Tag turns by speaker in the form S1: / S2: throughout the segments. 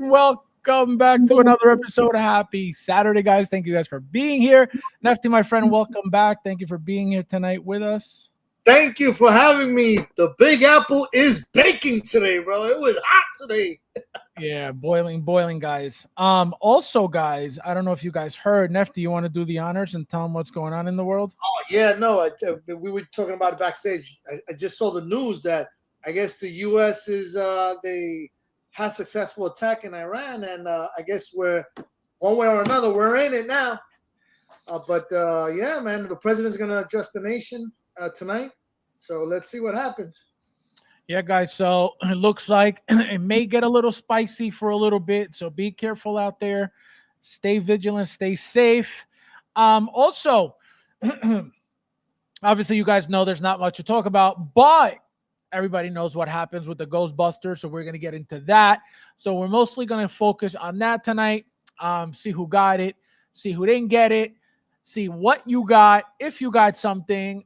S1: and welcome back to another episode of Happy Saturday, guys. Thank you guys for being here. Nefty, my friend, welcome back. Thank you for being here tonight with us.
S2: Thank you for having me. The Big Apple is baking today, bro. It was hot today.
S1: Yeah, boiling, guys. Also, guys, I don't know if you guys heard. Nefty, you want to do the honors and tell them what's going on in the world?
S2: Oh, yeah, no. We were talking about it backstage. I just saw the news that I guess the U.S. is they had successful attack in Iran, and I guess we're one way or another we're in it now. Yeah, man, the president's gonna address the nation tonight. So let's see what happens.
S1: Yeah, guys. So it looks like it may get a little spicy for a little bit. So be careful out there. Stay vigilant. Stay safe. Also, obviously, you guys know there's not much to talk about, but everybody knows what happens with the Ghostbusters. So we're going to get into that. So we're mostly going to focus on that tonight. See who got it. See who didn't get it. See what you got. If you got something.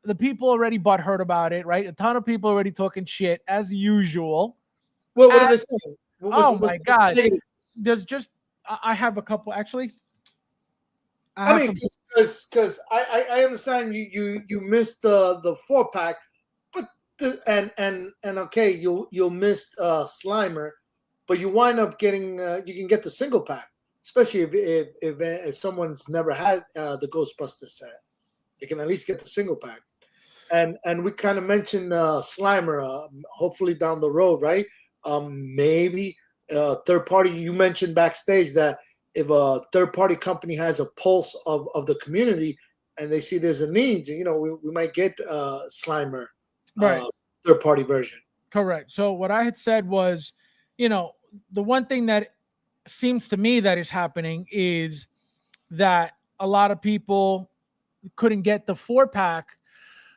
S1: The people already butthurt about it, right? A ton of people already talking shit as usual.
S2: Well, what are they saying?
S1: My God. There's just, I have a couple actually.
S2: Because I understand you missed the 4-pack, but okay, you'll miss Slimer, but you wind up getting you can get the single pack, especially if someone's never had the Ghostbusters set, they can at least get the single pack. And we kind of mentioned Slimer, hopefully down the road, right? Maybe third party. You mentioned backstage that if a third party company has a pulse of the community and they see there's a need, we might get Slimer,
S1: right?
S2: Third party version.
S1: Correct. So what I had said was, the one thing that seems to me that is happening is that a lot of people couldn't get the 4-pack.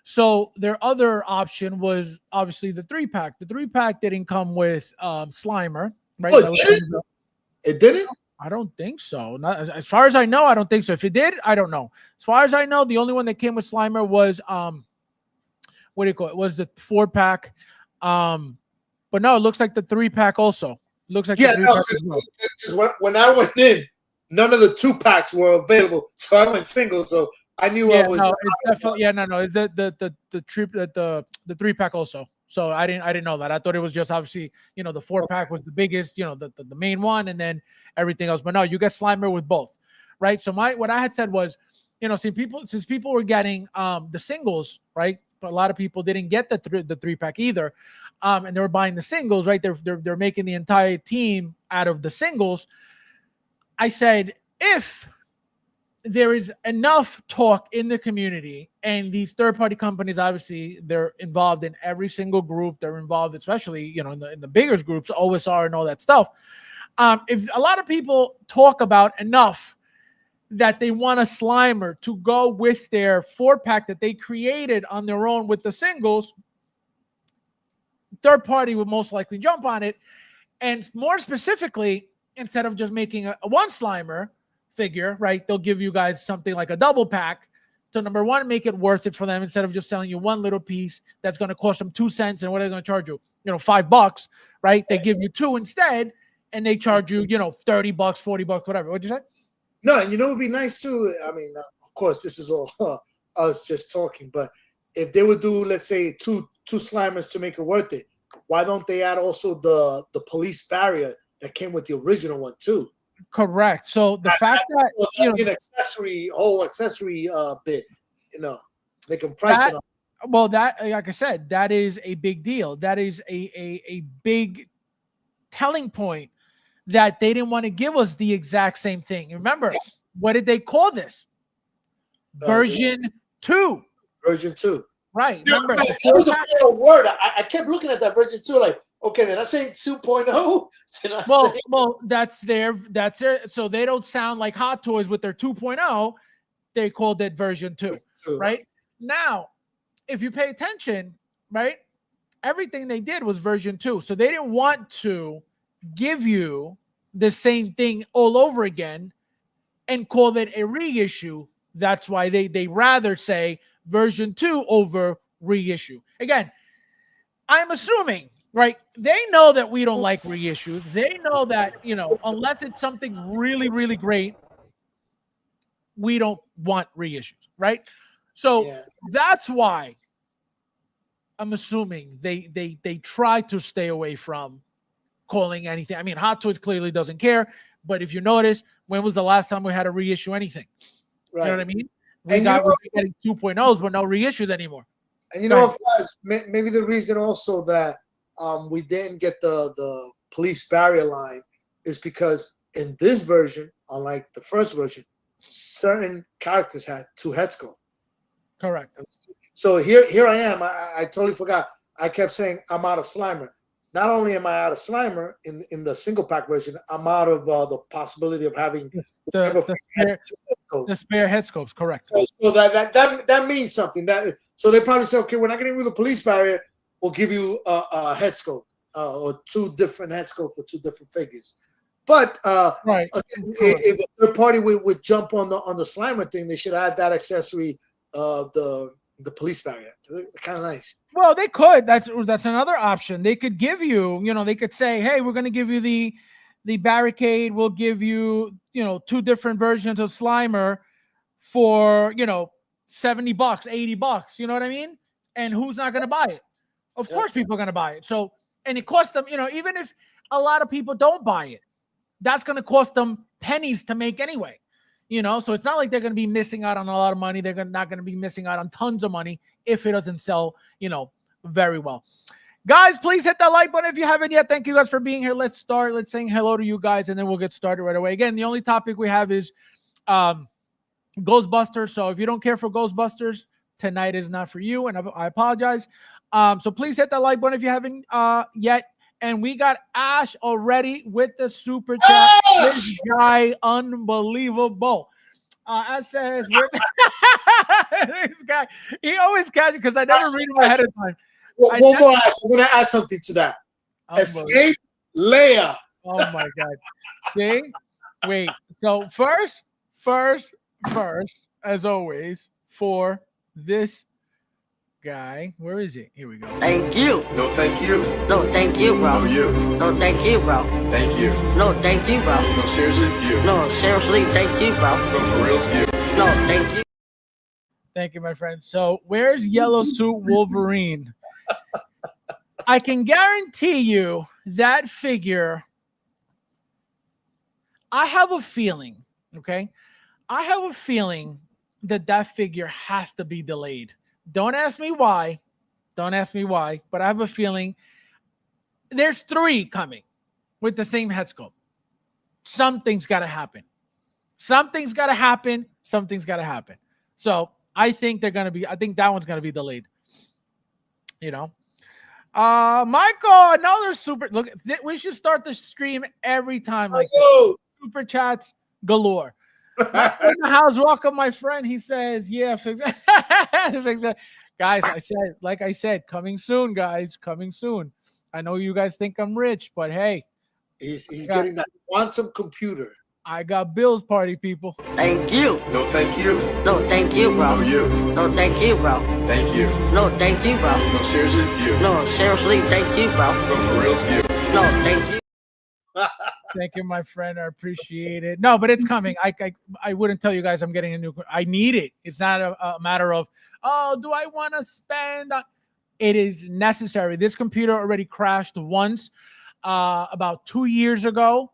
S1: So their other option was obviously the 3-pack. The 3-pack didn't come with Slimer, right?
S2: Oh, it didn't?
S1: I don't think so. Not, as far as I know, I don't think so. If it did, I don't know. As far as I know, the only one that came with Slimer was what do you call it? Was the 4-pack. But no, it looks like the 3-pack also. Looks like the 3-pack as well.
S2: When I went in, none of the 2-packs were available, so I went single. So I knew I was.
S1: No, it's definitely no. It's the 3-pack also. So I didn't know that. I thought it was just obviously the 4-pack was the biggest, the main one, and then everything else. But no, you get Slimer with both, right? So what I had said was, since people were getting the singles, right? But a lot of people didn't get the 3-pack either, and they were buying the singles, right? They're making the entire team out of the singles. I said if there is enough talk in the community, and these third-party companies, obviously, they're involved in every single group. They're involved, especially, in the bigger groups, OSR and all that stuff. If a lot of people talk about enough that they want a Slimer to go with their 4-pack that they created on their own with the singles, third party would most likely jump on it. And more specifically, instead of just making a one Slimer figure, right, they'll give you guys something like a double pack to, number one, make it worth it for them instead of just selling you one little piece that's going to cost them 2 cents, and what are they going to charge you? $5, right? They give you 2 instead, and they charge you, $30, $40, whatever. What'd you say?
S2: No, and it would be nice too. I mean, of course, this is all us just talking, but if they would do, let's say, two Slimers to make it worth it, why don't they add also the police barrier that came with the original one too?
S1: Correct. So the fact that
S2: whole accessory bit, they can price it up.
S1: Well, that, like I said, that is a big deal. That is a big telling point that they didn't want to give us the exact same thing. Remember, what did they call this? Version 2.
S2: Version 2.
S1: Right.
S2: Yeah,
S1: remember,
S2: that was a real word. I kept looking at that version 2 like, okay, they're not saying 2.0.
S1: Well, that's it. So they don't sound like Hot Toys with their 2.0. They called it version 2, right? Now, if you pay attention, right, everything they did was version 2. So they didn't want to give you the same thing all over again and call it a reissue. That's why they rather say version 2 over reissue. Again, I'm assuming, right? They know that we don't like reissues. They know that, unless it's something really, really great, we don't want reissues, right? So that's why I'm assuming they try to stay away from calling anything. I mean, Hot Toys clearly doesn't care, but if you notice, when was the last time we had to reissue anything? Right. You know what I mean? We're getting 2.0s, but no reissues anymore.
S2: And you know what, maybe the reason also that we didn't get the police barrier line is because in this version, unlike the first version, certain characters had 2 head sculpts.
S1: Correct.
S2: So here I am. I totally forgot. I kept saying I'm out of Slimer. Not only am I out of Slimer in the single pack version, I'm out of the possibility of having
S1: the spare head sculpts. Correct.
S2: So that means something. So they probably say, okay, we're not getting rid of the police barrier. We'll give you a head sculpt or 2 different head sculpts for 2 different figures. But if a third party would jump on the Slimer thing, they should add that accessory, the police barrier. They're kind of nice.
S1: Well, they could. That's another option. They could give you, they could say, hey, we're going to give you the barricade. We'll give you, 2 different versions of Slimer for, $70, $80. You know what I mean? And who's not going to buy it? Of course, people are going to buy it. So, and it costs them, even if a lot of people don't buy it, that's going to cost them pennies to make anyway. So it's not like they're going to be missing out on a lot of money. They're not going to be missing out on tons of money if it doesn't sell, very well. Guys, please hit that like button if you haven't yet. Thank you guys for being here. Let's start. Let's say hello to you guys, and then we'll get started right away. Again, the only topic we have is Ghostbusters. So if you don't care for Ghostbusters, tonight is not for you, and I apologize. So please hit that like button if you haven't yet. And we got Ash already with the super chat. This guy, unbelievable. Ash says, this guy, he always catches because I never read him ahead of time.
S2: One more, Ash. I'm going to add something to that. Escape Leia.
S1: Oh, my God. See? Wait. So first, as always, for this guy. Where is it? Here we go.
S3: Thank you.
S4: No, thank you.
S3: No, thank you, bro.
S4: No, you.
S3: No, thank you, bro.
S4: Thank you.
S3: No, thank you, bro.
S4: No, seriously, you.
S3: No, seriously, thank you, bro.
S4: No, for real, you.
S3: No, thank you.
S1: Thank you, my friend. So where's Yellow Suit Wolverine? I can guarantee you that figure. I have a feeling, okay? I have a feeling that figure has to be delayed. Don't ask me why. But I have a feeling there's 3 coming with the same head sculpt. Something's got to happen. So I think I think that one's going to be delayed. Michael, another super. Look, we should start the stream every time like super chats galore. In the house, welcome, my friend. He says, "Yeah, fix it." Guys, I said, coming soon, guys, coming soon. I know you guys think I'm rich, but hey,
S2: he's getting that quantum computer.
S1: I got bills, party people.
S3: Thank you.
S4: No, thank you.
S3: No, thank you, bro.
S4: No, you.
S3: No, thank you, bro.
S4: Thank you.
S3: No, thank you, bro.
S4: No, seriously, you.
S3: No, seriously, thank you, bro.
S4: No, for real, you.
S3: No, thank you.
S1: Thank you, my friend. I appreciate it. No, but it's coming. I wouldn't tell you guys I'm getting a new. I need it. It's not a matter of, oh, do I want to spend? It is necessary. This computer already crashed once about 2 years ago.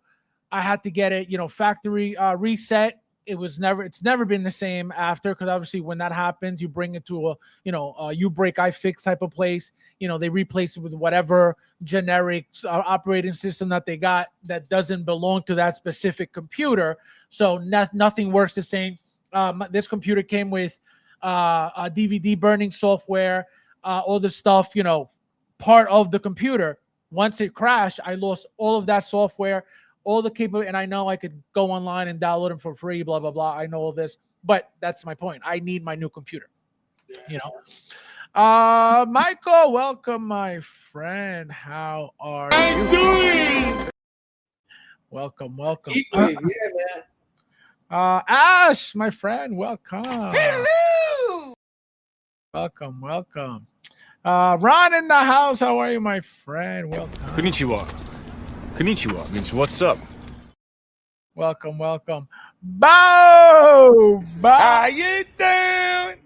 S1: I had to get it, factory reset. It's never been the same after, because obviously when that happens, you bring it to a you break I fix type of place. They replace it with whatever generic operating system that they got that doesn't belong to that specific computer. So nothing works the same. This computer came with a DVD burning software, all the stuff, part of the computer. Once it crashed, I lost all of that software, all the capability, and I know I could go online and download them for free, blah, blah, blah. I know all this, but that's my point. I need my new computer, Michael, welcome, my friend. How are you doing? Welcome.
S2: Yeah, man.
S1: Ash, my friend, welcome. Hello. Welcome. Ron in the house. How are you, my friend? Welcome.
S5: Konnichiwa. Konnichiwa means what's up.
S1: Welcome. Bo!
S5: How you doing?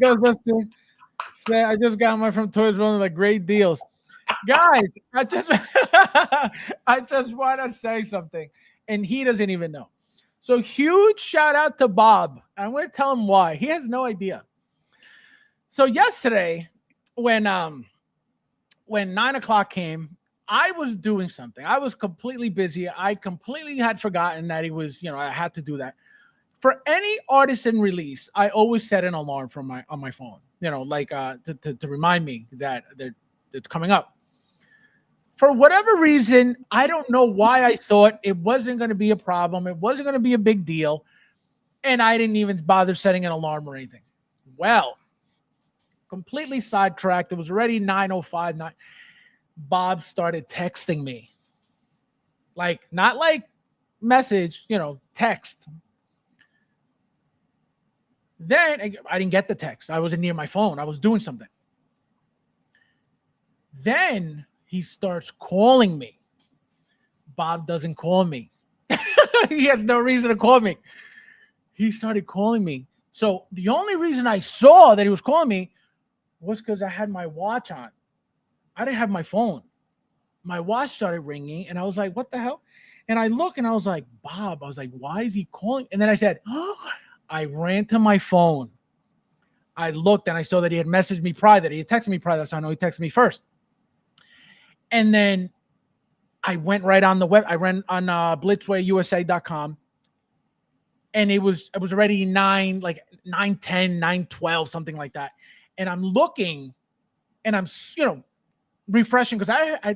S1: Ghostbusters. Say, I just got mine from Toys R Us, like great deals. Guys, I just want to say something, and he doesn't even know. So huge shout out to Bob. I'm going to tell him why. He has no idea. So yesterday, when 9:00 came, I was doing something. I was completely busy. I completely had forgotten that he was, I had to do that. For any artisan release, I always set an alarm on my phone, to remind me that it's coming up. For whatever reason, I don't know why I thought it wasn't going to be a problem. It wasn't going to be a big deal. And I didn't even bother setting an alarm or anything. Well, completely sidetracked. It was already 9:05. Bob started texting me. Not like message, text. Then I didn't get the text. I wasn't near my phone. I was doing something. Then he starts calling me. Bob doesn't call me. He has no reason to call me. He started calling me. So the only reason I saw that he was calling me was because I had my watch on. I didn't have my phone. My watch started ringing, and I was like, what the hell? And I look, and I was like, Bob. I was like, why is he calling? And then I said, oh, I ran to my phone. I looked, and I saw that he had messaged me prior, that he had texted me prior. That's how I know he texted me first. And then I went right on the web. I ran on blitzwayusa.com. And it was already 9:10, 9:12, something like that. And I'm looking, and I'm, refreshing, because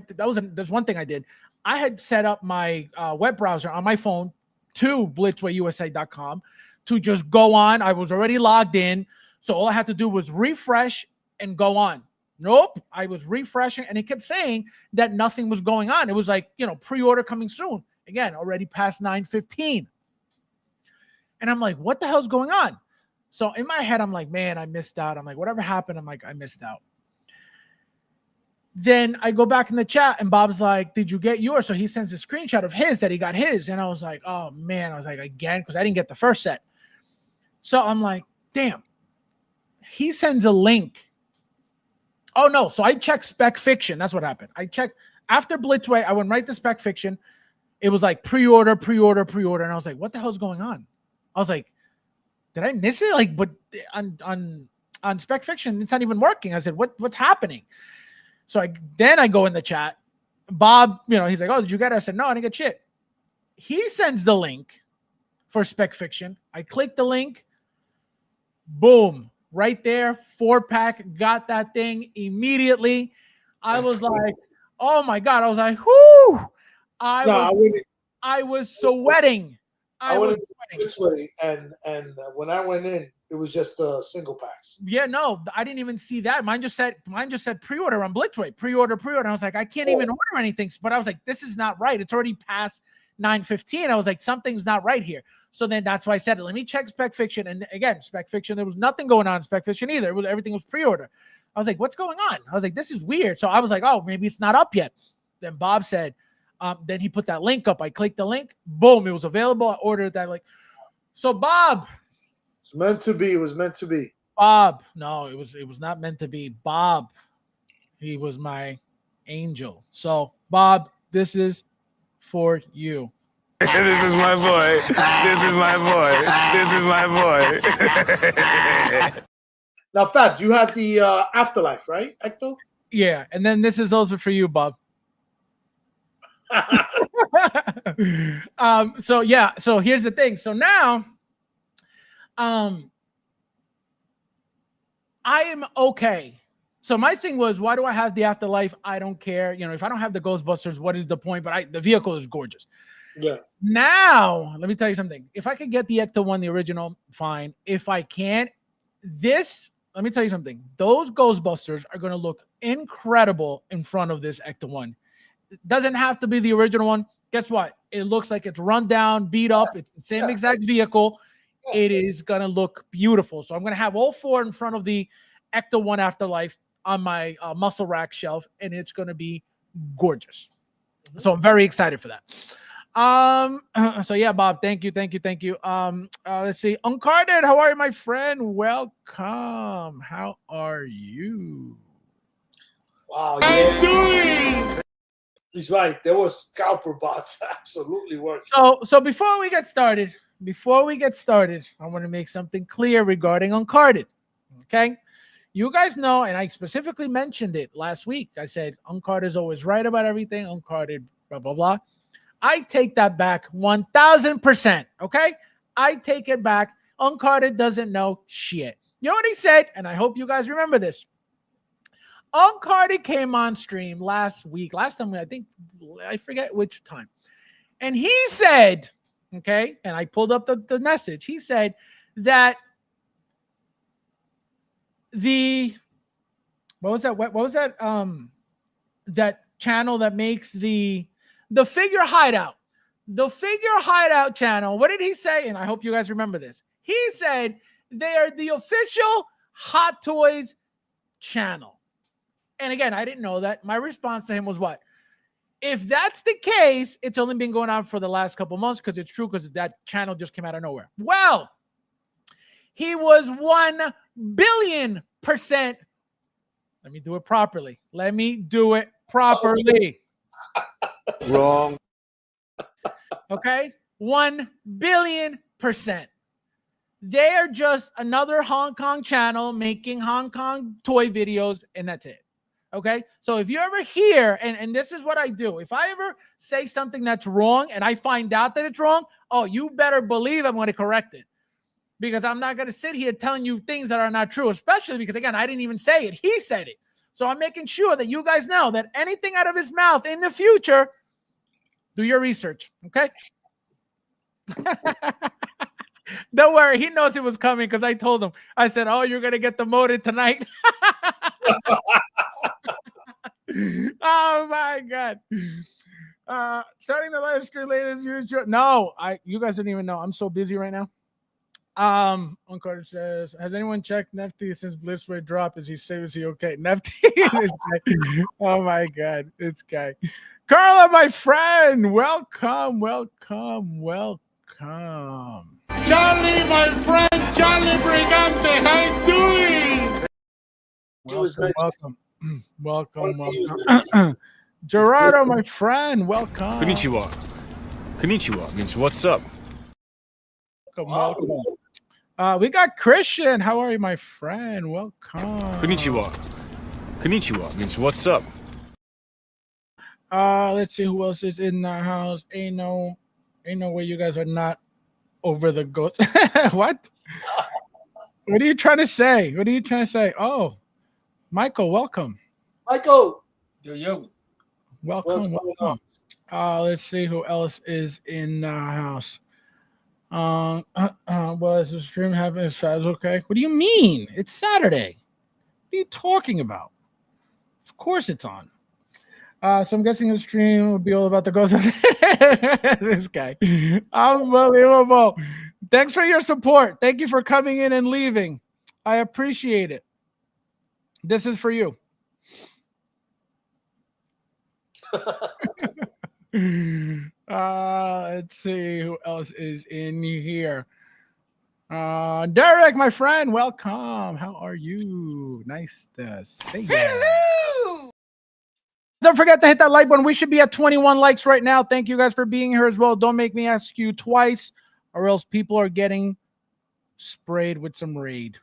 S1: there's one thing I did. I had set up my web browser on my phone to blitzwayusa.com to just go on. I was already logged in. So all I had to do was refresh and go on. Nope. I was refreshing, and it kept saying that nothing was going on. It was like, pre-order coming soon. Again, already past 9:15. And I'm like, what the hell's going on? So in my head, I'm like, man, I missed out. I'm like, whatever happened, I'm like, I missed out. Then I go back in the chat, and Bob's like, did you get yours? So he sends a screenshot of his, that he got his. And I was like, oh man, I was like, again, because I didn't get the first set. So I'm like, damn. He sends a link. Oh no. So I checked Spec Fiction. That's what happened. I checked after Blitzway. I went right to Spec Fiction. It was like pre-order. And I was like, what the hell's going on? I was like, did I miss it? But on Spec Fiction, it's not even working. I said, what's happening? So then I go in the chat. Bob, he's like, oh, did you get it? I said, no, I didn't get shit. He sends the link for Spec Fiction. I click the link. Boom. Right there. 4-pack. Got that thing immediately. I was like, oh my God. I was like, whoo. I was sweating.
S2: I went this way, and when I went in, it was just single packs.
S1: Yeah, no, I didn't even see that. Mine just said pre-order on Blitzway, pre-order. I was like, I can't even order anything. But I was like, this is not right. It's already past 9:15. I was like, something's not right here. So then that's why I said, let me check Spec Fiction. And again, Spec Fiction, there was nothing going on in Spec Fiction either. Everything was pre-order. I was like, what's going on? I was like, this is weird. So I was like, oh, maybe it's not up yet. Then Bob said, then he put that link up. I clicked the link. Boom, it was available. I ordered that link. So Bob.
S2: It's meant to be. It was meant to be.
S1: Bob. No, it was not meant to be. Bob. He was my angel. So Bob, this is for you.
S5: This is my boy. This is my boy. This is my boy.
S2: Now, Fabs, you have the Afterlife, right, Ecto?
S1: Yeah, and then this is also for you, Bob. So here's the thing. So now I am okay. So my thing was, why do I have the Afterlife? I don't care. If I don't have the Ghostbusters, what is the point? But the vehicle is gorgeous.
S2: Yeah.
S1: Now, let me tell you something. If I could get the Ecto 1, the original, fine. If I can't, let me tell you something. Those Ghostbusters are going to look incredible in front of this Ecto 1. It doesn't have to be the original one. Guess what? It looks like it's run down, beat up. It's the same exact vehicle. It is going to look beautiful. So I'm going to have all four in front of the Ecto 1 Afterlife on my muscle rack shelf, and it's going to be gorgeous. So I'm very excited for that. So yeah, Bob, thank you. Let's see. Uncarded, how are you, my friend? Welcome. How are you?
S2: Wow, yeah. He's right. There were scalper bots absolutely working.
S1: So before we get started, I want to make something clear regarding Uncarded. Okay. You guys know, and I specifically mentioned it last week. I said Uncarded is always right about everything. Uncarded, blah, blah, blah. I take that back 1,000%. Okay. I take it back. Uncarded doesn't know shit. You know what he said? And I hope you guys remember this. Uncarded came on stream last time, I forget which time. And he said, okay, and I pulled up the message. He said that what was that? That channel that makes the figure hideout. The figure hideout channel. What did he say? And I hope you guys remember this. He said they are the official Hot Toys channel. And again, I didn't know that. My response to him was what? If that's the case, it's only been going on for the last couple months because it's true, because that channel just came out of nowhere. Well, he was 1,000,000,000%. Let me do it properly.
S5: Wrong.
S1: Okay? 1,000,000,000%. They are just another Hong Kong channel making Hong Kong toy videos, and that's it. Okay? So if you ever hear, and this is what I do, if I ever say something that's wrong and I find out that it's wrong, oh, you better believe I'm going to correct it. Because I'm not going to sit here telling you things that are not true, especially because, again, I didn't even say it. He said it. So I'm making sure that you guys know that anything out of his mouth in the future, do your research. Okay? Don't worry. He knows it was coming because I told him. I said, oh, you're going to get demoted tonight. Oh, my God. Starting the live stream later as usual. No, you guys don't even know. I'm so busy right now. Uncarded says, has anyone checked Nefty since Blitzway drop? Is he safe? Is he okay? Nefty. Oh, my God. This guy. Carla, my friend. Welcome.
S6: Charlie, my friend, Charlie Brigante, how you doing?
S1: Welcome. Gerardo, my friend, welcome.
S5: Konnichiwa means what's up.
S1: Welcome. We got Christian. How are you, my friend? Welcome.
S5: Konnichiwa means what's up.
S1: Let's see who else is in the house. Ain't no way you guys are not over the goats. What? What are you trying to say? Oh, Michael, welcome.
S2: Michael.
S6: Yo.
S1: Welcome. Let's see who else is in the house. Well, is the stream happening? Is Fabs okay? What do you mean? It's Saturday. What are you talking about? Of course it's on. So I'm guessing the stream will be all about the ghost. This guy. Unbelievable. Thanks for your support. Thank you for coming in and leaving. I appreciate it. This is for you. Let's see who else is in here. Derek, my friend, welcome. How are you? Nice to see you. Hello. Don't forget to hit that like button. We should be at 21 likes right now. Thank you guys for being here as well. Don't make me ask you twice, or else people are getting sprayed with some raid.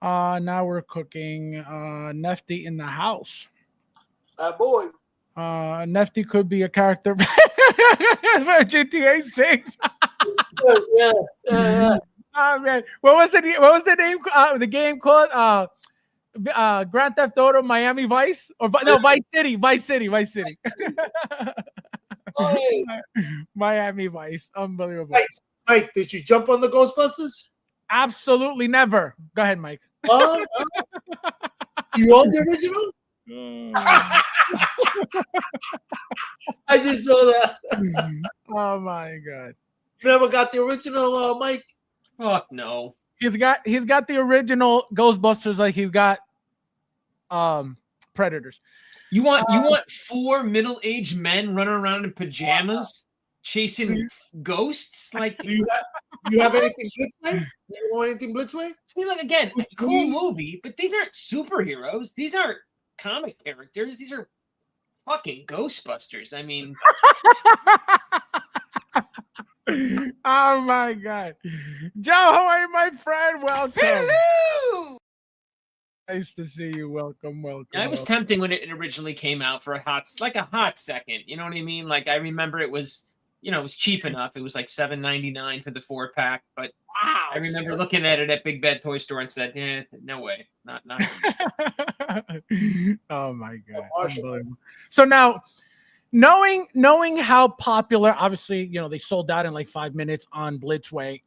S1: Now we're cooking. Nefty in the house.
S2: Boy.
S1: Nefty could be a character for GTA 6.
S2: Yeah.
S1: Oh man, what was the name? The game called Grand Theft Auto Miami Vice, or no, Vice City.
S2: Hey.
S1: Miami Vice, unbelievable.
S2: Mike, did you jump on the Ghostbusters?
S1: Absolutely never. Go ahead, Mike.
S2: You own the original? I just saw that.
S1: Oh my God.
S2: You never got the original, Mike?
S6: Fuck no.
S1: He's got the original Ghostbusters, like he's got Predators.
S7: You want 4 middle-aged men running around in pajamas chasing ghosts? Like,
S2: Do you have anything Blitzway? Do you want anything Blitzway?
S7: I mean, like, again, a cool movie, but these aren't superheroes. These aren't comic characters. These are fucking Ghostbusters. I mean,
S1: oh my God, Joe, how are you, my friend? Welcome.
S7: hello.
S1: Nice to see you. Welcome.
S7: It was tempting when it originally came out for a hot second. You know what I mean? Like, I remember it was, it was cheap enough. It was like $7.99 for the 4-pack. But
S2: Wow.
S7: I remember looking at it at Big Bad Toy Store and said, no way, not.
S1: Oh my God. Unbelievable. So now, knowing how popular, obviously, they sold out in like 5 minutes on Blitzway.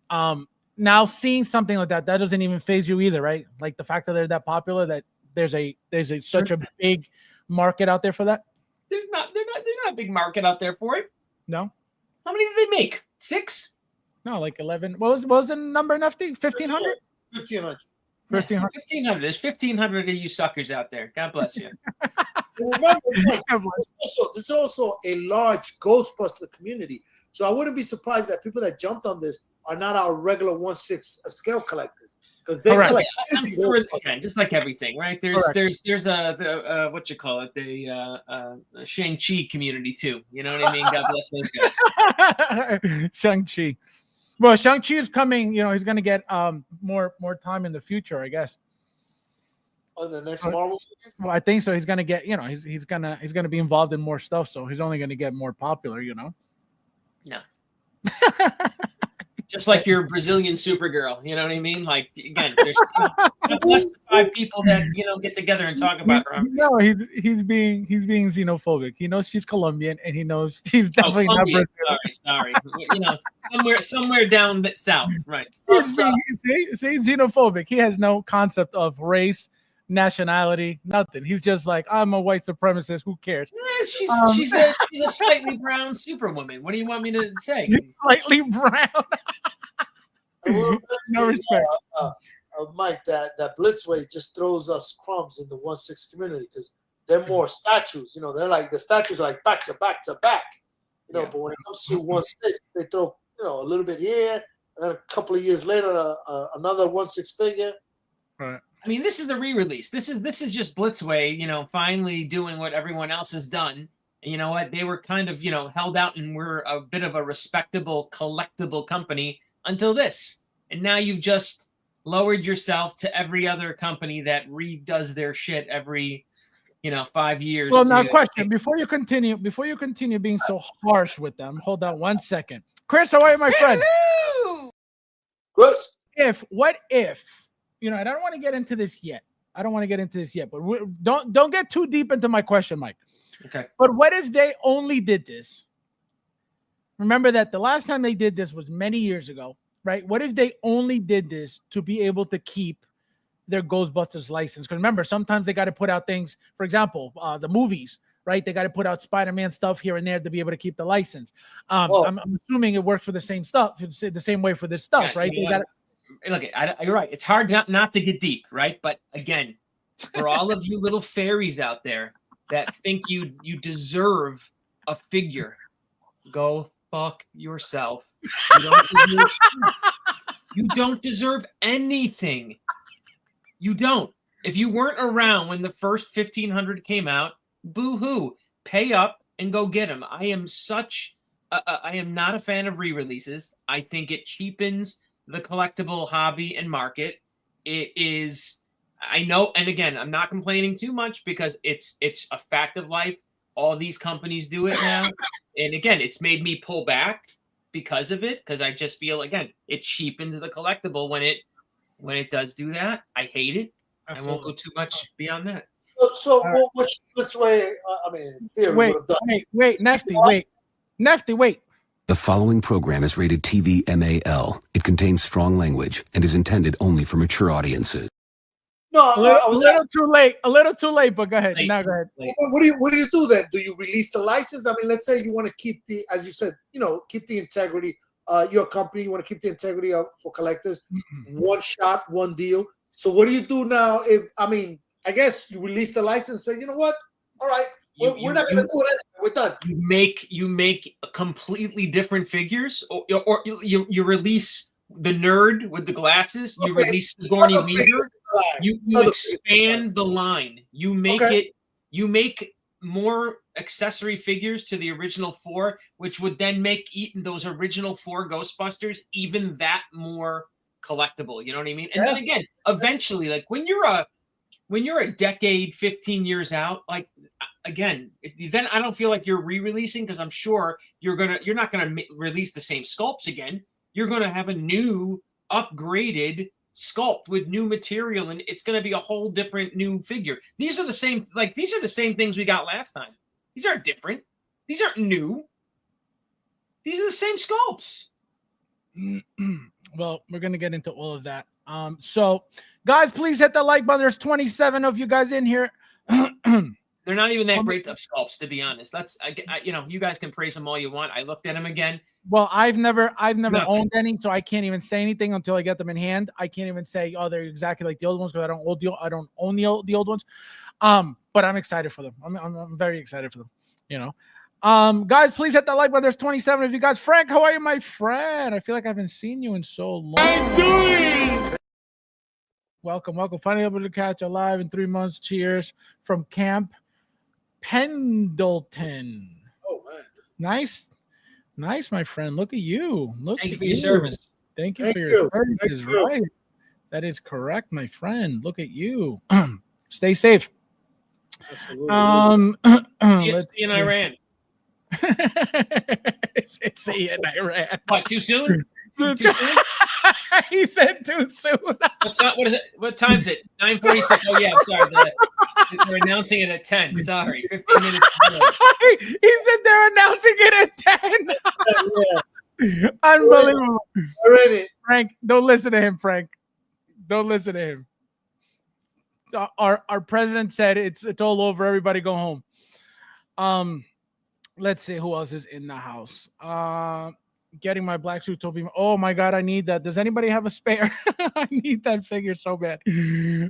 S1: Now seeing something like that doesn't even faze you either, right? Like the fact that they're that popular, that there's such a big market out there for that.
S7: There's not a big market out there for it.
S1: No.
S7: How many did they make? 6?
S1: No, like 11. What was the number, Nefty? 1,500?
S2: 1,500.
S1: 1,500.
S7: 1,500. There's 1,500 of you suckers out there. God bless you.
S2: Remember, there's also a large Ghostbuster community. So I wouldn't be surprised that people that jumped on this are not our regular 1/6 scale collectors, because they collect.
S7: I'm sure, again, just like everything, right? There's a what you call it, the Shang-Chi community too. You know what I mean? God bless those guys.
S1: Shang-Chi. Well, Shang-Chi is coming. He's going to get more time in the future, I guess.
S2: On the next Marvel.
S1: Well, I think so. He's going to get. He's gonna be involved in more stuff. So he's only going to get more popular.
S7: No. Just like your Brazilian Supergirl, you know what I mean? Like, again, there's less than 5 people that get together and talk about her.
S1: No, he's being xenophobic. He knows she's Colombian, and he knows she's definitely not Brazilian.
S7: Sorry. Somewhere down the south, right?
S1: He's xenophobic. He has no concept of race, nationality, nothing. He's just like, I'm a white supremacist. Who cares?
S7: She's a slightly brown superwoman. What do you want me to say?
S1: Slightly brown. No respect.
S2: Mike, that Blitzway just throws us crumbs in the 1/6 community, because they're more statues. They're like, the statues are like back to back to back. But when it comes to 1/6, they throw a little bit here, and then a couple of years later, another 1/6 figure.
S1: Right.
S7: I mean, this is the re-release. This is just Blitzway, finally doing what everyone else has done. And you know what? They were kind of, held out and were a bit of a respectable, collectible company until this. And now you've just lowered yourself to every other company that redoes their shit every, 5 years.
S1: Well, now question, before you continue being so harsh with them, hold on 1 second. Chris, how are you, my friend?
S2: Chris?
S1: What if, I don't want to get into this yet. But don't get too deep into my question, Mike.
S7: Okay.
S1: But what if they only did this? Remember that the last time they did this was many years ago, right? What if they only did this to be able to keep their Ghostbusters license? Because remember, sometimes they got to put out things, for example, the movies, right? They got to put out Spider-Man stuff here and there to be able to keep the license. I'm assuming it works for the same stuff, the same way for this stuff, right?
S7: Look, you're right. It's hard not to get deep, right? But again, for all of you little fairies out there that think you deserve a figure, go fuck yourself. You don't deserve anything. You don't. If you weren't around when the first 1,500 came out, boo-hoo. Pay up and go get them. I am not a fan of re-releases. I think it cheapens the collectible hobby and market. It is, I know, and again, I'm not complaining too much because it's a fact of life. All these companies do it now. And again, it's made me pull back because of it, because I just feel, again, it cheapens the collectible when it does do that. I hate it. Absolutely. I won't go too much beyond that.
S2: So which way, in theory,
S1: wait, Nefty, wait.
S8: The following program is rated TV MAL. It contains strong language and is intended only for mature audiences.
S2: No,
S1: a little too late, but go ahead. Now go ahead.
S2: What do you do then? Do you release the license? Let's say you want to keep the, as you said, keep the integrity you're a company, you want to keep the integrity of for collectors. One shot, one deal. So what do you do now? I guess you release the license and say, you know what? All right, we're not going to do it anymore. We're done.
S7: You make completely different figures, or you release the nerd with the glasses. You release Sigourney Weaver. You expand the line. You make it. You make more accessory figures to the original 4, which would then make those original 4 Ghostbusters even that more collectible. You know what I mean? And then again, eventually, like when you're a decade, 15 years out, like again, then I don't feel like you're re-releasing, because I'm sure you're not gonna release the same sculpts again. You're gonna have a new, upgraded sculpt with new material, and it's gonna be a whole different new figure. These are the same things we got last time. These aren't different. These aren't new. These are the same sculpts.
S1: Well, we're gonna get into all of that. So guys, please hit the like button. There's 27 of you guys in here.
S7: They're not even that great of sculpts, to be honest. That's you guys can praise them all you want. I looked at them again.
S1: Well, I've never owned any, so I can't even say anything until I get them in hand. I can't even say, oh, they're exactly like the old ones, because I don't own the old ones. But I'm excited for them. I'm very excited for them. You know, guys, please hit that like button. There's 27 of you guys. Frank, how are you, my friend? I feel like I haven't seen you in so long.
S6: I'm doing.
S1: Welcome. Finally able to catch a live in 3 months. Cheers from Camp Pendleton.
S2: Oh man,
S1: nice, my friend. Look at you.
S7: Thank you for your service.
S1: Thank you for your services. Right, that is correct, my friend. Look at you. Stay safe.
S2: absolutely.
S7: See you in Iran.
S1: See you in Iran.
S7: What? Too soon? Too soon?
S1: He said too soon.
S7: What is it? What time is it? 9:46. Oh yeah, I'm sorry. They're announcing it at 10. Sorry, 15 minutes.
S1: He said they're announcing it at 10.
S2: Yeah.
S1: Unbelievable.
S2: Already.
S1: Frank, don't listen to him, Frank. Don't listen to him. Our president said it's all over. Everybody go home. Let's see who else is in the house. Getting my black suit Toby. Oh my god, I need that. Does anybody have a spare? I need that figure so bad.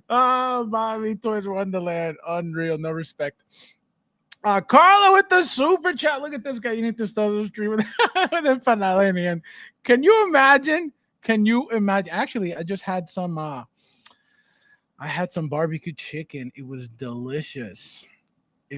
S1: Oh, Bobby Toys Wonderland. Unreal. No respect. Carla with the super chat. Look at this guy. You need to start the stream with a finale in the end. Can you imagine? Actually, I just had some barbecue chicken. It was delicious. I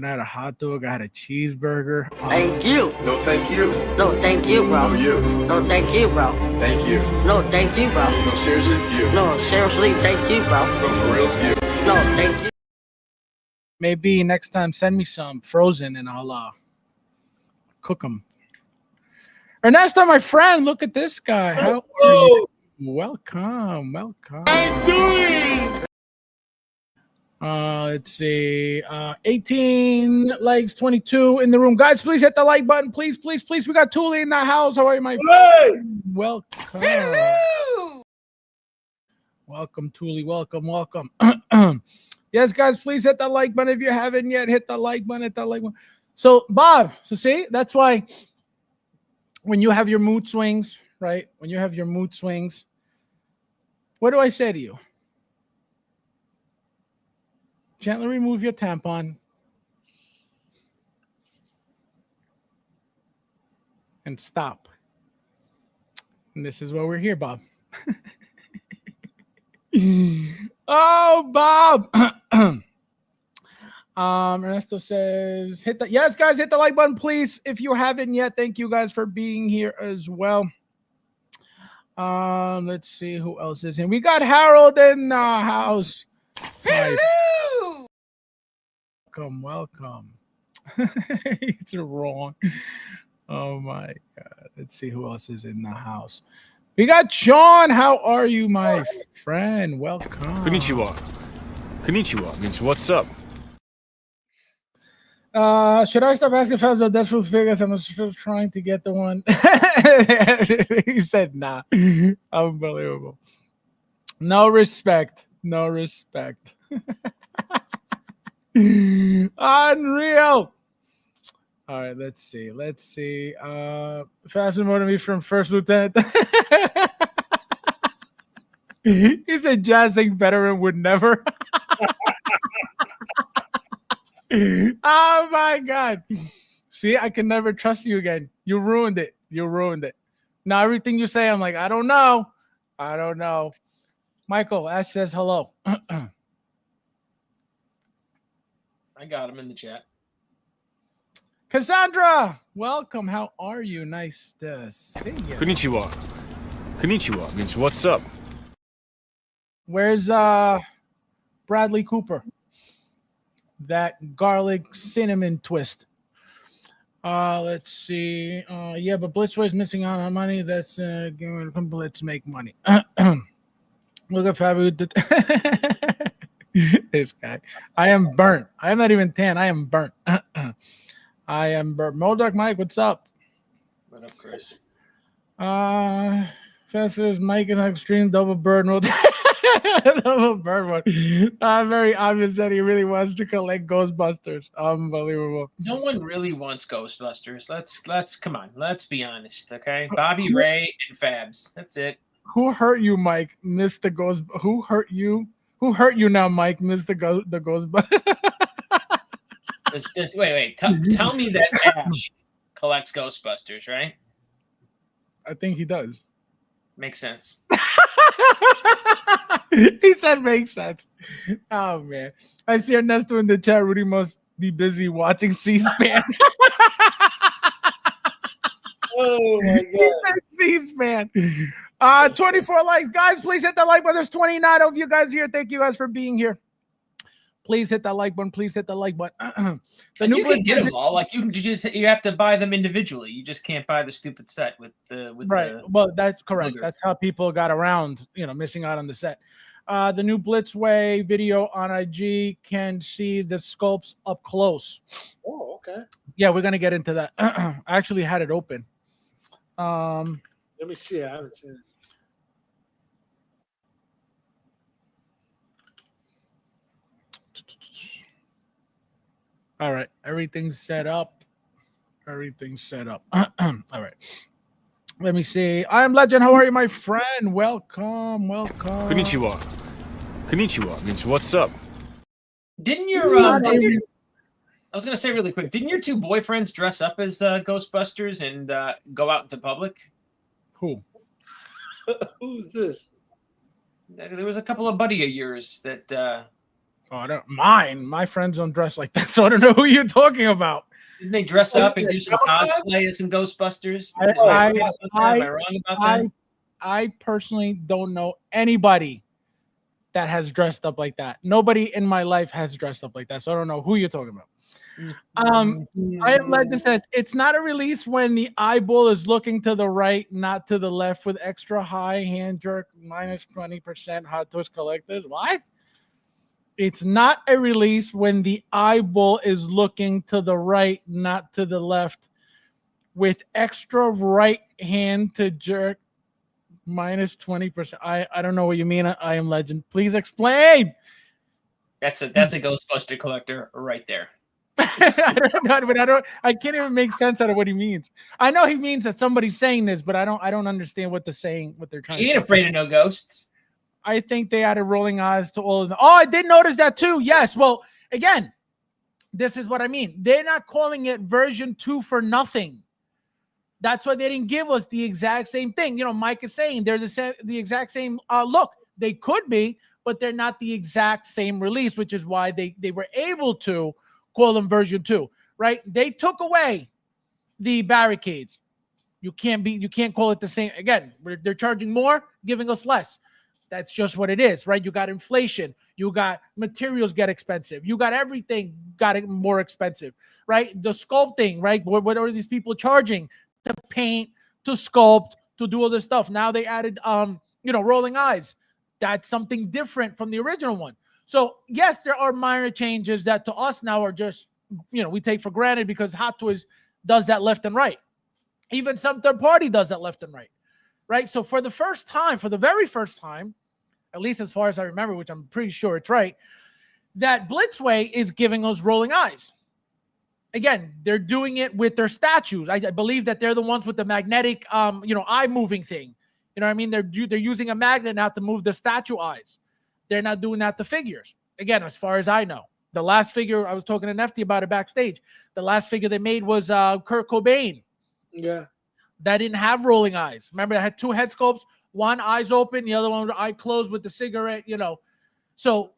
S1: had a hot dog. I had a cheeseburger.
S3: Thank you.
S4: No, thank you.
S3: No, thank you, bro.
S4: No, you.
S3: No, thank you, bro.
S4: Thank you.
S3: No, thank you, bro.
S4: No, seriously, you.
S3: No, seriously, thank you, bro.
S4: No, for real, you.
S3: No, thank you.
S1: Maybe next time send me some frozen and I'll cook them. Ernesto, my friend, look at this guy. Welcome.
S6: I'm doing.
S1: Let's see. 18 likes, 22 in the room. Guys, please hit the like button. Please. We got Thule in the house. How are you, my friend? Welcome.
S6: Hello.
S1: Welcome, Thule. Welcome. Yes, guys, please hit the like button. If you haven't yet, hit the like button. So, Bob, see, that's why when you have your mood swings, right? What do I say to you? Gently remove your tampon and stop. And this is why we're here, Bob. Oh, Bob. Ernesto says, yes, guys, hit the like button, please. If you haven't yet, thank you guys for being here as well. Let's see who else is in. We got Harold in the house. Hello. Welcome. It's wrong. Oh my god. Let's see who else is in the house. We got Sean. How are you, my friend? Welcome.
S5: Konnichiwa means what's up?
S1: Should I stop asking fans about Death figures? I'm still trying to get the one. He said, nah. Unbelievable. No respect. Unreal. All right, let's see. Fasten more to me from First Lieutenant. He's a jazzing veteran would never. Oh my God. See, I can never trust you again. You ruined it. Now everything you say, I'm like, I don't know. Michael, Ash says hello.
S7: I got him in the chat.
S1: Cassandra, welcome. How are you? Nice to see you.
S5: Konnichiwa. Konnichiwa means what's up.
S1: Where's Bradley Cooper? That garlic cinnamon twist. Let's see. Yeah, but Blitzway's missing out on money. That's Blitz make money. Look at Fabio. This guy. I am burnt. I am not even tan. I am burnt. I am burnt. Moldog Mike, what's up?
S7: What up, Chris?
S1: Fastest Mike and Extreme double bird mode. Double bird mode. Very obvious that he really wants to collect Ghostbusters. Unbelievable.
S7: No one really wants Ghostbusters. Let's come on. Let's be honest, okay? Bobby Ray and Fabs. That's it.
S1: Who hurt you, Mike? Mr. Ghost. Who hurt you? Who hurt you now, Mike? Mr. The Ghostbusters.
S7: Wait. Tell me that Ash collects Ghostbusters, right?
S1: I think he does.
S7: Makes sense.
S1: He said makes sense. Oh man. I see Ernesto in the chat. Rudy must be busy watching C-SPAN.
S2: Oh my God.
S1: C-SPAN. 24 likes. Guys, please hit that like button. There's 29 of you guys here. Thank you guys for being here. Please hit that like button. Please hit the like button.
S7: You can get them all. Like you have to buy them individually. You just can't buy the stupid set with
S1: right. Well, that's correct. That's how people got around, missing out on the set. The new Blitzway video on IG can see the sculpts up close.
S2: Oh, okay.
S1: Yeah, we're gonna get into that. I actually had it open.
S2: Let me see. I haven't seen it.
S1: All right, everything's set up. All right. Let me see. I am Legend. How are you, my friend? Welcome.
S5: Konnichiwa. Konnichiwa means what's up.
S7: Didn't your I was gonna say really quick, didn't your two boyfriends dress up as Ghostbusters and go out into public?
S1: Who?
S2: Who's this?
S7: There was a couple of buddy of yours that
S1: I don't mine. My friends don't dress like that, so I don't know who you're talking about.
S7: Didn't they dress up and do some cosplay as some Ghostbusters? Am I wrong about that?
S1: I personally don't know anybody that has dressed up like that. Nobody in my life has dressed up like that, so I don't know who you're talking about. I am Legend says it's not a release when the eyeball is looking to the right, not to the left, with extra high hand jerk minus 20% Hot Toys collectors. What? It's not a release when the eyeball is looking to the right, not to the left, with extra right hand to jerk minus 20%. I don't know what you mean. I am Legend. Please explain.
S7: That's a Ghostbuster collector right there.
S1: I don't know, but I can't even make sense out of what he means. I know he means that somebody's saying this, but I don't understand what they're saying, what they're trying to say.
S7: He ain't afraid of no ghosts.
S1: I think they added rolling eyes to all of them. Oh, I did notice that too. Yes. Well, again, this is what I mean. They're not calling it version 2 for nothing. That's why they didn't give us the exact same thing. Mike is saying they're the exact same look. They could be, but they're not the exact same release, which is why they were able to call them version 2, right? They took away the barricades. You can't call it the same. Again, they're charging more, giving us less. That's just what it is, right? You got inflation. You got materials get expensive. You got everything got it more expensive, right? The sculpting, right? What are these people charging to paint, to sculpt, to do all this stuff? Now they added, rolling eyes. That's something different from the original one. So yes, there are minor changes that to us now are just, we take for granted because Hot Toys does that left and right. Even some third party does that left and right, right? So for the very first time, at least as far as I remember, which I'm pretty sure it's right, that Blitzway is giving us rolling eyes. again, they're doing it with their statues. I believe that they're the ones with the magnetic, eye moving thing. You know what I mean? They're using a magnet now to move the statue eyes. They're not doing that to figures. Again, as far as I know, the last figure, I was talking to Nefty about it backstage. The last figure they made was Kurt Cobain.
S2: Yeah.
S1: That didn't have rolling eyes. Remember, I had two head sculpts, one eyes open, the other one with eye closed with the cigarette, So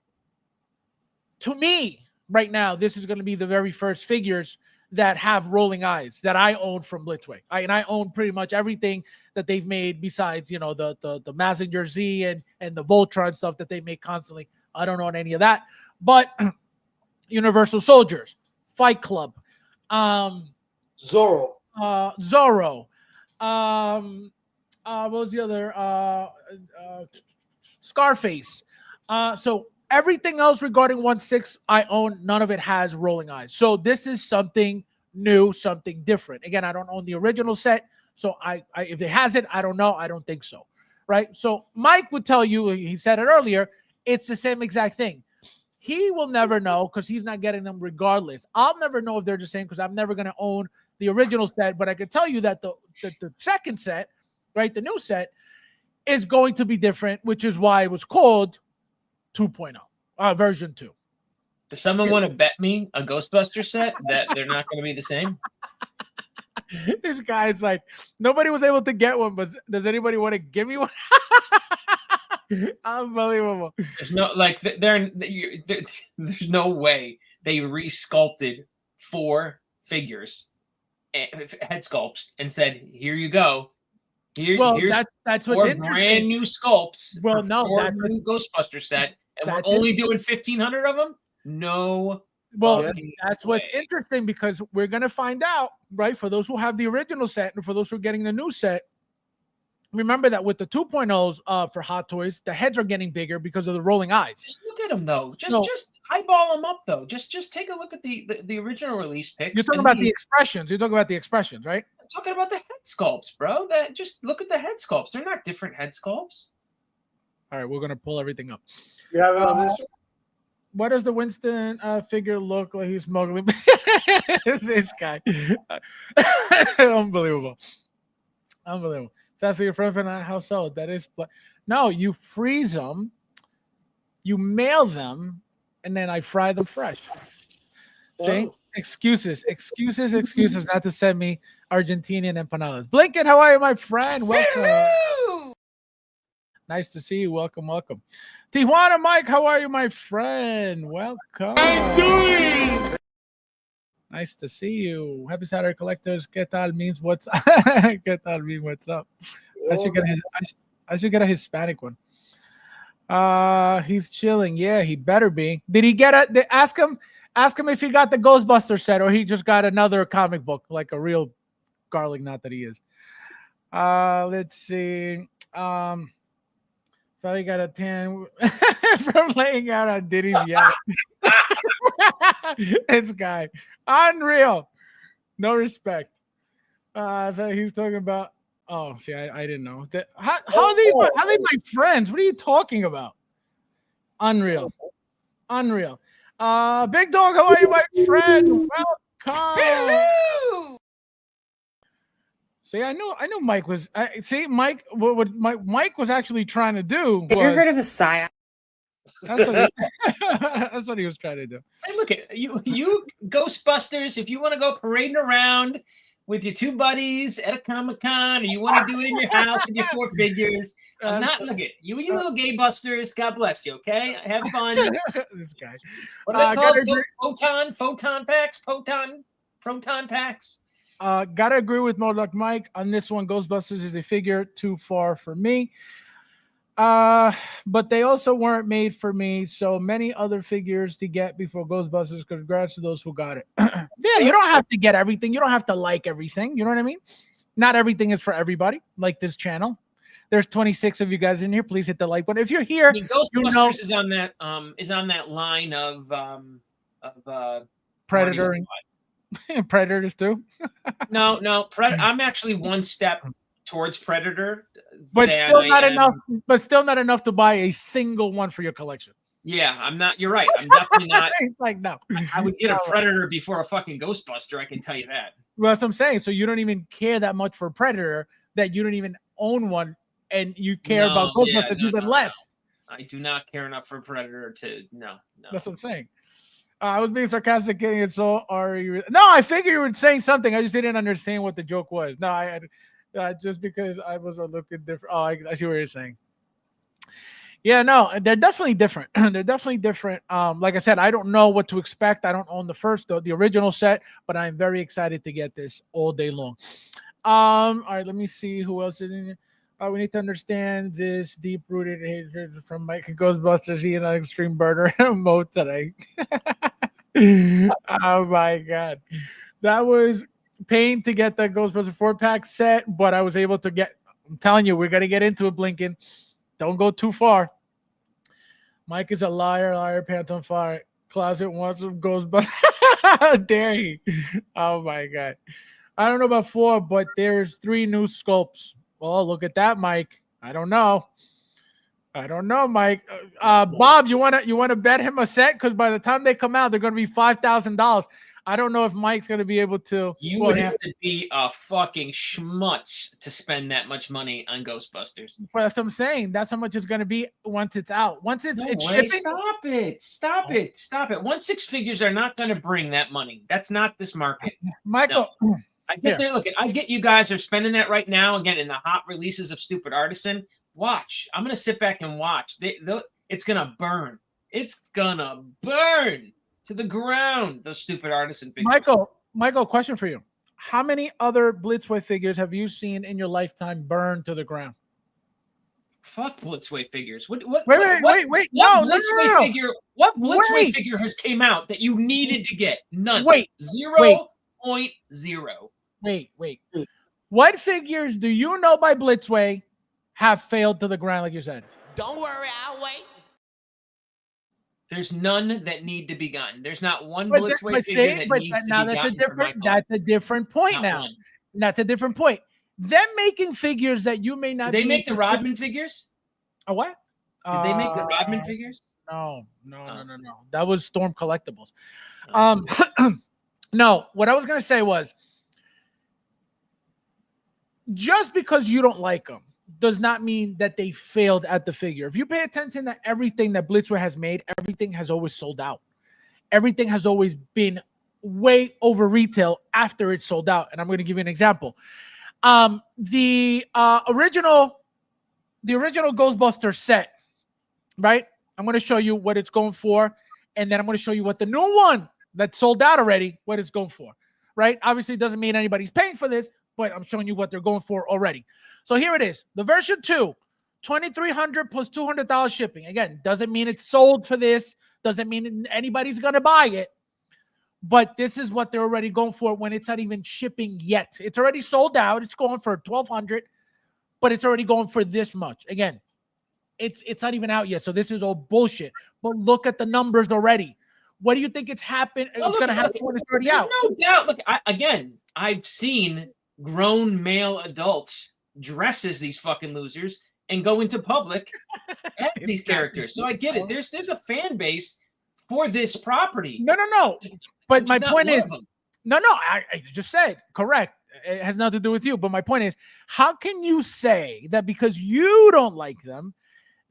S1: to me, right now, this is going to be the very first figures that have rolling eyes that I own from Blitzway. I own pretty much everything that they've made besides, the Mazinger Z and the Voltron stuff that they make constantly. I don't own any of that. But Universal Soldiers, Fight Club,
S2: Zorro.
S1: Zorro. What was the other? Scarface. So everything else regarding 1/6 I own, none of it has rolling eyes. So this is something new, something different. Again, I don't own the original set, so I if it has it, I don't know. I don't think so. Right? So Mike would tell you, he said it earlier, it's the same exact thing. He will never know because he's not getting them regardless. I'll never know if they're the same because I'm never going to own the original set, but I can tell you that the second set, right, the new set, is going to be different, which is why it was called 2.0, version 2.
S7: Does someone want to bet me a Ghostbusters set that they're not going to be the same?
S1: This guy's like, nobody was able to get one, but does anybody want to give me one? Unbelievable.
S7: There's no there's no way they resculpted 4 figures, head sculpts, and said, "Here you go. Here's
S1: that's what's
S7: 4
S1: interesting.
S7: brand new sculpts.
S1: Well, no,
S7: that's a new Ghostbuster set, and we're only doing 1,500 of them. No."
S1: Well, that's what's interesting because we're gonna find out, right? For those who have the original set and for those who are getting the new set, remember that with the 2.0s for Hot Toys, the heads are getting bigger because of the rolling eyes.
S7: Just look at them though. Just eyeball them up though. Just take a look at the original release pics.
S1: You're talking about the expressions. You're talking about the expressions, right?
S7: I'm talking about the head sculpts, bro. Just look at the head sculpts. They're not different head sculpts.
S1: All right, we're gonna pull everything up.
S2: You have it on this.
S1: What does the Winston figure look like? He's smuggling this guy. Unbelievable. That's your friend from how so? That is no, you freeze them, you mail them, and then I fry them fresh. See? Excuses not to send me Argentinian empanadas. Blinken, how are you, my friend? Welcome. Nice to see you. Welcome. Tijuana Mike, how are you, my friend? Welcome.
S6: I'm doing.
S1: Nice to see you. Happy Saturday, collectors. ¿Qué tal means what's ¿Qué tal means what's up? I should get a Hispanic one. He's chilling. Yeah, he better be. Did he get ask him if he got the Ghostbusters set or he just got another comic book like a real garlic knot that he is. Let's see. Probably got a 10 from laying out on Diddy's yacht. This guy. Unreal. No respect. He's talking about. Oh, see, I didn't know. How are they my friends? What are you talking about? Unreal. Big Dog, how are you, my friend? Welcome. See, I knew Mike was. Mike. What Mike was actually trying to do.
S9: Have you heard of a psyop?
S1: That's what he was trying to do.
S7: Hey, look at you Ghostbusters. If you want to go parading around with your 2 buddies at a Comic-Con, or you want to do it in your house with your 4 figures, I'm not looking. You and your little gay busters. God bless you. Okay, have fun.
S1: This guy.
S7: What are they called? Photon packs.
S1: Gotta agree with Modok Mike on this one. Ghostbusters is a figure too far for me. But they also weren't made for me. So many other figures to get before Ghostbusters. Congrats to those who got it. Yeah, you don't have to get everything. You don't have to like everything. You know what I mean? Not everything is for everybody. Like this channel. There's 26 of you guys in here. Please hit the like button. If you're here,
S7: Ghostbusters is on that line of
S1: Predator and Predators too.
S7: No. I'm actually one step towards Predator,
S1: but still not enough. But still not enough to buy a single one for your collection.
S7: Yeah, I'm not. You're right. I'm definitely not.
S1: It's like, no.
S7: I would get a Predator before a fucking Ghostbuster. I can tell you that.
S1: Well, that's what I'm saying. So you don't even care that much for Predator, that you don't even own one, and you care about Ghostbusters even less.
S7: I do not care enough for Predator to no.
S1: That's what I'm saying. I was being sarcastic, kidding it. So are you? No, I figured you were saying something. I just didn't understand what the joke was. No, I just because I was looking different. Oh, I see what you're saying. Yeah, no, they're definitely different. They're definitely different. Like I said, I don't know what to expect. I don't own the original set, but I'm very excited to get this all day long. All right, let me see who else is in here. We need to understand this deep-rooted hatred from Mike and Ghostbusters. He and an extreme burner mode today. Oh my god, that was pain to get the Ghostbusters 4-pack set, but I was able to get. I'm telling you, we're gonna get into it, Blinken. Don't go too far. Mike is a liar, pants on fire. Closet wants some Ghostbusters. How dare he? Oh my god. I don't know about 4, but there's 3 new sculpts. Well, look at that, Mike. I don't know, Mike. Bob, you wanna bet him a set? Because by the time they come out, they're gonna be $5,000. I don't know if Mike's gonna be able to.
S7: You would have to be a fucking schmutz to spend that much money on Ghostbusters.
S1: But that's what I'm saying. That's how much it's gonna be once it's out. Once it's shipping.
S7: Stop it. 1 6 figures are not gonna bring that money. That's not this market.
S1: Michael.
S7: No. I get there. Look, I get you guys are spending that right now. Again, in the hot releases of Stupid Artisan. Watch. I'm gonna sit back and watch. It's gonna burn. It's gonna burn to the ground. Those Stupid Artisan figures.
S1: Michael, question for you: how many other Blitzway figures have you seen in your lifetime burn to the ground?
S7: Fuck Blitzway figures. Wait.
S1: What
S7: Blitzway figure? What Blitzway figure has came out that you needed to get? None. 0.0.
S1: Wait. What figures do you know by Blitzway have failed to the ground, like you said?
S3: Don't worry, I'll wait.
S7: There's none that need to be gotten. There's not one Blitzway figure that needs to be gotten.
S1: That's a different point now. That's a different point. Them making figures that you may not.
S7: Did they make the Rodman figures?
S1: A what?
S7: Did they make the Rodman figures?
S1: No. That was Storm Collectibles. No, what I was gonna say was, just because you don't like them does not mean that they failed at the figure. If you pay attention to everything that Blitzway has made, everything has always sold out. Everything has always been way over retail after it's sold out. And I'm going to give you an example. The original Ghostbusters set, right? I'm going to show you what it's going for, and then I'm going to show you what the new one that sold out already, what it's going for, right? Obviously, it doesn't mean anybody's paying for this, but I'm showing you what they're going for already. So here it is. The version 2, $2,300 plus $200 shipping. Again, doesn't mean it's sold for this. Doesn't mean anybody's going to buy it. But this is what they're already going for when it's not even shipping yet. It's already sold out. It's going for $1,200, but it's already going for this much. Again, it's not even out yet. So this is all bullshit. But look at the numbers already. What do you think it's happened? It's going to happen when it's already out.
S7: No doubt. Look, I've seen grown male adults dress as these fucking losers and go into public as these characters. So I get it. There's a fan base for this property.
S1: No. But my point is, I just said correct. It has nothing to do with you. But my point is, how can you say that because you don't like them,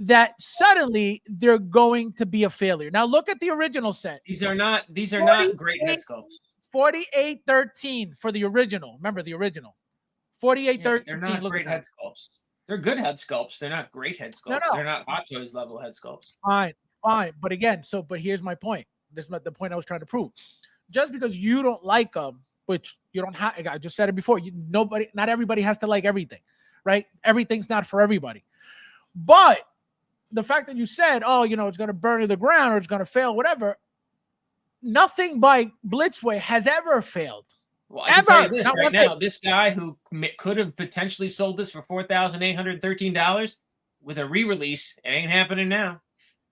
S1: that suddenly they're going to be a failure? Now look at the original set.
S7: These are not great head sculpts.
S1: 4813 for the original. Remember the original. 4813.
S7: They're not great head sculpts. They're good head sculpts. They're not great head sculpts.
S1: No.
S7: They're not Hot Toys level head sculpts.
S1: Fine. But again, but here's my point. This is the point I was trying to prove. Just because you don't like them, which you don't have, I just said it before. Not everybody has to like everything, right? Everything's not for everybody. But the fact that you said, it's going to burn to the ground or it's going to fail, whatever. Nothing by Blitzway has ever failed.
S7: Well, I can tell you this right now. This guy who could have potentially sold this for $4,813 with a re-release, it ain't happening now.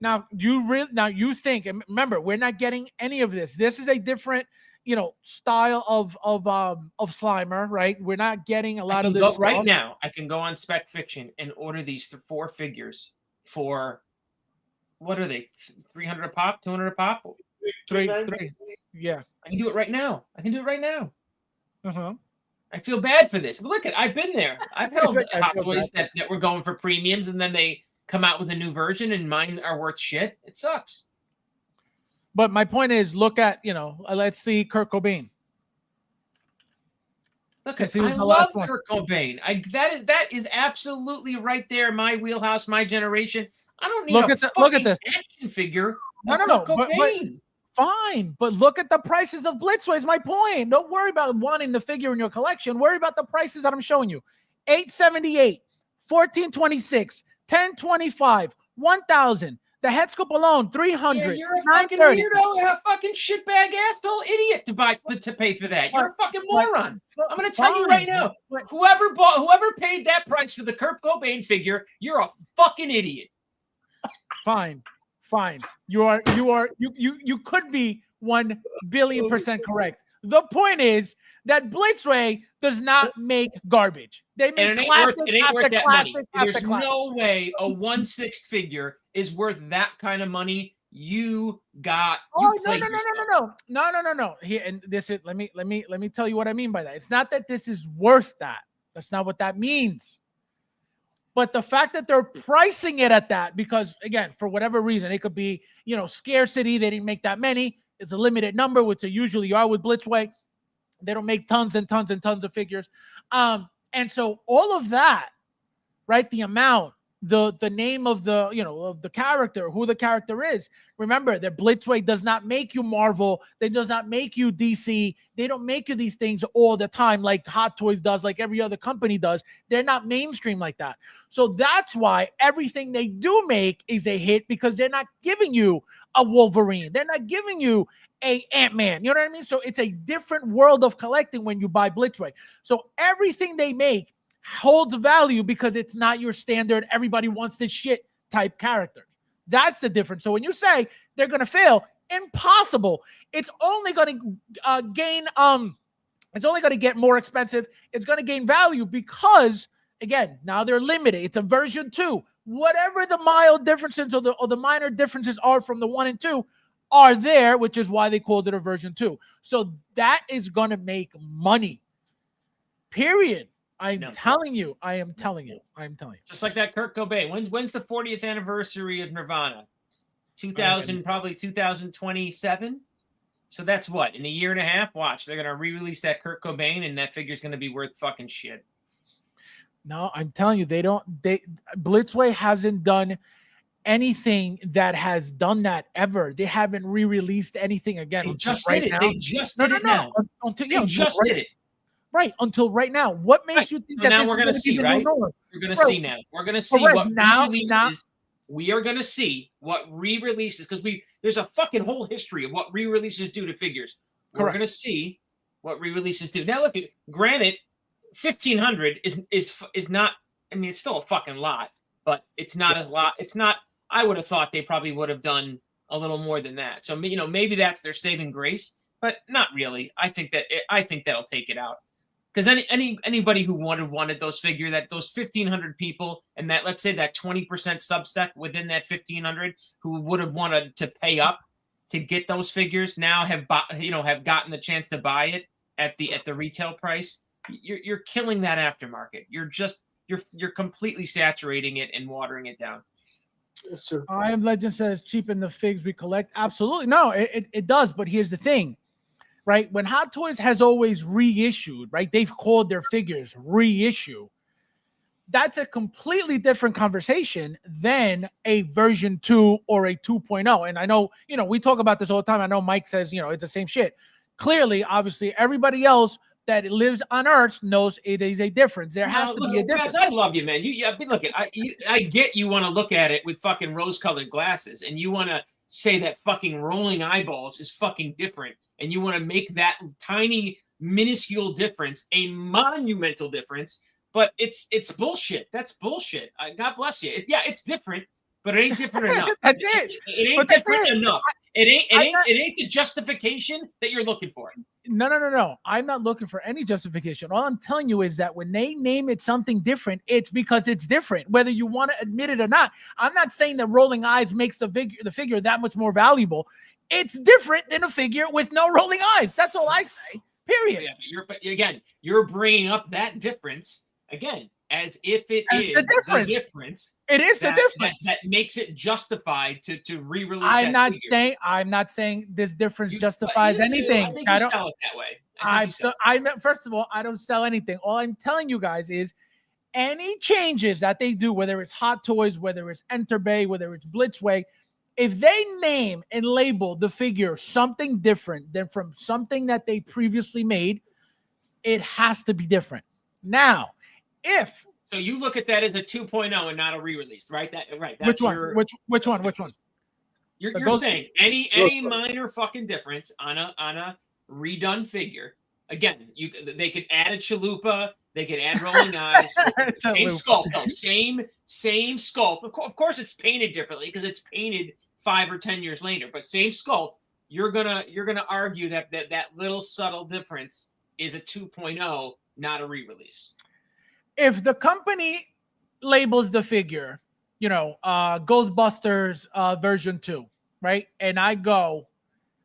S1: Now you think, and remember, we're not getting any of this. This is a different, style of Slimer, right? We're not getting a lot of this
S7: right now. I can go on Spec Fiction and order these 4 figures for what are they? 300 a pop, 200 a pop.
S1: Three.
S2: 390.
S1: Yeah.
S7: I can do it right now.
S1: Uh-huh.
S7: I feel bad for this. Look at, I've been there. I've held
S1: It's like, I
S7: Hot
S1: feel
S7: Toys
S1: bad.
S7: that were going for premiums, and then they come out with a new version, and mine are worth shit. It sucks.
S1: But my point is, look at, let's see Kurt Cobain.
S7: Look
S1: Since
S7: at,
S1: he was
S7: I
S1: the
S7: love
S1: last one.
S7: Kurt Cobain. That is absolutely right there, my wheelhouse, my generation. I don't need
S1: Look
S7: a
S1: at
S7: fucking
S1: look at this.
S7: action figure.
S1: No,
S7: of
S1: no, no,
S7: Kurt
S1: but-
S7: Cobain.
S1: Fine, but look at the prices of Blitzway is my point. Don't worry about wanting the figure in your collection. Worry about the prices that I'm showing you. $878, $1426, $1025, $1,000. The head scoop alone, $300.
S7: Yeah, you're a fucking
S1: $930.
S7: weirdo, a fucking shitbag asshole idiot to pay for that. You're a fucking moron. I'm gonna tell you right now, whoever paid that price for the Kurt Cobain figure, you're a fucking idiot.
S1: Fine. You could be 1 billion% correct. The point is that Blitzway does not make garbage. They make
S7: And it
S1: classic
S7: ain't worth
S1: after
S7: that money.
S1: classic after
S7: There's
S1: classic.
S7: no way a 1/6 figure is worth that kind of money. You played yourself.
S1: No. Here, and this is let me tell you what I mean by that. It's not that this is worth that. That's not what that means. But the fact that they're pricing it at that, because again, for whatever reason, it could be, scarcity. They didn't make that many. It's a limited number, which they usually are with Blitzway. They don't make tons and tons and tons of figures. And so all of that, right? The amount, the name of of the character, who the character is. Remember that Blitzway does not make you Marvel. They does not make you DC. They don't make you these things all the time like Hot Toys does, like every other company does. They're not mainstream like that. So that's why everything they do make is a hit, because they're not giving you a Wolverine. They're not giving you a Ant-Man. You know what I mean? So it's a different world of collecting when you buy Blitzway. So everything they make holds value because it's not your standard everybody wants this shit type character. That's the difference. So when you say they're going to fail, impossible. It's only going to gain it's only going to get more expensive. It's going to gain value because again, now they're limited. It's a version 2. Whatever the mild differences or the minor differences are from the 1 and 2 are there, which is why they called it a version 2. So that is going to make money. Period. I am telling you.
S7: Just like that Kurt Cobain. When's the 40th anniversary of Nirvana? 2000, probably 2027. So that's what, in a year and a half? Watch, they're gonna re-release that Kurt Cobain, and that figure's gonna be worth fucking shit.
S1: No, I'm telling you, Blitzway hasn't done anything that has done that ever. They haven't re-released anything again.
S7: They just did it. They just did it now. They just did it.
S1: Right, until right now. What makes you think that
S7: now
S1: this
S7: we're
S1: is
S7: going to see, right?
S1: We're
S7: going to see now. We're going to see what re-releases. We are going to see what re-releases, because there's a fucking whole history of what re-releases do to figures. We're going to see what re-releases do. Now, look, granted, 1,500 is not. I mean, it's still a fucking lot, but it's not as lot. It's not. I would have thought they probably would have done a little more than that. So maybe that's their saving grace, but not really. I think that'll take it out. Because anybody who wanted those 1,500 people, and that, let's say, that 20% subset within that 1,500 who would have wanted to pay up to get those figures now have gotten the chance to buy it at the retail price. You're killing that aftermarket. You're completely saturating it and watering it down.
S2: That's true.
S1: I Am Legend says cheapen the figs we collect. Absolutely, no, it does. But here's the thing. Right? When Hot Toys has always reissued, right? They've called their figures reissue. That's a completely different conversation than a version 2 or a 2.0. And I know, we talk about this all the time. I know Mike says, it's the same shit. Clearly, obviously, everybody else that lives on Earth knows it is a difference. There has to be a difference.
S7: I love you, man. I get you want to look at it with fucking rose-colored glasses, and you want to say that fucking rolling eyeballs is fucking different. And you want to make that tiny, minuscule difference a monumental difference, but it's bullshit. That's bullshit. God bless you. It's different, but it ain't different enough.
S1: That's it.
S7: It ain't different enough. It ain't the justification that you're looking for.
S1: No. I'm not looking for any justification. All I'm telling you is that when they name it something different, it's because it's different, whether you want to admit it or not. I'm not saying that rolling eyes makes the figure that much more valuable. It's different than a figure with no rolling eyes. That's all I say. Period.
S7: Yeah, but you're bringing up that difference again as if it is the difference.
S1: It is the difference
S7: that makes it justified to re-release.
S1: I'm not saying this difference justifies anything.
S7: I think you sell it that way.
S1: First of all, I don't sell anything. All I'm telling you guys is any changes that they do, whether it's Hot Toys, whether it's Enterbay, whether it's Blitzway, if they name and label the figure something different than from something that they previously made, it has to be different. Now,
S7: so you look at that as a 2.0 and not a re-release, right?
S1: Which one? Which one?
S7: You're saying any minor fucking difference on a redone figure. Again, they could add a chalupa, they could add rolling eyes, same sculpt, though. Same sculpt. Of course, it's painted differently because it's painted 5 or 10 years later, but same sculpt. You're gonna argue that little subtle difference is a 2.0, not a re-release.
S1: If the company labels the figure, Ghostbusters version 2, right? And I go,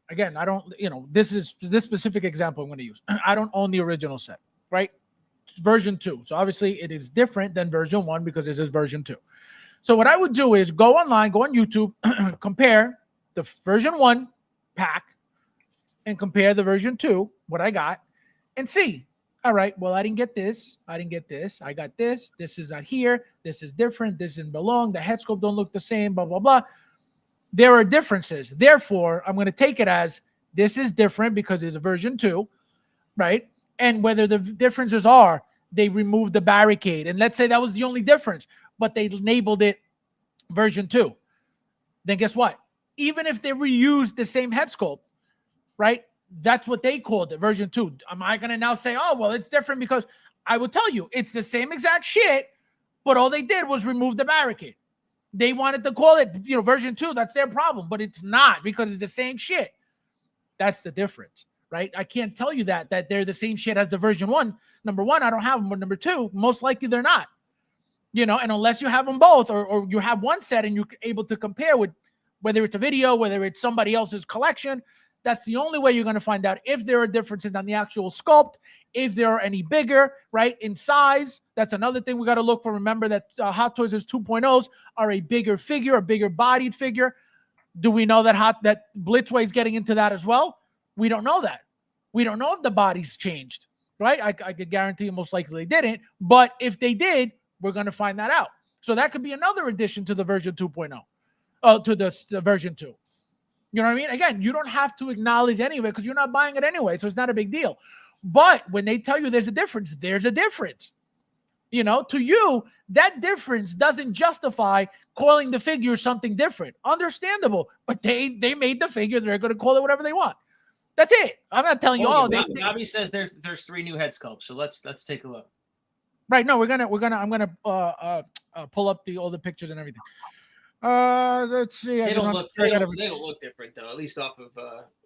S1: again, I don't, this specific example I'm going to use. I don't own the original set, right? Version 2. So obviously it is different than version 1 because this is version 2. So what I would do is go online, go on YouTube, compare the version 1 pack and compare the version 2, what I got, and see. All right, well, I didn't get this. I didn't get this. I got this. This is not here. This is different. This didn't belong. The head sculpt don't look the same, blah, blah, blah. There are differences. Therefore, I'm going to take it as this is different because it's a version 2, right? And whether the differences are, they removed the barricade. And let's say that was the only difference, but they labeled it version 2. Then guess what? Even if they reused the same head sculpt, right? That's what they called it, version 2. Am I going to now say, oh, well, it's different? Because I will tell you, it's the same exact shit, but all they did was remove the barricade. They wanted to call it, version 2. That's their problem, but it's not because it's the same shit. That's the difference, right? I can't tell you that they're the same shit as the version 1. Number 1, I don't have them, but number 2, most likely they're not. And unless you have them both or you have one set and you're able to compare with whether it's a video, whether it's somebody else's collection, that's the only way you're going to find out if there are differences on the actual sculpt, if there are any bigger, right, in size. That's another thing we got to look for. Remember that Hot Toys' 2.0s are a bigger figure, a bigger bodied figure. Do we know that Blitzway is getting into that as well? We don't know that. We don't know if the body's changed, right? I could guarantee you most likely they didn't. But if they did, we're going to find that out. So that could be another addition to the version 2.0, to the version 2. You know what I mean? Again, you don't have to acknowledge anyway because you're not buying it anyway, so it's not a big deal. But when they tell you there's a difference, there's a difference. To you, that difference doesn't justify calling the figure something different. Understandable, but they made the figure. They're going to call it whatever they want. That's it. I'm not telling you.
S7: Bobby says there's 3 new head sculpts, so let's take a look.
S1: Right? No, I'm gonna pull up all the pictures and everything. Let's see.
S7: They don't look different though, at least off of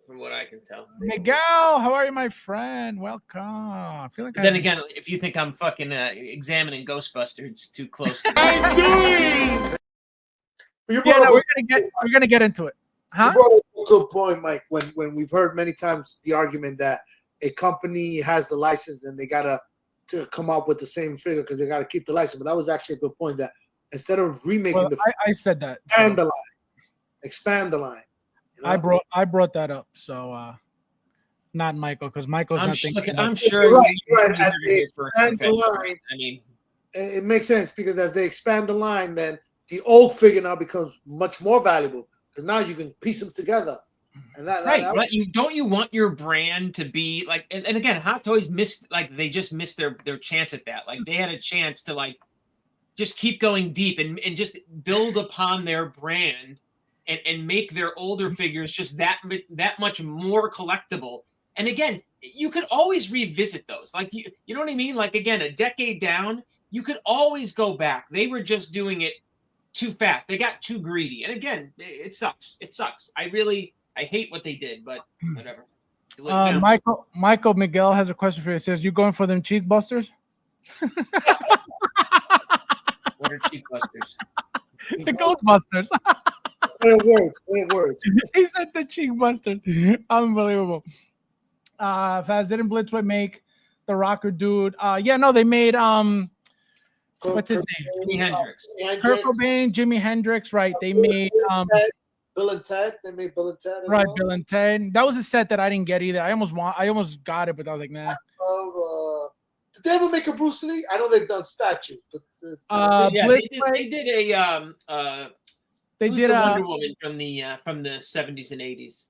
S7: from what I can tell.
S1: Miguel, how are you, my friend? Welcome. I feel like.
S7: Then again, if you think I'm fucking examining Ghostbusters, it's too close.
S2: I'm doing.
S1: We're gonna get into it. Huh?
S2: You brought up a good point, Mike. When we've heard many times the argument that a company has the license and they gotta to come up with the same figure because they gotta keep the license. But that was actually a good point that. Instead of remaking
S1: I said that.
S2: Expand the line.
S1: I brought that up. So not Michael, because Michael's not thinking.
S2: I'm sure you're right. As they expand the line, I mean, it makes sense because as they expand the line, then the old figure now becomes much more valuable because now you can piece them together. And
S7: but you want your brand to be like, and again, Hot Toys missed they just missed their chance at that. Like they had a chance to just keep going deep and just build upon their brand and make their older figures just that much more collectible. And again, you could always revisit those. You know what I mean? Again, a decade down, you could always go back. They were just doing it too fast. They got too greedy. And again, it sucks. It sucks. I really, I hate what they did, but whatever. Now,
S1: Michael Miguel has a question for you. It says, "You going for them cheek busters?"
S7: what are cheek busters?
S1: The Ghostbusters.
S2: It works.
S1: He said the cheek busters. Unbelievable. Faz didn't Blitzway make the rocker dude? Yeah, no, they made what's his name?
S7: Jimi Hendrix.
S1: Kurt Cobain, Jimi Hendrix, right? They made
S2: Bill and Ted. They made Bill and Ted.
S1: Right,
S2: well.
S1: Bill and Ted. That was a set that I didn't get either. I almost got it, but I was like, nah.
S2: Did they ever make a Bruce Lee? I know they've done statues, but
S7: Yeah, they did a
S1: they
S7: who's
S1: did
S7: the
S1: a
S7: Wonder Woman from the 70s and 80s.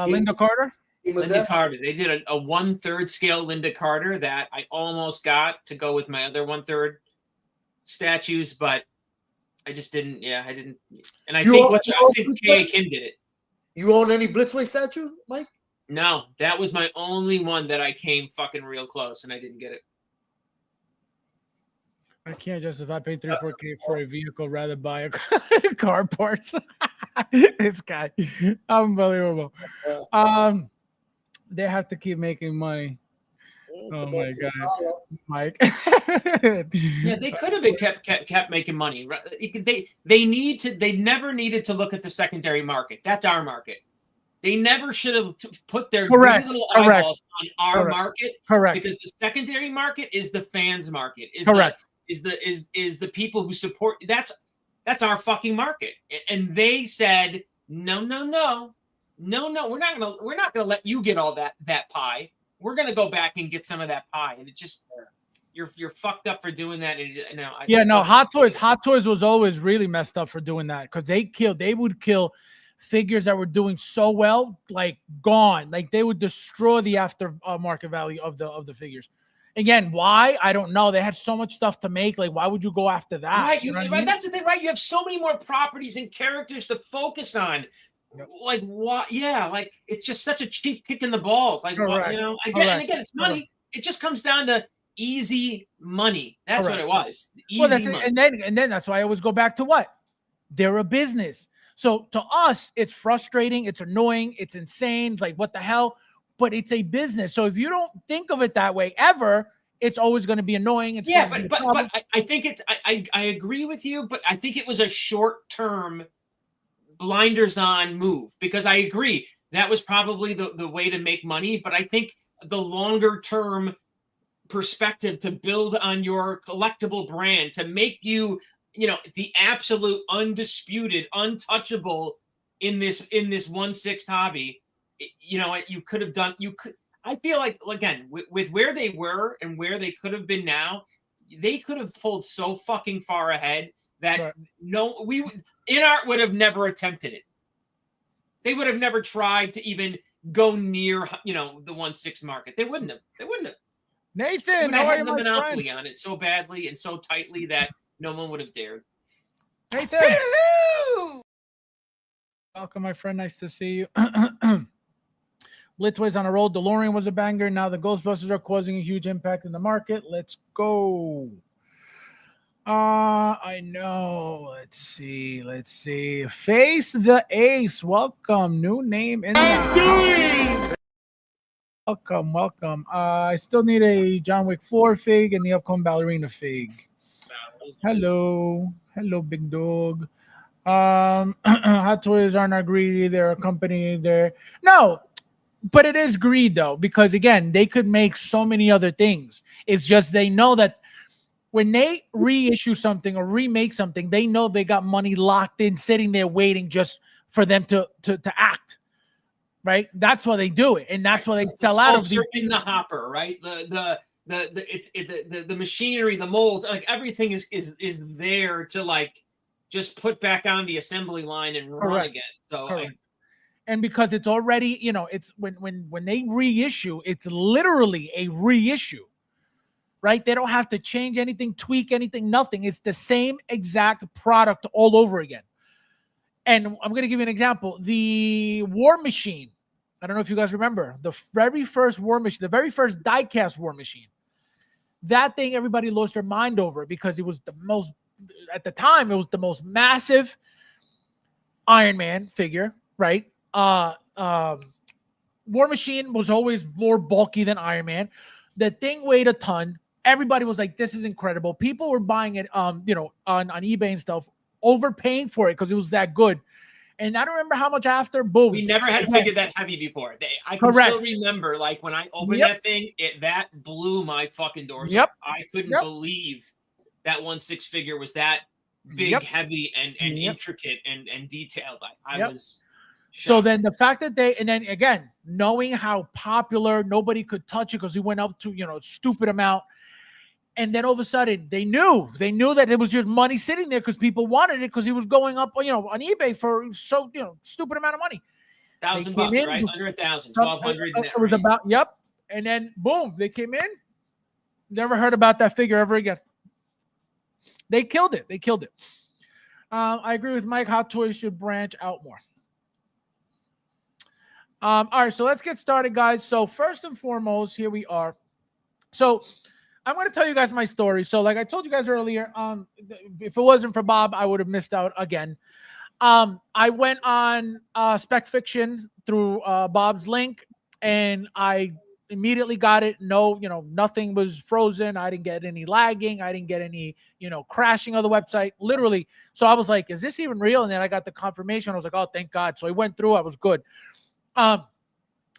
S1: Linda Carter.
S7: Linda Carter. They did a 1/3 scale Linda Carter that I almost got to go with my other 1/3 statues, but I just didn't. Yeah, I didn't. And I think K.A. Kim did it.
S2: You own any Blitzway statue, Mike?
S7: No, that was my only one that I came fucking real close, and I didn't get it.
S1: I can't justify paying $3-4K for a vehicle rather buy a car parts. This guy, unbelievable. They have to keep making money. Oh my god, Mike.
S7: Yeah, they could have been kept making money. They never needed to look at the secondary market. That's our market. They never should have put their little eyeballs on our market.
S1: Correct.
S7: Because the secondary market is the fans market.
S1: Correct.
S7: Is the people who support. That's our fucking market. And they said no. We're not gonna let you get all that pie. We're gonna go back and get some of that pie. And it's just you're fucked up for doing that. And
S1: Hot Toys was always really messed up for doing that because they would kill figures that were doing so well, like gone, like they would destroy the after market value of the figures. Again, why? I don't know. They had so much stuff to make. Like, why would you go after that?
S7: Right,
S1: you know
S7: right. That's the thing, right? You have so many more properties and characters to focus on. Yep. Like what? Yeah, like it's just such a cheap kick in the balls. Like what, and again, it's money. Correct. It just comes down to easy money. That's what it was. Easy money.
S1: And then that's why I always go back to what? They're a business. So to us, it's frustrating, it's annoying, it's insane. Like what the hell? But it's a business. So if you don't think of it that way ever, it's always going to be annoying.
S7: But I think it's I agree with you, but I think it was a short-term blinders on move because I agree that was probably the way to make money. But I think the longer term perspective to build on your collectible brand to make you the absolute undisputed untouchable in this 1/6 hobby, you could have done. I feel like again with where they were and where they could have been now, they could have pulled so fucking far ahead that InArt would have never attempted it. They would have never tried to even go near the 1/6 market. They wouldn't have.
S1: Nathan,
S7: how are you, the monopoly on it so badly and so tightly that no one would have dared.
S1: Nathan, hello. Welcome, my friend. Nice to see you. Blitzway's on a roll. DeLorean was a banger. Now the Ghostbusters are causing a huge impact in the market. Let's go. I know. Let's see. Face the Ace. Welcome. New name in the Welcome. I still need a John Wick 4 fig and the upcoming ballerina fig. Hello, big dog. Hot Toys are not greedy. They're a company. No, but it is greed though, because again, they could make so many other things. It's just they know that when they reissue something or remake something, they know they got money locked in, sitting there waiting just for them to act. Right? That's why they do it, and that's why they sell out of these
S7: in the hopper, right? The machinery, the molds, like everything is there to like just put back on the assembly line and run again. So
S1: and because it's already, it's when they reissue, it's literally a reissue, right? They don't have to change anything, tweak anything, nothing. It's the same exact product all over again. And I'm going to give you an example. The War Machine. I don't know if you guys remember the very first War Machine, the very first die-cast War Machine. That thing, everybody lost their mind over because it was at the time, it was the most massive Iron Man figure, right? War Machine was always more bulky than Iron Man. The thing weighed a ton. Everybody was like, "This is incredible." People were buying it, on eBay and stuff, overpaying for it because it was that good. And I don't remember how much after. Boom.
S7: We never had a
S1: Yeah.
S7: figure that heavy before. I can
S1: Correct.
S7: still remember, like, when I opened
S1: Yep.
S7: that thing, that blew my fucking doors
S1: Yep.
S7: off. I couldn't
S1: Yep.
S7: believe that 1/6 figure was that big,
S1: Yep.
S7: heavy, and
S1: Yep.
S7: intricate and detailed. I
S1: Yep.
S7: was
S1: So
S7: shocked.
S1: then the fact that and then again, knowing how popular, nobody could touch it because he went up to, a stupid amount. And then all of a sudden they knew that it was just money sitting there because people wanted it because he was going up, on eBay for stupid amount of money.
S7: $1,000
S1: came in
S7: right?
S1: with
S7: Under 1,000,
S1: Some-
S7: 1,200. in that
S1: It was
S7: range.
S1: about, yep. And then boom, they came in. Never heard about that figure ever again. They killed it. I agree with Mike. Hot Toys should branch out more. All right, so let's get started, guys. So first and foremost, here we are. So I'm going to tell you guys my story. So like I told you guys earlier, if it wasn't for Bob, I would have missed out again. I went on Spec Fiction through Bob's link, and I immediately got it. No, nothing was frozen. I didn't get any lagging. I didn't get any, crashing of the website. Literally. So I was like, is this even real? And then I got the confirmation. I was like, oh, thank God. So I went through. I was good.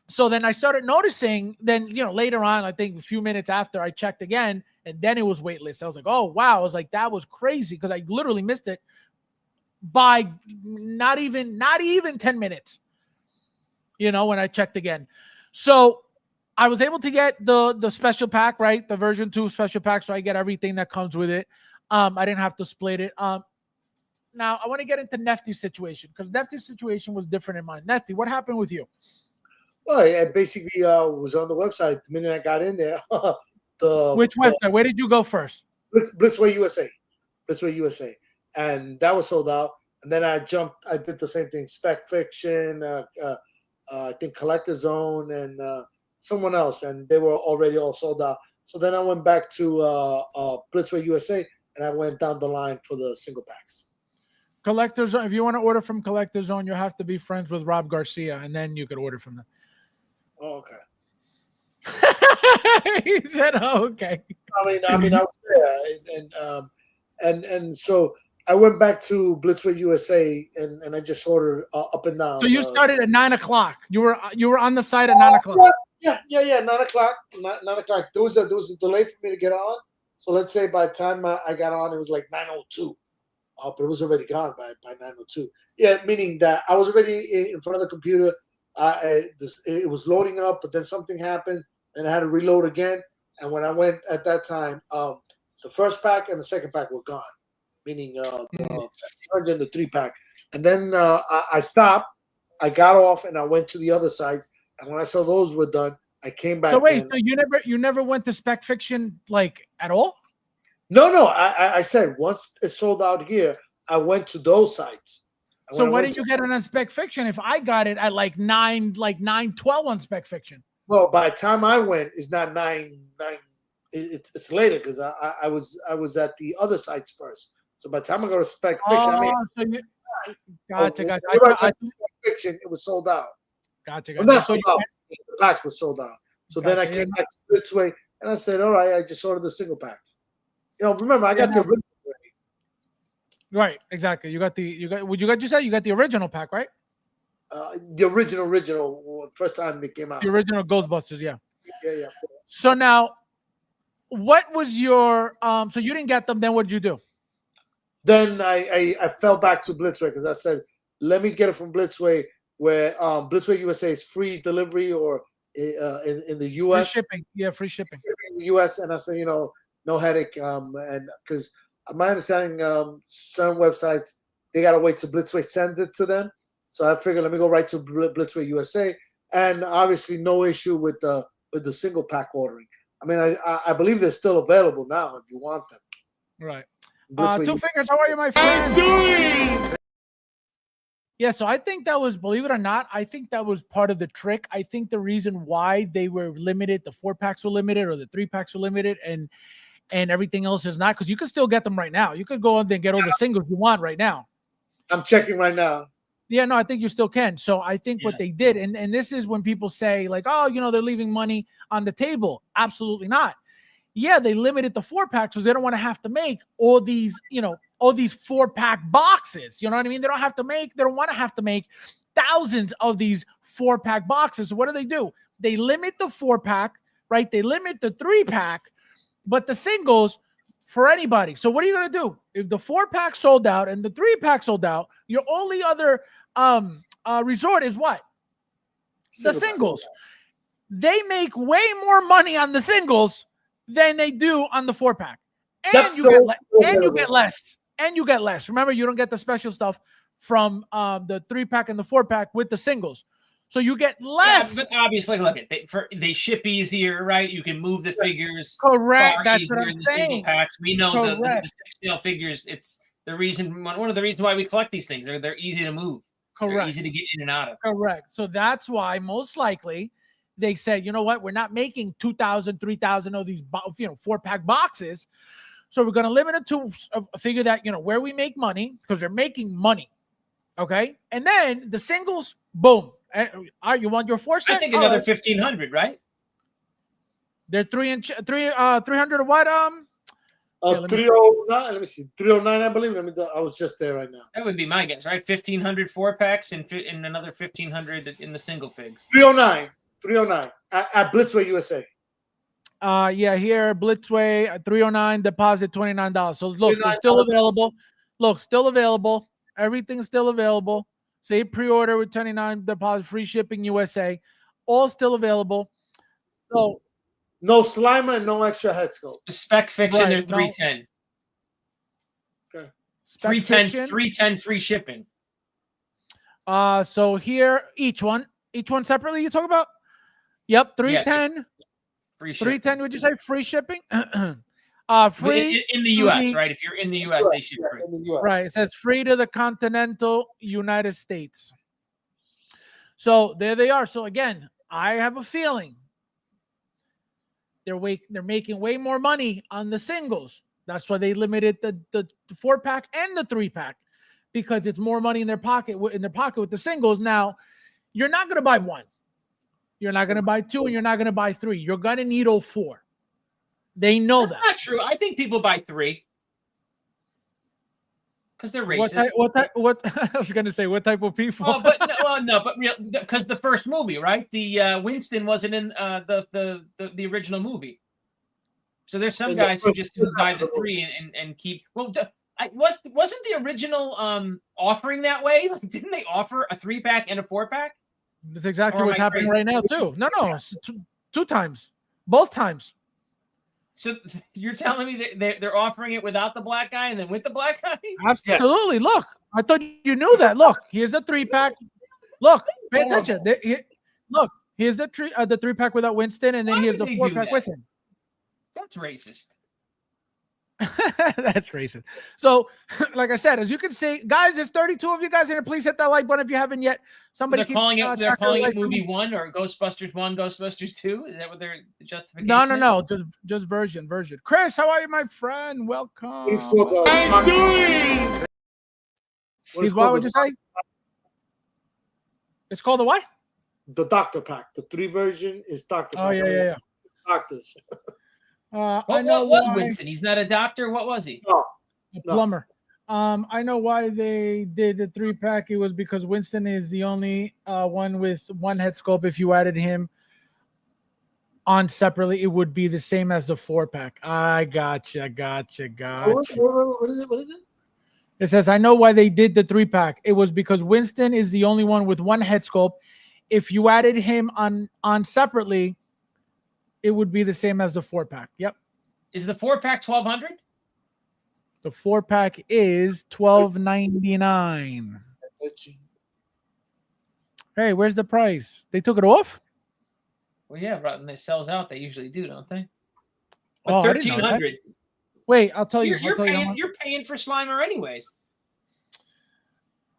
S1: So then I started noticing, then, later on, I think a few minutes after, I checked again, and then it was waitlist. I was like, oh, wow. I was like, that was crazy because I literally missed it by not even 10 minutes, when I checked again. So I was able to get the special pack, right? The version 2 special pack. So I get everything that comes with it. I didn't have to split it. Now I want to get into Nefty's situation because Nefty's situation was different in mine. Nefty, what happened with you?
S2: Well, I basically was on the website the minute I got in there.
S1: Which website? Where did you go first?
S2: Blitzway USA, and that was sold out. And then I did the same thing, Spec Fiction, I think Collector Zone, and someone else, and they were already all sold out. So then I went back to Blitzway USA, and I went down the line for the single packs.
S1: Collector Zone. If you want to order from Collector Zone, you have to be friends with Rob Garcia, and then you could order from them.
S2: Oh, okay.
S1: He said, "Oh, okay."
S2: I mean, I was there, and so I went back to Blitzway USA, and I just ordered up and down.
S1: So you started at 9 o'clock. You were on the site at 9 o'clock.
S2: Yeah. 9 o'clock. 9 o'clock. There was a delay for me to get on. So let's say by the time I got on, it was like 9:02. But it was already gone by 9:02. Yeah, meaning that I was already in front of the computer. It was loading up, but then something happened, and I had to reload again. And when I went at that time, the first pack and the second pack were gone, meaning the 100 and the 3-pack. And then I stopped. I got off, and I went to the other sites. And when I saw those were done, I came back.
S1: So wait, so you never went to Spec Fiction like at all?
S2: No. I said once it sold out here, I went to those sites.
S1: So why didn't you get it on Spec Fiction if I got it at like 9:12 on Spec Fiction?
S2: Well, by the time I went, it's not 9. It's later because I was at the other sites first. So by the time I go to Spec Fiction,
S1: Gotcha.
S2: Spec Fiction, it was sold out.
S1: Gotcha.
S2: Well, not sold out. The packs were sold out. So then I came back to this way, and I said, "All right, I just ordered the single packs." Remember, I got the original already.
S1: Right, exactly. You got the original pack, right?
S2: The original first time they came out.
S1: The original Ghostbusters, yeah.
S2: Yeah.
S1: So now, what was your so you didn't get them, then what did you do?
S2: Then I fell back to Blitzway because I said, let me get it from Blitzway, where Blitzway USA is free delivery, or in the US.
S1: Free shipping. Yeah, free shipping.
S2: In the US, and I said, no headache. And because my understanding, some websites, they got to wait till Blitzway sends it to them. So I figured, let me go right to Blitzway USA. And obviously no issue with the single pack ordering. I mean, I believe they're still available now if you want them.
S1: Right.
S2: Blitzway
S1: Two
S2: USA.
S1: Fingers, how are you, my friend? Yeah, so I think that was, believe it or not, I think that was part of the trick. I think the reason why they were limited, the 4-packs were limited or the 3-packs were limited, and everything else is not, because you can still get them right now. You could go on there and get all the singles you want right now.
S2: I'm checking right now.
S1: Yeah, no, I think you still can. So I think what they did, and this is when people say like, oh, they're leaving money on the table. Absolutely not. Yeah, they limited the 4-pack because they don't want to have to make all these 4-pack boxes. You know what I mean? They don't want to have to make thousands of these 4-pack boxes. So what do? They limit the 4-pack, right? They limit the 3-pack, but the singles for anybody. So what are you going to do? If the 4-pack sold out and the 3-pack sold out, your only other resort is what? The singles. They make way more money on the singles than they do on the 4-pack. And you get less. And you get less. Remember, you don't get the special stuff from the 3-pack and the 4-pack with the singles. So you get less.
S7: Yeah, but obviously, look, they ship easier, right? You can move the figures.
S1: Correct. That's
S7: easier
S1: what I'm
S7: in the
S1: saying.
S7: single packs. We know the sale figures. It's the reason. One of the reasons why we collect these things. They're easy to move.
S1: Correct.
S7: They're easy to get in and out of.
S1: Correct. So that's why most likely they said, you know what? We're not making 2,000, 3,000 of these 4-pack boxes. So we're going to limit it to a figure that, where we make money because they're making money. Okay. And then the singles, boom. You want your 4 set?
S7: I think another 1,500, right?
S1: They're 300 or what?
S2: 309. Let me see. 309, I believe. I was just there right now.
S7: That would be my guess, right? 1,500 4-packs and another 1,500 in the single figs.
S2: 309 at Blitzway USA.
S1: Yeah, here Blitzway 309, deposit $29. So look, it's still available. Still available. Everything's still available. Say pre-order with $29, deposit, free shipping USA. All still available. So
S2: no Slimer and no extra head sculpt.
S7: The spec fiction, they're 310.
S2: Okay.
S7: 310 free shipping.
S1: So here each one separately you talk about? Yep, 310. Yeah, free shipping. 310, would you say free shipping? Free
S7: in the US, right? If you're in the US, they ship free.
S1: Right. It says free to the continental United States. So there they are. So again, I have a feeling they're making way more money on the singles. That's why they limited the 4-pack and the 3-pack because it's more money in their pocket with the singles. Now, you're not going to buy 1. You're not going to buy 2, and you're not going to buy 3. You're going to need all 4. They know
S7: that's not true. I think people buy 3 because they're racist.
S1: What I was going to say, what type of people?
S7: Oh, but because the first movie, right? The Winston wasn't in the original movie, so there's some guys who just buy the 3 and keep. Well, wasn't the original offering that way? Like, didn't they offer a 3-pack and a 4-pack?
S1: That's exactly what's happening right now too. No, 2 times, both times.
S7: So you're telling me they're offering it without the black guy and then with the black guy?
S1: Absolutely. Yeah. Look, I thought you knew that. Look, here's a 3-pack. Look, pay attention. Look, here's the 3-pack without Winston, and then here's the 4-pack with him.
S7: That's racist.
S1: That's racist. So, like I said, as you can see, guys, there's 32 of you guys in here. Please hit that like button if you haven't yet. Somebody
S7: they're calling it movie 1 or Ghostbusters 1, Ghostbusters 2. Is that what their justification?
S1: No. Just version. Chris, how are you, my friend? Welcome.
S2: He's doing.
S1: What would you say? It's called the what?
S2: The Doctor Pack. The 3 version is Doctor Pack.
S1: Oh yeah.
S2: Doctors.
S7: What was Winston? He's not a doctor. What was he?
S2: No.
S1: A plumber. I know why they did the 3-pack. It was because Winston is the only one with 1 head sculpt. If you added him on separately, it would be the same as the 4-pack. I gotcha.
S2: What is it?
S1: It says, I know why they did the 3-pack. It was because Winston is the only one with 1 head sculpt. If you added him on separately, it would be the same as the 4-pack. Yep.
S7: Is the 4-pack $1,200?
S1: The 4-pack is $12.99. Hey, where's the price? They took it off?
S7: Well, yeah, right. When it sells out, they usually do, don't they?
S1: But
S7: $1,300.
S1: Wait, I'll tell you.
S7: You're paying for Slimer anyways.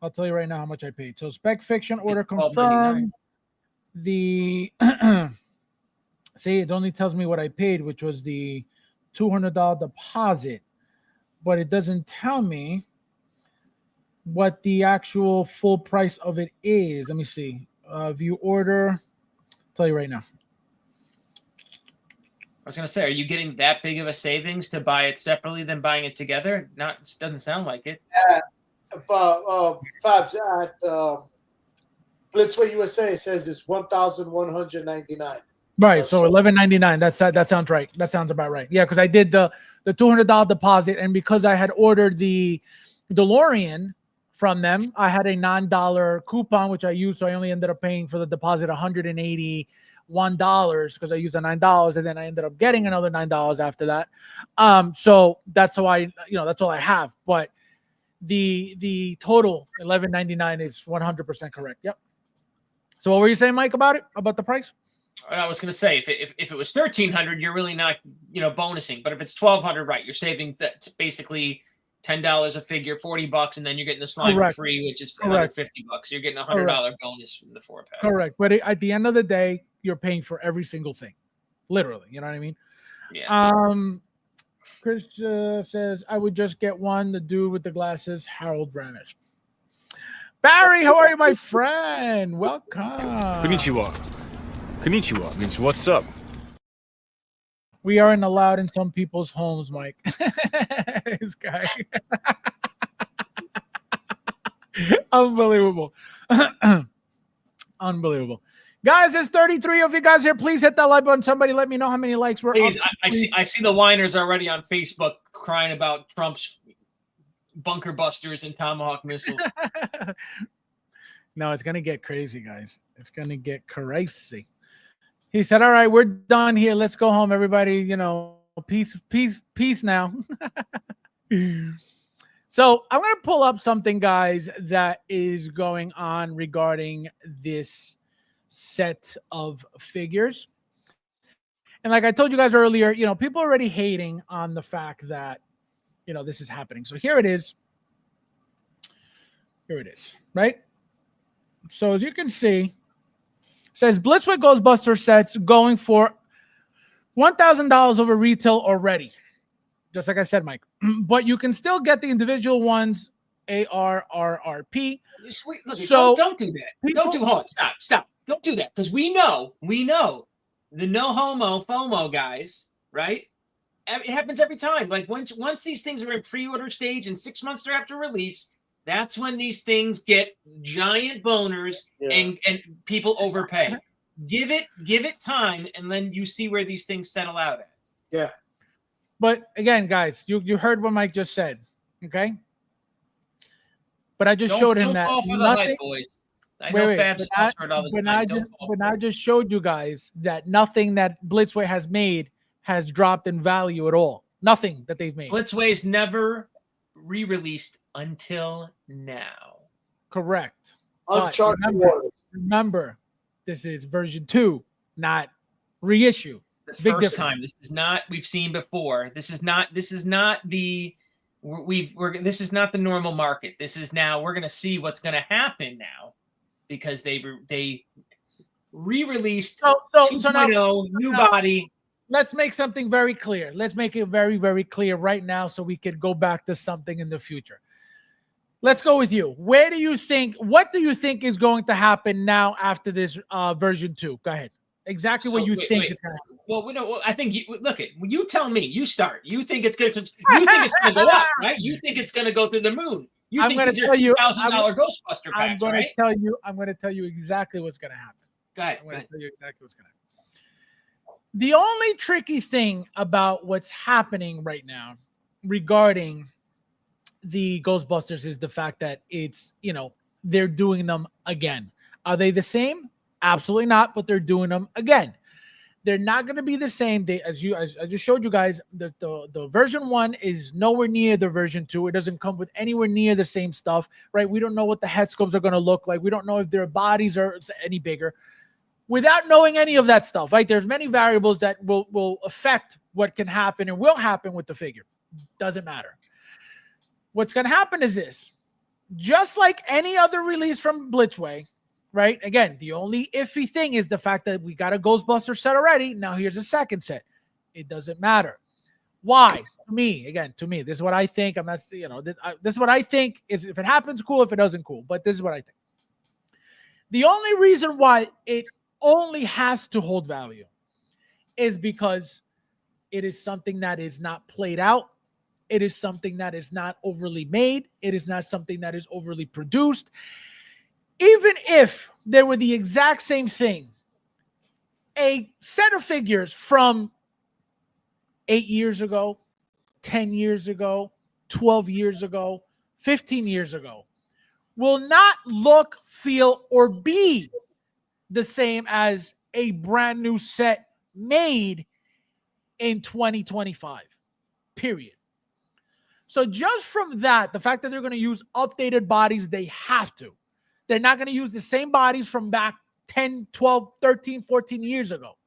S1: I'll tell you right now how much I paid. So spec fiction order confirmed. The see, it only tells me what I paid, which was the $200 deposit, but it doesn't tell me what the actual full price of it is. Let me see. View order. I'll tell you right now.
S7: I was gonna say, are you getting that big of a savings to buy it separately than buying it together? Not, doesn't sound like it.
S2: But Fabs at Blitzway USA says it's $1,199.
S1: Right, so $11.99. That sounds right. That sounds about right. Yeah, because I did the $200 deposit, and because I had ordered the DeLorean from them, I had a $9 coupon which I used, so I only ended up paying for the deposit $181 because I used the $9, and then I ended up getting another $9 after that. So that's how that's all I have. But the total $11.99 is 100% correct. Yep. So what were you saying, Mike, about it? About the price?
S7: I was going to say, if it was $1,300, you're really not, bonusing. But if it's $1,200, right, you're saving that basically $10 a figure, $40, and then you're getting the Slimer free, which is another $50. You're getting a $100 bonus from the 4-pack.
S1: Correct. But at the end of the day, you're paying for every single thing, literally. You know what I mean?
S7: Yeah.
S1: Chris says I would just get one. The dude with the glasses, Harold Ramish. Barry, how are you, my friend? Welcome.
S5: Konnichiwa. Konnichiwa means what's up.
S1: We aren't allowed in some people's homes, Mike. This guy. Unbelievable. Unbelievable. Guys, there's 33 of you guys here. Please hit that like button. Somebody let me know how many likes we're
S7: Please,
S1: up.
S7: I see the whiners already on Facebook crying about Trump's bunker busters and Tomahawk missiles.
S1: No, it's going to get crazy, guys. It's going to get crazy. He said, all right, we're done here. Let's go home, everybody. Peace now. So I'm going to pull up something, guys, that is going on regarding this set of figures. And like I told you guys earlier, people are already hating on the fact that, this is happening. So here it is. Here it is, right? So as you can see, it says Blitzway Ghostbuster sets going for $1,000 over retail already. Just like I said, Mike. But you can still get the individual ones, ARRRP.
S7: Look, so don't do that. Hold on, stop. Don't do that, because we know the no homo FOMO guys, right? It happens every time. Like once these things are in pre-order stage and 6 months after release, that's when these things get giant boners and people overpay. Give it time, and then you see where these things settle out at.
S2: Yeah.
S1: But again, guys, you heard what Mike just said, okay? But I just showed him that
S7: fall for the hype, boys. I know Fabs heard all the time.
S1: But I just showed you guys that nothing that Blitzway has made has dropped in value at all. Nothing that they've made.
S7: Blitzway's never re-released until now.
S1: Correct. Remember, this is version 2, not reissue.
S7: The first time. This is not we've seen before. This is not the this is not the normal market. This is now we're going to see what's going to happen now, because they re-released 2.0 new body.
S1: Let's make something very clear. Let's make it very, very clear right now so we can go back to something in the future. Let's go with you. What do you think is going to happen now after this version 2? Go ahead. Exactly what you think is going to happen.
S7: Well, I think you tell me. You start. You think it's going to go up, right? You think it's going to go through the moon. You think these are $2,000 Ghostbuster packs, right?
S1: I'm going to tell you exactly what's going to happen.
S7: Go ahead.
S1: I'm going to tell you exactly what's going to happen. The only tricky thing about what's happening right now regarding the Ghostbusters is the fact that it's, they're doing them again. Are they the same? Absolutely not, but they're doing them again. They're not going to be the same. As I just showed you guys, the version 1 is nowhere near the version 2. It doesn't come with anywhere near the same stuff, right? We don't know what the head sculpts are going to look like. We don't know if their bodies are any bigger. Without knowing any of that stuff, right? There's many variables that will affect what can happen and will happen with the figure. Doesn't matter. What's going to happen is this. Just like any other release from Blitzway, right? Again, the only iffy thing is the fact that we got a Ghostbuster set already. Now here's a second set. It doesn't matter. Why? To me, this is what I think. I'm not, this is what I think is, if it happens, cool. If it doesn't, cool. But this is what I think. The only reason why it only has to hold value is because it is something that is not played out. It is something that is not overly made. It is not something that is overly produced. Even if they were the exact same thing, a set of figures from 8 years ago, 10 years ago, 12 years ago, 15 years ago will not look, feel, or be the same as a brand new set made in 2025, period. So just from that, the fact that they're going to use updated bodies, they have to. They're not going to use the same bodies from back 10, 12, 13, 14 years ago,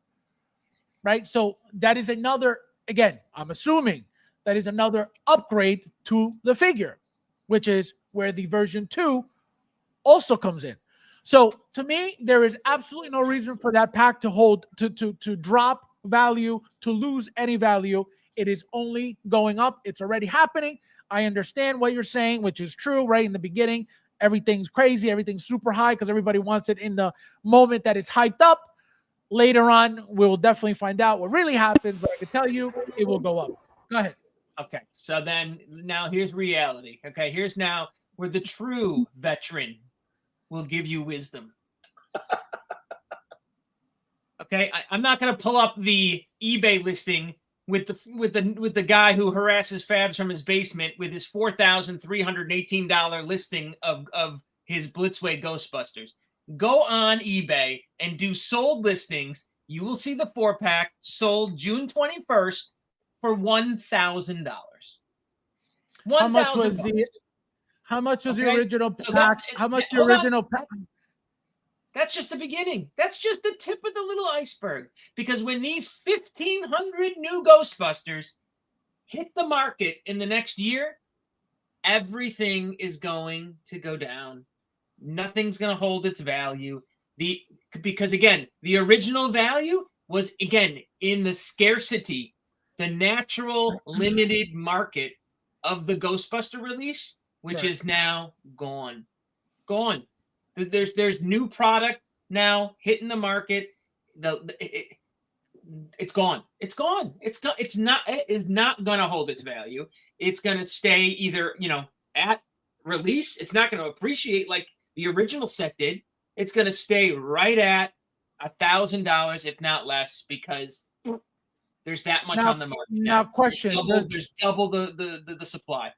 S1: right? So that is another, again, I'm assuming that is another upgrade to the figure, which is where the version 2 also comes in. So to me, there is absolutely no reason for that pack to hold, to drop value, to lose any value. It is only going up. It's already happening. I understand what you're saying, which is true. Right in the beginning, everything's crazy. Everything's super high because everybody wants it in the moment that it's hyped up. Later on, we'll definitely find out what really happens, but I can tell you it will go up. Go ahead.
S7: Okay, so then now here's reality. Okay, here's now where the true veteran will give you wisdom. Okay, I'm not going to pull up the eBay listing with the guy who harasses Fabs from his basement with his $4,318 listing of his Blitzway Ghostbusters. Go on eBay and do sold listings. You will see the 4-pack sold June 21st for $1,000.
S1: How much was the
S7: Okay,
S1: original
S7: so
S1: pack?
S7: that-
S1: How much the
S7: hold on.
S1: original pack?
S7: That's just the beginning. That's just the tip of the little iceberg. Because when these 1,500 new Ghostbusters hit the market in the next year, everything is going to go down. Nothing's going to hold its value. Because again, the original value was, again, in the scarcity, the natural limited market of the Ghostbuster release, which is now gone. Gone. There's new product now hitting the market. It's gone. It's gone. It is not going to hold its value. It's going to stay either, at release. It's not going to appreciate like the original set did. It's going to stay right at $1,000, if not less, because there's that much on the market.
S1: Now, question:
S7: there's double the supply.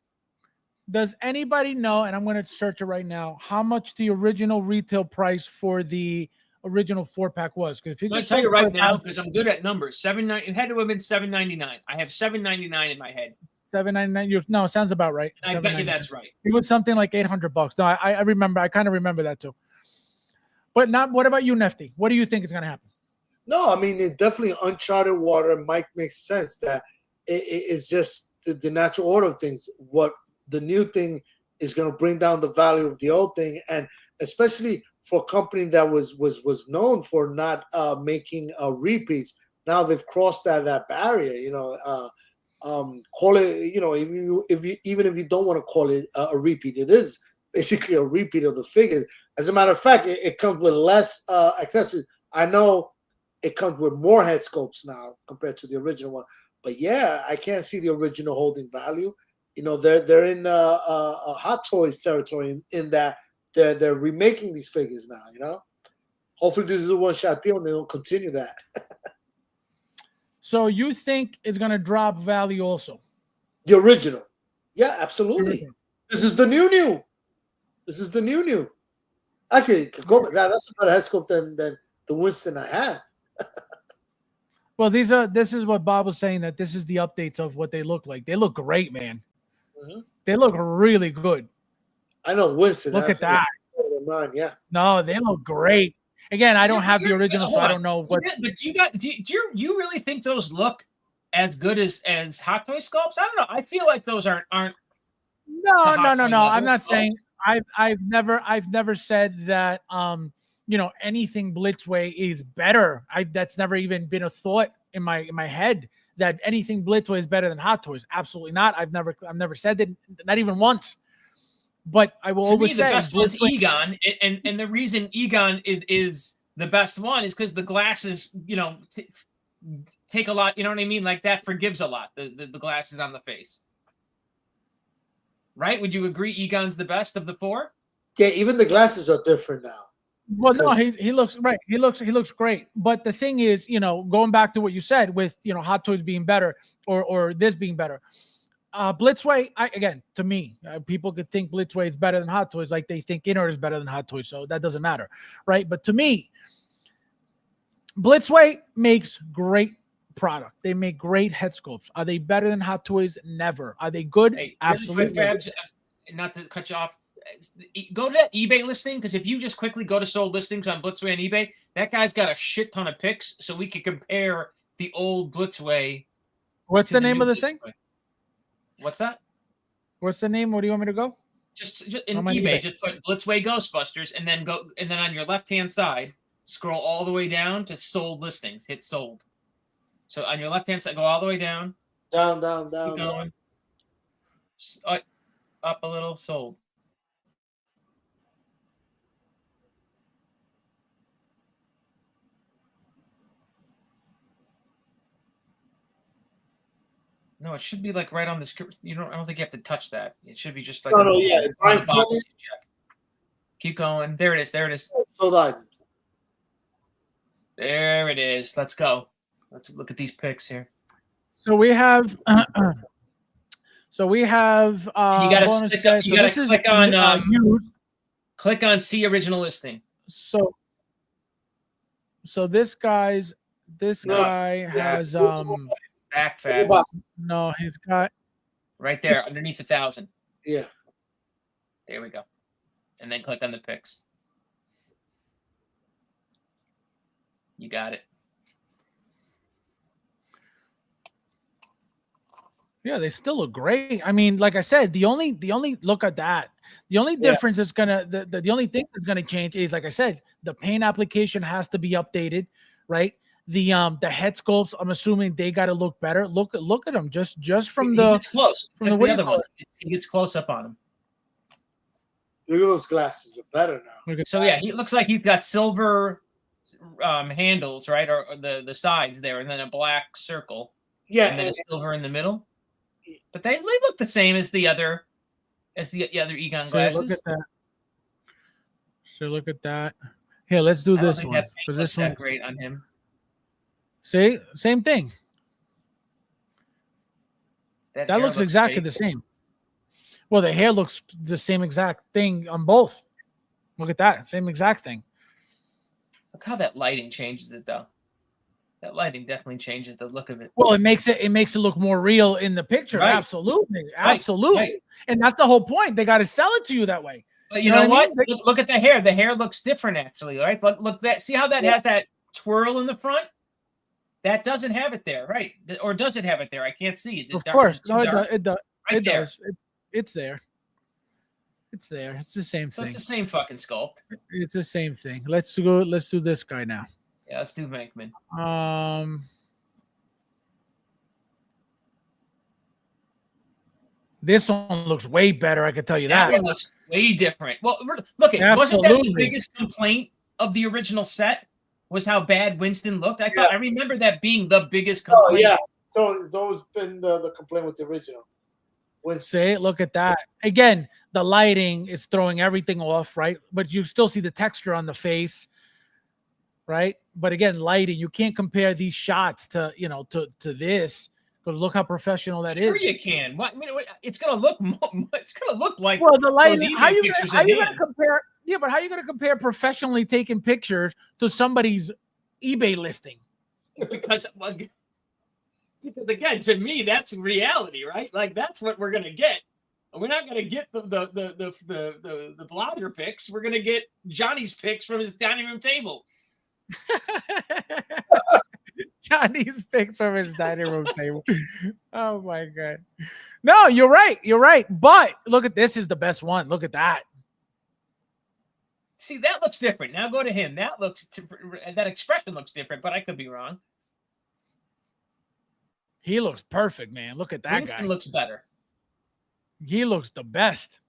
S1: Does anybody know, and I'm going to search it right now, how much the original retail price for the original 4-pack was? Because if you
S7: I'll
S1: just
S7: tell you right now, because I'm good at numbers. It had to have been $7.99. I have $7.99 in my head.
S1: $7.99. No, it sounds about right.
S7: I bet you that's right.
S1: It was something like $800. No, I remember. I kind of remember that too. But not. What about you, Nefty? What do you think is going to happen?
S2: No, I mean, it definitely uncharted water. Mike makes sense that it's just the natural order of things. What the new thing is going to bring down the value of the old thing, and especially for a company that was known for not making repeats. Now they've crossed that barrier. Call it. Even if you don't want to call it a repeat, it is basically a repeat of the figure. As a matter of fact, it comes with less accessories. I know it comes with more head sculpts now compared to the original one, but yeah, I can't see the original holding value. They're in a Hot Toys territory in that they're remaking these figures now. Hopefully this is a one-shot deal and they don't continue that.
S1: So you think it's going to drop value also?
S2: The original. Yeah, absolutely. This is the new. This is the new. Actually, that's a better head sculpt than the Winston I had.
S1: Well, this is what Bob was saying, that this is the updates of what they look like. They look great, man. Mm-hmm. They look really good.
S2: I know Winston.
S1: Look at that.
S2: Mine, yeah.
S1: No, they look great. Again, I don't have the original, so I don't know what.
S7: But do you really think those look as good as Hot Toy sculpts? I don't know. I feel like those aren't.
S1: No. I'm not saying. I've never said that. Anything Blitzway is better. That's never even been a thought in my head that anything Blitzway is better than Hot Toys. Absolutely not. I've never said that, not even once. But I will always say
S7: the best one's
S1: Blitzway,
S7: Egon, and the reason Egon is the best one is because the glasses, take a lot. You know what I mean? Like that forgives a lot. The glasses on the face, right? Would you agree? Egon's the best of the four.
S2: Yeah, even the glasses are different now.
S1: well, no, he looks right. He looks great. But the thing is, going back to what you said with Hot Toys being better or this being better. Blitzway, again, to me, people could think Blitzway is better than Hot Toys, like they think Inner is better than Hot Toys, so that doesn't matter, right? But to me, Blitzway makes great product. They make great head sculpts. Are they better than Hot Toys? Never. Are they good?
S7: Hey,
S1: Absolutely.
S7: Fabs, not to cut you off. Go to that eBay listing, because if you just quickly go to sold listings on Blitzway on eBay, that guy's got a shit ton of pics, so we can compare the old Blitzway.
S1: What's the name of the thing?
S7: What's that?
S1: What's the name? What do you want me to go?
S7: Just in eBay, just put Blitzway Ghostbusters, and then on your left-hand side, scroll all the way down to sold listings. Hit sold. So on your left-hand side, go all the way down.
S2: Down.
S7: Keep going. Up a little, sold. No, it should be like right on the script. I don't think you have to touch that. It should be just like a box you check. Keep going. There it is.
S2: So that.
S7: There it is. Let's go. Let's look at these pics here.
S1: So we have. You
S7: gotta click on. Click on see original listing.
S1: So this guy has
S7: back Fabs.
S1: No, he's got
S7: right there underneath 1,000.
S2: Yeah.
S7: There we go. And then click on the pics. You got it.
S1: Yeah, they still look great. I mean, like I said, the only look at that. The only difference is the only thing that's gonna change is, like I said, the paint application has to be updated, right? The head sculpts, I'm assuming they got to look better. Look at them just from the.
S7: It's close. From the other ones. He gets close up on him.
S2: Look at those glasses, are better now.
S7: So yeah, he looks like he's got silver handles, right, or the sides there, and then a black circle.
S2: Yeah,
S7: and then a silver in the middle. But they look the same as the other Egon glasses.
S1: Look at that. So look at that. Here, let's do this one.
S7: Because this looks great on him.
S1: See, same thing. That looks exactly
S7: fake.
S1: the same. Well, the hair looks the same exact thing on both. Look at that, same exact thing.
S7: Look how that lighting changes it, though. That lighting definitely changes the look of it.
S1: Well, it makes it look more real in the picture.
S7: Right.
S1: Absolutely.
S7: Right.
S1: And that's the whole point. They got to sell it to you that way.
S7: But you know what? I mean? Look at the hair. The hair looks different, actually. Right? Look that. See how that has that twirl in the front? That doesn't have it there, right? Or does it have it there? I can't see. Is it
S1: of
S7: dark?
S1: course.
S7: It does.
S1: It does.
S7: Right
S1: it
S7: there.
S1: does. It's there. It's there. It's the same thing.
S7: It's the same fucking sculpt.
S1: It's the same thing. Let's do this guy now.
S7: Yeah, let's do Venkman.
S1: This one looks way better. I can tell you that.
S7: That one looks way different. Well, look, wasn't that the biggest complaint of the original set? Was how bad Winston looked? I remember that being the biggest complaint.
S2: Oh yeah. So those been the complaint with the original.
S1: Say, look at that. Again, the lighting is throwing everything off, right? But you still see the texture on the face, right? But again, lighting, you can't compare these shots to this, because look how professional that is.
S7: Sure you can. What, I mean, it's gonna look like,
S1: well, the lighting. How you gonna compare? Yeah, but how are you gonna compare professionally taken pictures to somebody's eBay listing?
S7: Because again, to me, that's reality, right? Like that's what we're gonna get. We're not gonna get the blogger pics. We're gonna get Johnny's pics from his dining room table.
S1: Johnny's pics from his dining room table. Oh my god! No, you're right. You're right. But look at this. Is the best one. Look at that.
S7: See, that looks different. Now go to him. That expression looks different, but I could be wrong.
S1: He looks perfect, man. Look at that
S7: Winston
S1: guy.
S7: looks better.
S1: He looks the best.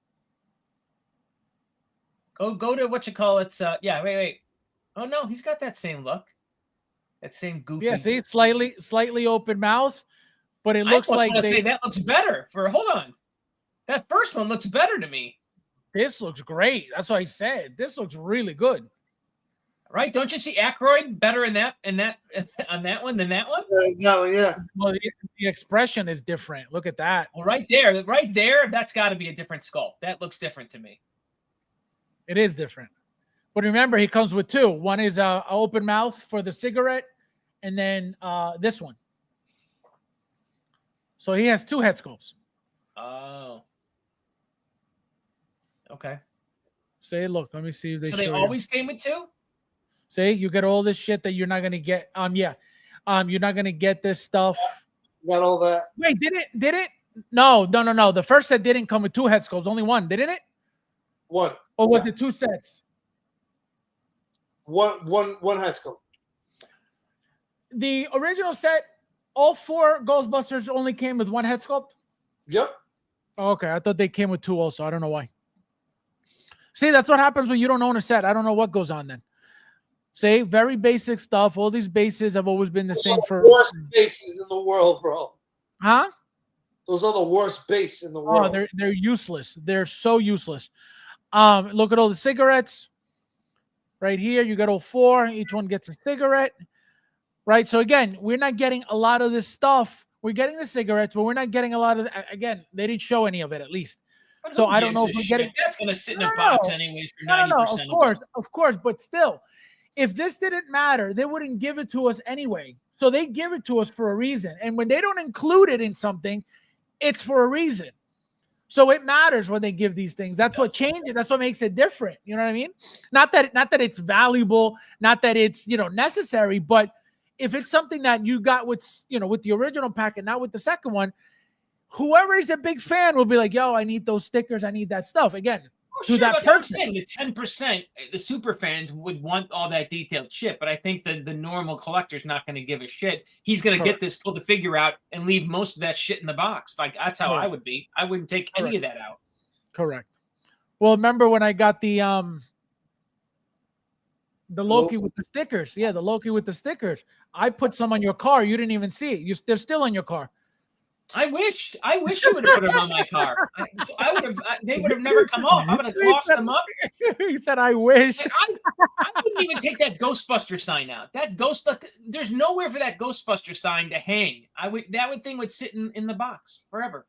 S7: Go to what you call it. Yeah, wait. Oh no, he's got that same look. That same goofy.
S1: Yeah, see, slightly open mouth, but it looks like
S7: say that looks better. Hold on. That first one looks better to me.
S1: This looks great. That's what I said. This looks really good.
S7: Right? Don't you see Aykroyd better in that on that one than that one?
S2: No, yeah.
S1: Well, the expression is different. Look at that.
S7: Well, right there, that's got to be a different sculpt. That looks different to me.
S1: It is different. But remember, he comes with two. One is a open mouth for the cigarette, and then this one. So he has two head sculpts.
S7: Oh. Okay.
S1: Say, look, let me see if they.
S7: So they always came with two?
S1: See, you get all this shit that you're not gonna get. You're not gonna get this stuff.
S2: Got all that.
S1: Wait, did it? No. The first set didn't come with two head sculpts, only one, didn't it?
S2: One.
S1: Or was it two sets?
S2: One head sculpt.
S1: The original set, all four Ghostbusters only came with one head sculpt.
S2: Yep.
S1: Okay, I thought they came with two also. I don't know why. See, that's what happens when you don't own a set. I don't know what goes on then. See, very basic stuff. All these bases have always been the same for
S2: worst bases in the world, bro.
S1: Huh?
S2: Those are the worst base in the world.
S1: Oh, they're useless. They're so useless. Look at all the cigarettes. Right here, you got all four. Each one gets a cigarette. Right? So again, we're not getting a lot of this stuff. We're getting the cigarettes, but we're not getting a lot of again, they didn't show any of it at least. So I don't know if we're getting
S7: that's gonna sit in a box anyways for
S1: 90%. Of course, but still, if this didn't matter, they wouldn't give it to us anyway. So they give it to us for a reason. And when they don't include it in something, it's for a reason. So it matters when they give these things. That's what changes. That's what makes it different. You know what I mean? Not that it's valuable, not that it's, necessary, but if it's something that you got with the original packet, not with the second one, whoever is a big fan will be like, yo, I need those stickers. I need that stuff. Again, that person.
S7: I'm saying the 10%, the super fans would want all that detailed shit, but I think the normal collector's not going to give a shit. He's going to get this, pull the figure out, and leave most of that shit in the box. Like, that's how I would be. I wouldn't take any of that out.
S1: Correct. Well, remember when I got the Loki with the stickers? Yeah, the Loki with the stickers. I put some on your car. You didn't even see it. They're still on your car.
S7: I wish you would have put them on my car. I would have. They would have never come off. I would have glossed them up.
S1: He said, "I wish."
S7: I wouldn't even take that Ghostbuster sign out. There's nowhere for that Ghostbuster sign to hang. That thing would sit in the box forever.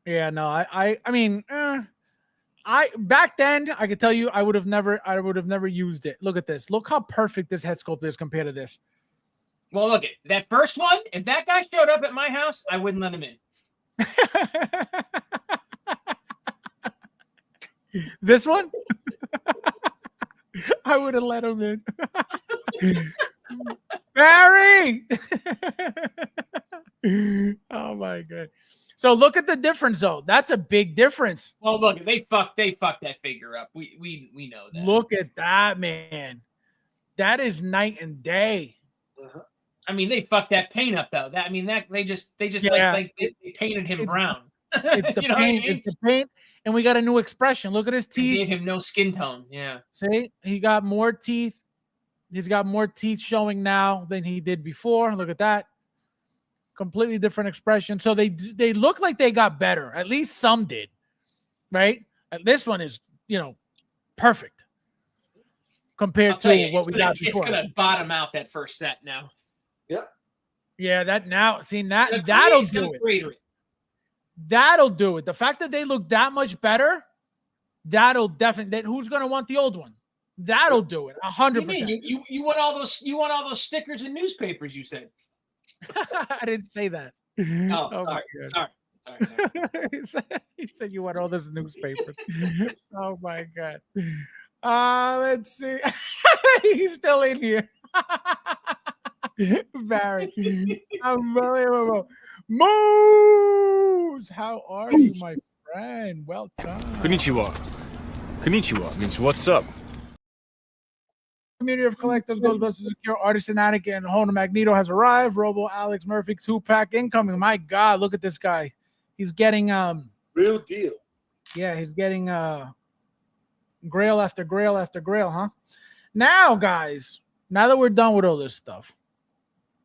S1: Yeah, no, I mean, back then I could tell you I would have never used it. Look at this. Look how perfect this head sculpt is compared to this.
S7: Well, look at that first one. If that guy showed up at my house, I wouldn't let him in.
S1: This one? I would have let him in. Barry! Oh my god. So look at the difference though. That's a big difference.
S7: Well, look, they fucked that figure up. We know that.
S1: Look at that, man. That is night and day.
S7: I mean, they fucked that paint up though. They just painted him brown.
S1: It's the paint. It's the paint, and we got a new expression. Look at his teeth.
S7: They gave him no skin tone. Yeah.
S1: See, he got more teeth. He's got more teeth showing now than he did before. Look at that. Completely different expression. So they look like they got better. At least some did, right? And this one is, perfect compared to what we got before.
S7: It's gonna bottom out that first set now.
S2: Yep.
S1: Yeah, that'll do it. That'll do it. The fact that they look that much better, that'll definitely. Who's gonna want the old one? That'll do it. 100%.
S7: You want all those? You want all those stickers and newspapers? You said.
S1: I didn't say that.
S7: Oh sorry.
S1: He said you want all those newspapers. Oh my god. Let's see. He's still in here. Barry. Unbelievable. Moose! How are you, my friend? Welcome.
S5: Konnichiwa. Konnichiwa means what's up.
S1: community of collectors, Ghostbusters Secure Artisan Attic and Hona Magneto has arrived. Robo Alex Murphy 2-pack incoming. My God, look at this guy. He's getting
S2: Real deal.
S1: yeah, he's getting grail after grail after grail, huh? Now, guys, now that we're done with all this stuff,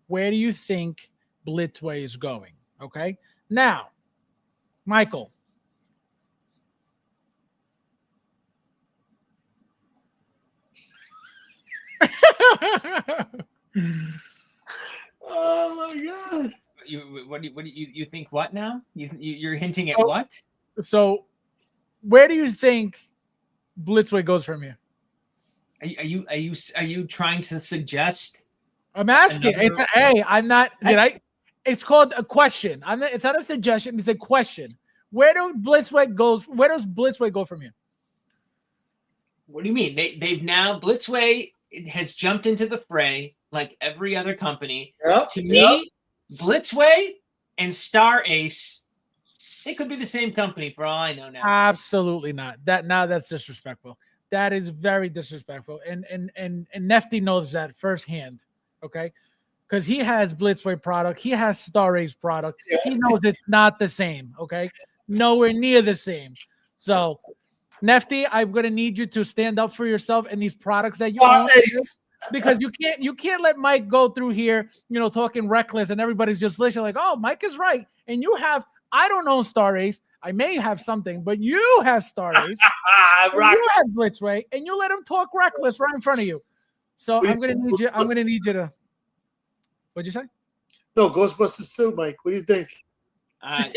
S1: where do you think Blitzway is going? Okay. Now, Michael.
S2: Oh my God!
S7: You think what now? You're hinting at
S1: Oh.
S7: what?
S1: So, where do you think Blitzway goes from here?
S7: Are you trying to suggest?
S1: I'm asking.
S7: Another-
S1: I'm not. Did I? It's called a question. It's not a suggestion. It's a question. Where does Blitzway go from here?
S7: What do you mean? They've now Blitzway has jumped into the fray like every other company.
S2: Yep,
S7: To me, Blitzway and Star Ace, they could be the same company for all I know now.
S1: Absolutely not. That's disrespectful. That is very disrespectful. And Nefty knows that firsthand. Okay. Because he has Blitzway product, he has Star Ace product.
S2: Yeah.
S1: He knows it's not the same. Okay. Nowhere near the same. So Nefty, I'm gonna need you to stand up for yourself and these products that you own, because you can't let Mike go through here, talking reckless and everybody's just listening like, oh, Mike is right. And I don't own Star Ace. I may have something, but you have Star Ace. You have Blitzway, and you let him talk reckless right in front of you. So I'm gonna need you to. What'd you say?
S2: No, Ghostbusters 2, Mike. What do you think?
S7: I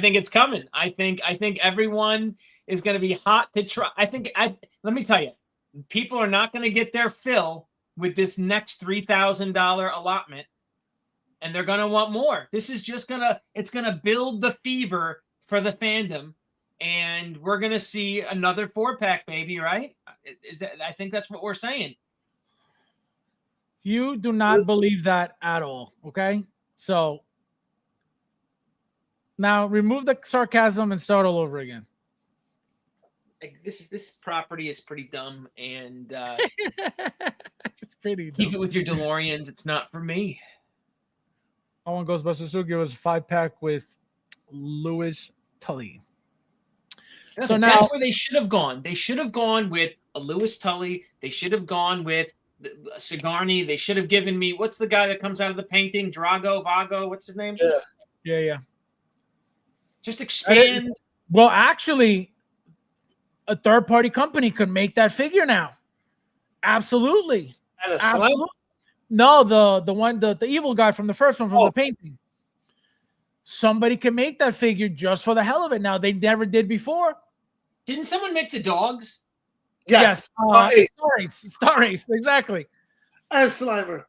S7: think it's coming. I think everyone is going to be hot to try. Let me tell you, people are not going to get their fill with this next $3,000 allotment, and they're going to want more. This is just it's going to build the fever for the fandom, and we're going to see another 4-pack, maybe, right? I think that's what we're saying.
S1: You do not believe that at all, okay? So now remove the sarcasm and start all over again.
S7: This property is pretty dumb, and
S1: It's pretty dumb.
S7: keep it with your DeLoreans. It's not for me.
S1: I want Ghostbusters to give us a 5-pack with Louis Tully. So now
S7: that's where they should have gone. They should have gone with a Louis Tully. They should have gone with Sigourney. They should have given me, what's the guy that comes out of the painting? Vago. What's his name?
S1: Yeah.
S7: Just expand.
S1: Well, actually, a third-party company could make that figure now. Absolutely.
S2: And a
S1: Absolutely.
S2: slime?
S1: No, the evil guy from the first one, from the painting. Somebody can make that figure just for the hell of it. Now, they never did before.
S7: Didn't someone make the dogs?
S2: Yes.
S1: Star Ace, exactly.
S2: And Slimer.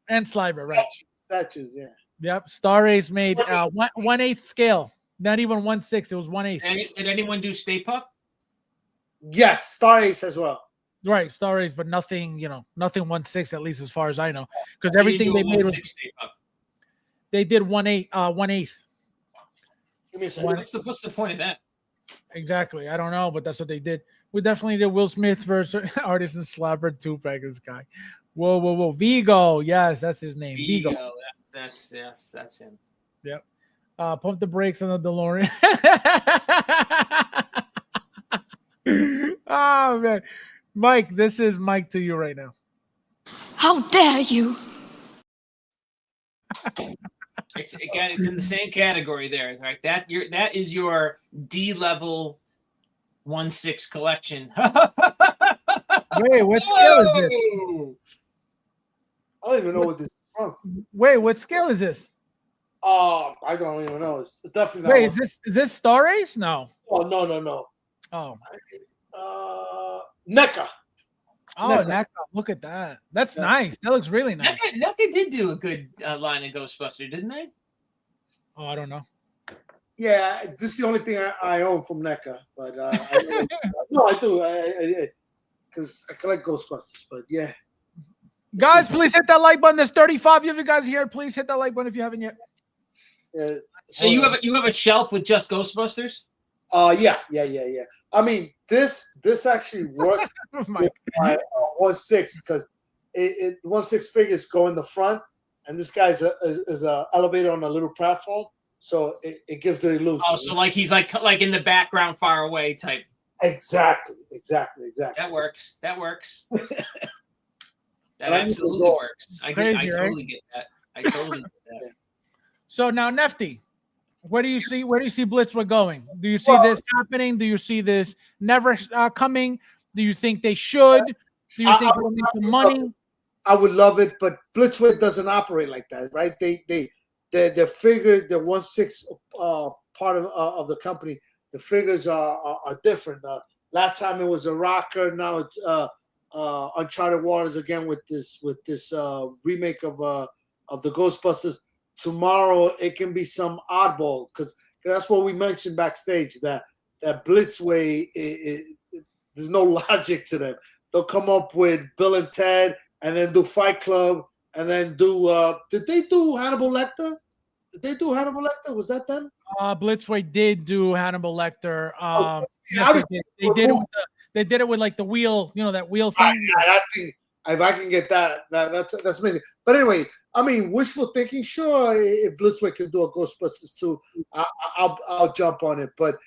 S1: And Slimer, right.
S2: Statues, yeah.
S1: Yep. Star Ace made 1/8 scale. Not even 1/6. It was 1/8.
S7: Did anyone do Stay Puft?
S2: Yes, Star Ace as well.
S1: Right, Star Ace, but nothing, nothing 1/6, at least as far as I know. Because everything they made was, they did 1/8.
S2: Give me a second.
S7: What's the point of that?
S1: Exactly. I don't know, but that's what they did. We definitely did Will Smith versus Artisan Slapper 2-pack. This guy. Whoa. Vigo. Yes, that's his name. Vigo.
S7: That's him.
S1: Yep. Pump the brakes on the DeLorean. Oh man. Mike, this is Mike to you right now.
S9: How dare you?
S7: It's in the same category there, right? That is your D-level 1/6 collection.
S1: Wait, what scale is this?
S2: I don't even know what this is from.
S1: Wait, what scale is this?
S2: I don't even know. It's definitely not.
S1: Wait, is this Star Ace? No.
S2: Oh, no.
S1: Oh.
S2: NECA.
S1: Oh, NECA. Look at that. That's nice. That looks really nice.
S7: NECA did do a good line of Ghostbusters, didn't they?
S1: Oh, I don't know.
S2: Yeah, this is the only thing I own from NECA. But I do. Because I collect Ghostbusters. But yeah.
S1: Guys, please hit that like button. There's 35 of you guys here. Please hit that like button if you haven't yet.
S2: Yeah.
S7: So you have a shelf with just Ghostbusters?
S2: Yeah. I mean, this actually works
S1: Oh my
S2: with my 1/6 because it 1/6 figures go in the front, and this guy's is a elevator on a little platform, so it gives the illusion.
S7: Oh, so like he's like in the background, far away type.
S2: Exactly.
S7: That works. That
S2: And I need to
S7: absolutely
S2: go.
S7: works. I
S1: Crazy, right?
S7: totally get that. I totally get that.
S1: So now, Nefty, where do you see Blitzwood going? Do you see this happening? Do you see this never coming? Do you think they should? Do you think they'll make some money?
S2: I would love it, but Blitzwood doesn't operate like that, right? They figure the 1/6 part of the company. The figures are different. Last time it was a rocker. Now it's Uncharted Waters again with this remake of the Ghostbusters. Tomorrow it can be some oddball because that's what we mentioned backstage that Blitzway there's no logic to them. They'll come up with Bill and Ted and then do Fight Club and then do did they do Hannibal Lecter? Was that them?
S1: Blitzway did do Hannibal Lecter.
S2: Yes,
S1: they did it with like the wheel, that wheel thing.
S2: I think if I can get that's amazing. But anyway, I mean, wishful thinking. Sure, if Blitzway can do a Ghostbusters 2, I'll jump on it. But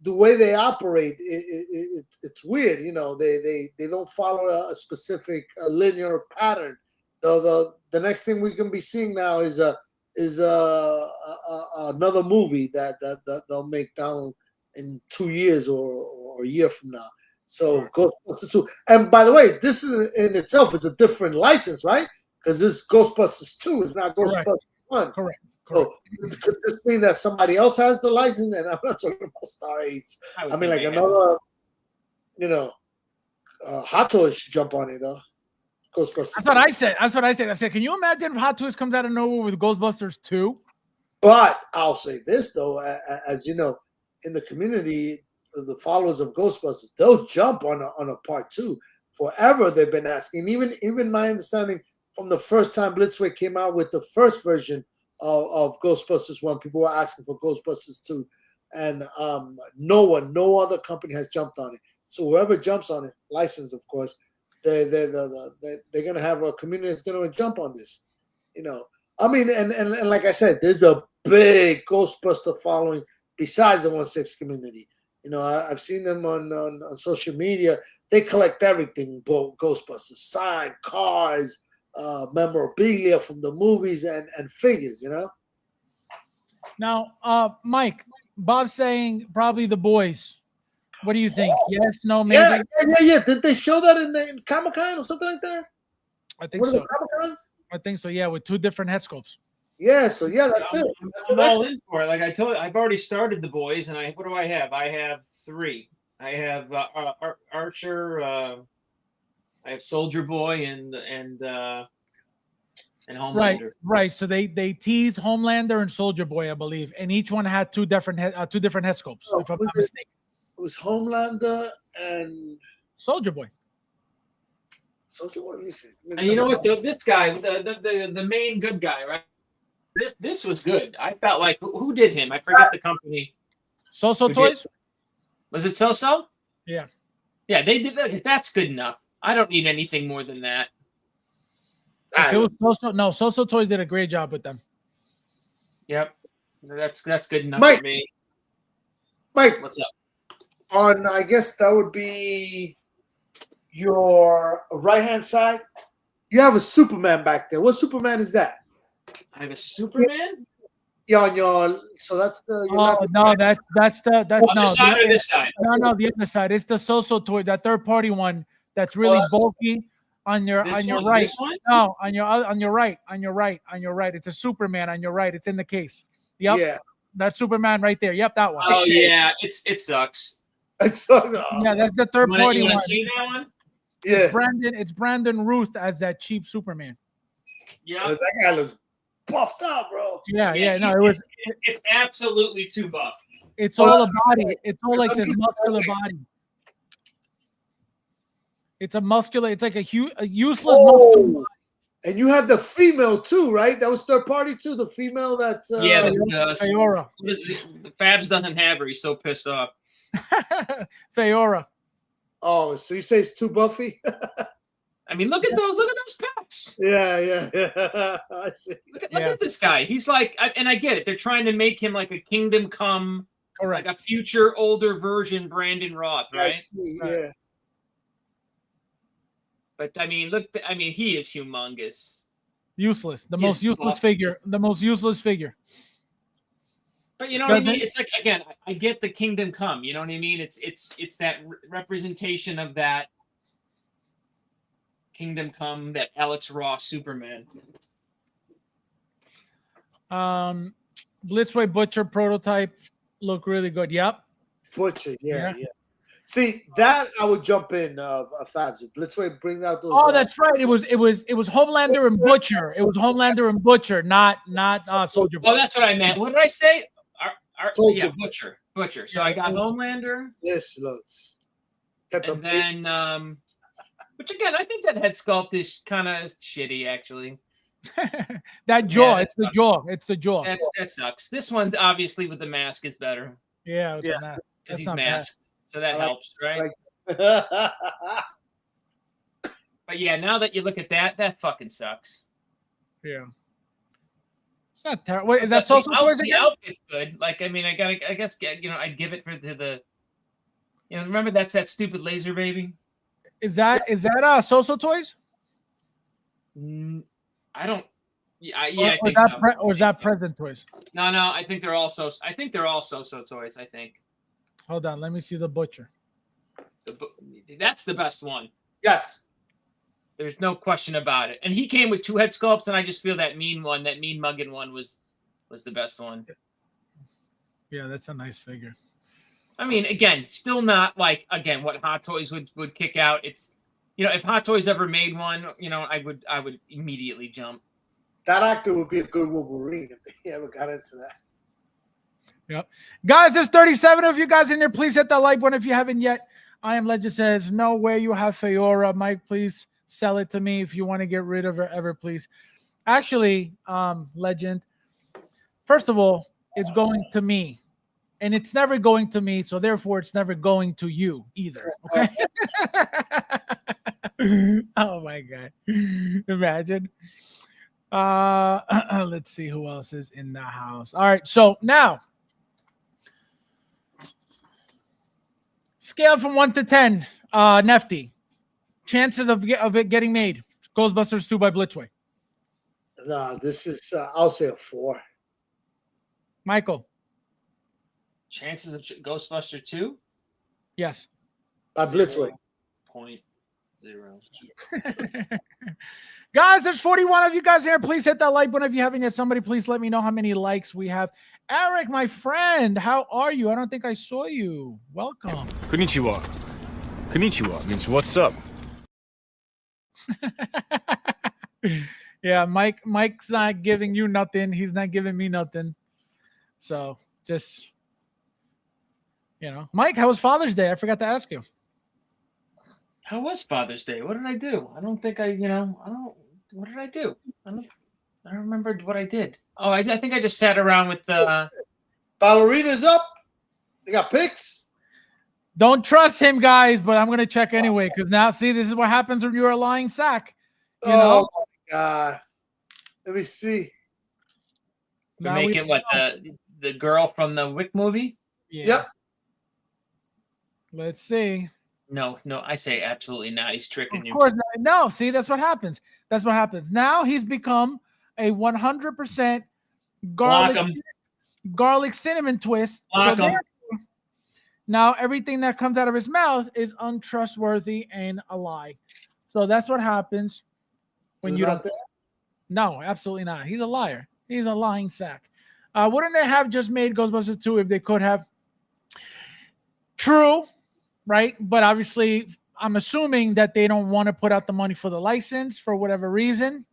S2: the way they operate, it's weird. They don't follow a specific linear pattern. The next thing we can be seeing now is another movie that they'll make down in 2 years or a year from now. So Ghostbusters 2. And by the way, this is in itself is a different license, right? Because this Ghostbusters 2 is not Ghostbusters 1.
S1: Correct.
S2: So could this mean that somebody else has the license? And I'm not talking about Star Ace. I mean, like another, Hot Toys should jump on it though. Ghostbusters.
S1: That's what I said. I said, can you imagine if Hot Toys comes out of nowhere with Ghostbusters 2?
S2: But I'll say this though, as you know, in the community, the followers of Ghostbusters, they'll jump on a part 2. Forever they've been asking. Even my understanding from the first time Blitzway came out with the first version of Ghostbusters 1, people were asking for Ghostbusters 2, and no other company has jumped on it. So whoever jumps on it, licensed of course, they're gonna have a community that's gonna jump on this. I mean, and like I said, there's a big Ghostbuster following besides the 1/6 community. I've seen them on social media. They collect everything, both Ghostbusters, signed cars, memorabilia from the movies, and figures.
S1: Now, Mike, Bob's saying probably the boys. What do you think? Yes, no, maybe.
S2: Yeah. Did they show that in Comic-Con or something like that?
S1: I think so.
S2: Comic-Cons?
S1: I think so. Yeah, with 2 different head sculpts.
S2: Yeah. So yeah, that's it.
S7: I'm all in for it. Like I told you, I've already started the boys, and what do I have? I have 3. I have Archer. I have Soldier Boy and Homelander.
S1: Right. So they tease Homelander and Soldier Boy, I believe, and each one had 2 different head sculpts. If I'm not mistaken,
S2: it was Homelander and
S1: Soldier Boy.
S2: Soldier Boy.
S7: And you know what? This guy, the main good guy, right? This was good. I felt like who did him? I forget the company.
S1: So Toys.
S7: Was it So?
S1: Yeah.
S7: Yeah, they did that. That's good enough. I don't need anything more than that.
S1: If it was So Toys did a great job with them.
S7: Yep, that's good enough
S2: Mike,
S7: for me.
S2: Mike,
S7: what's up?
S2: I guess that would be your right-hand side. You have a Superman back there. What Superman is that?
S7: I have a Superman.
S2: Yeah, on your that's the.
S1: That's
S7: the side or this side?
S1: No, the other side. It's the So Toy, that third-party one that's really bulky. On your right.
S7: This one?
S1: No, on your right. It's a Superman on your right. It's in the case. Yep.
S2: Yeah.
S1: That's Superman right there. Yep, that one.
S7: Oh yeah, it sucks.
S2: It sucks.
S1: Yeah, that's the third party one.
S7: You want to see that one?
S2: Yeah.
S1: It's Brandon Ruth as that cheap Superman.
S7: Yeah.
S2: That guy looks buffed up, bro.
S1: Yeah. No, it's
S7: absolutely too buff.
S1: It's all a body. It's all like this muscular body. It's a muscular. It's like a useless muscular body.
S2: And you have the female too, right? That was third party too. The female that's
S7: Yeah,
S1: Feora.
S7: Fabs doesn't have her. He's so pissed off.
S1: Feora.
S2: Oh, so you say it's too Buffy?
S7: I mean, look at those packs.
S2: Yeah. I see.
S7: Look at this guy. He's like, and I get it. They're trying to make him like a Kingdom Come,
S1: Correct.
S7: like a future older version Brandon Roth, right?
S2: I see, yeah.
S7: But I mean, he is humongous.
S1: Useless. The
S7: He
S1: most
S7: is
S1: useless
S7: awful.
S1: figure. The most useless figure.
S7: But you know what I mean? It's like, again, I get the Kingdom Come. You know what I mean? It's that representation of that Kingdom Come, that Alex Ross Superman.
S1: Blitzway Butcher prototype look really good. Yep.
S2: Butcher, yeah. See, that I would jump in Fabs. Blitzway bring out those.
S1: Oh, that's right. It was Homelander and Butcher. It was Homelander and Butcher, not Soldier Boy.
S7: Oh, that's what I meant. What did I say?
S2: Soldier.
S7: Yeah, Butcher. So I got Homelander.
S2: This looks.
S7: And then, which again, I think that head sculpt is kind of shitty, actually.
S1: That jaw,
S7: Yeah,
S1: it's the jaw. It's the jaw.
S7: That sucks. This one's obviously with the mask is better
S1: Yeah.
S7: because he's masked, so that helps, right? But yeah, now that you look at that fucking sucks.
S1: Yeah. It's not terrible. Wait, is that Social Toys
S7: The
S1: again?
S7: outfit's good. Like, I mean, I guess I'd give it to the. Remember that's that stupid laser baby.
S1: Is that Social Toys?
S7: I don't. I
S1: Or
S7: think
S1: is that
S7: so.
S1: or is that Present Toys?
S7: No, I think they're all so. I think they're all so toys. I think
S1: Hold on, let me see the Butcher.
S7: that's the best one.
S2: Yes.
S7: There's no question about it. And he came with 2 head sculpts, and I just feel that mean mugging one was the best one.
S1: Yeah, that's a nice figure.
S7: I mean, again, still not like what Hot Toys would kick out. It's if Hot Toys ever made one, I would immediately jump.
S2: That actor would be a good Wolverine if they ever got into that.
S1: Yep. Guys, there's 37 of you guys in there. Please hit that like button if you haven't yet. I Am Legend says, no way you have Feora. Mike, please sell it to me if you want to get rid of her ever, please. Actually, Legend, first of all, it's going to me. And it's never going to me, so therefore it's never going to you either. Okay. Oh my God. Imagine. Let's see who else is in the house. All right, so now scale from 1 to 10. Nefty, chances of it getting made. Ghostbusters 2 by Blitzway.
S2: No, this is I'll say a 4.
S1: Michael.
S7: Chances of Ghostbuster 2?
S1: Yes.
S2: By Blitzway.
S7: 0.0.
S1: Guys, there's 41 of you guys here. Please hit that like button if you haven't yet. Somebody please let me know how many likes we have. Eric, my friend, how are you? I don't think I saw you. Welcome.
S5: Konnichiwa. Konnichiwa means what's up.
S1: Yeah, Mike's not giving you nothing. He's not giving me nothing. So just, Mike, how was Father's Day? I forgot to ask you.
S7: How was Father's Day? What did I do? I don't think what did I do? I don't remember what I did. Oh, I think I just sat around with the
S2: Ballerinas up. They got pics.
S1: Don't trust him, guys, but I'm going to check anyway because now, see, this is what happens when you're a lying sack. You know?
S2: Oh, my God. Let me see.
S7: to make it what the girl from the Wick movie?
S1: Yeah.
S2: Yep.
S1: Let's see.
S7: No, I say absolutely not. He's tricking you.
S1: Of course not. No, see, that's what happens. That's what happens. Now he's become a 100% garlic cinnamon twist. Now everything that comes out of his mouth is untrustworthy and a lie. So that's what happens when you don't. No, absolutely not. He's a liar. He's a lying sack. Wouldn't they have just made Ghostbusters 2 if they could have? True, right? But obviously, I'm assuming that they don't want to put out the money for the license for whatever reason.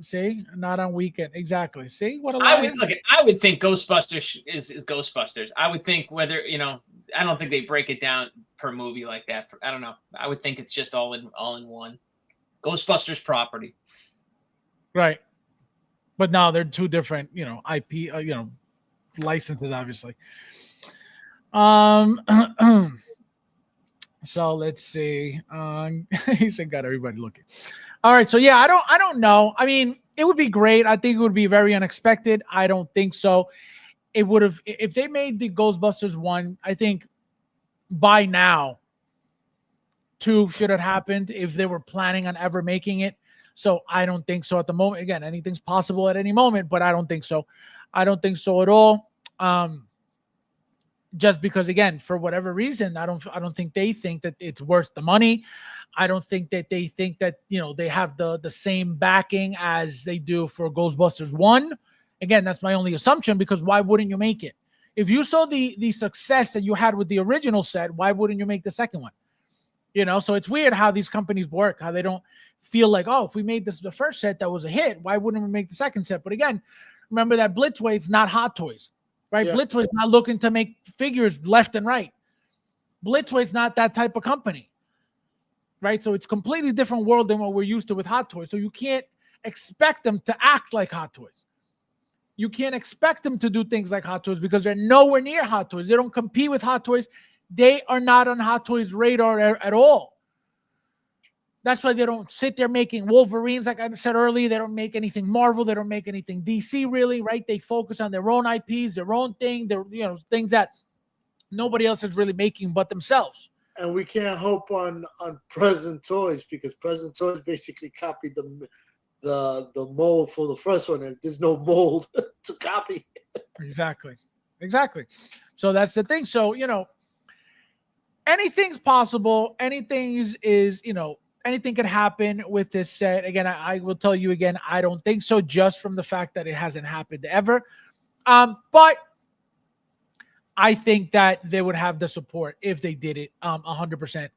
S1: See, not on weekend. Exactly. See what a liar.
S7: I would think Ghostbusters is Ghostbusters. I would think whether I don't think they break it down per movie like that. I don't know. I would think it's just all in one. Ghostbusters property.
S1: Right. But now they're two different, IP, licenses, obviously. So let's see. He said, got everybody looking. All right. So yeah, I don't know. I mean, it would be great. I think it would be very unexpected. I don't think so. It would have, if they made the Ghostbusters 1, I think by now 2 should have happened if they were planning on ever making it. So I don't think so at the moment. Again, anything's possible at any moment, but I don't think so. I don't think so at all. Just because, again, for whatever reason, I don't think they think that it's worth the money. I don't think that they think that, they have the same backing as they do for Ghostbusters 1. Again, that's my only assumption, because why wouldn't you make it? If you saw the success that you had with the original set, why wouldn't you make the second one? So it's weird how these companies work, how they don't feel like, oh, if we made the first set that was a hit, why wouldn't we make the second set? But again, remember that Blitzweight's not Hot Toys, right? Yeah. Blitzweight's not looking to make figures left and right. Blitzweight's not that type of company, right? So it's a completely different world than what we're used to with Hot Toys. So you can't expect them to act like Hot Toys. You can't expect them to do things like Hot Toys because they're nowhere near Hot Toys. They don't compete with Hot Toys. They are not on Hot Toys' radar at all. That's why they don't sit there making Wolverines, like I said earlier. They don't make anything Marvel. They don't make anything DC, really, right? They focus on their own IPs, their own thing, things that nobody else is really making but themselves.
S2: And we can't hope on Present Toys, because Present Toys basically copied the mold for the first one, and there's no mold to copy.
S1: Exactly. So that's the thing. So, anything's possible. Anything is anything can happen with this set. Again, I will tell you again, I don't think so, just from the fact that it hasn't happened ever. But I think that they would have the support if they did it 100%.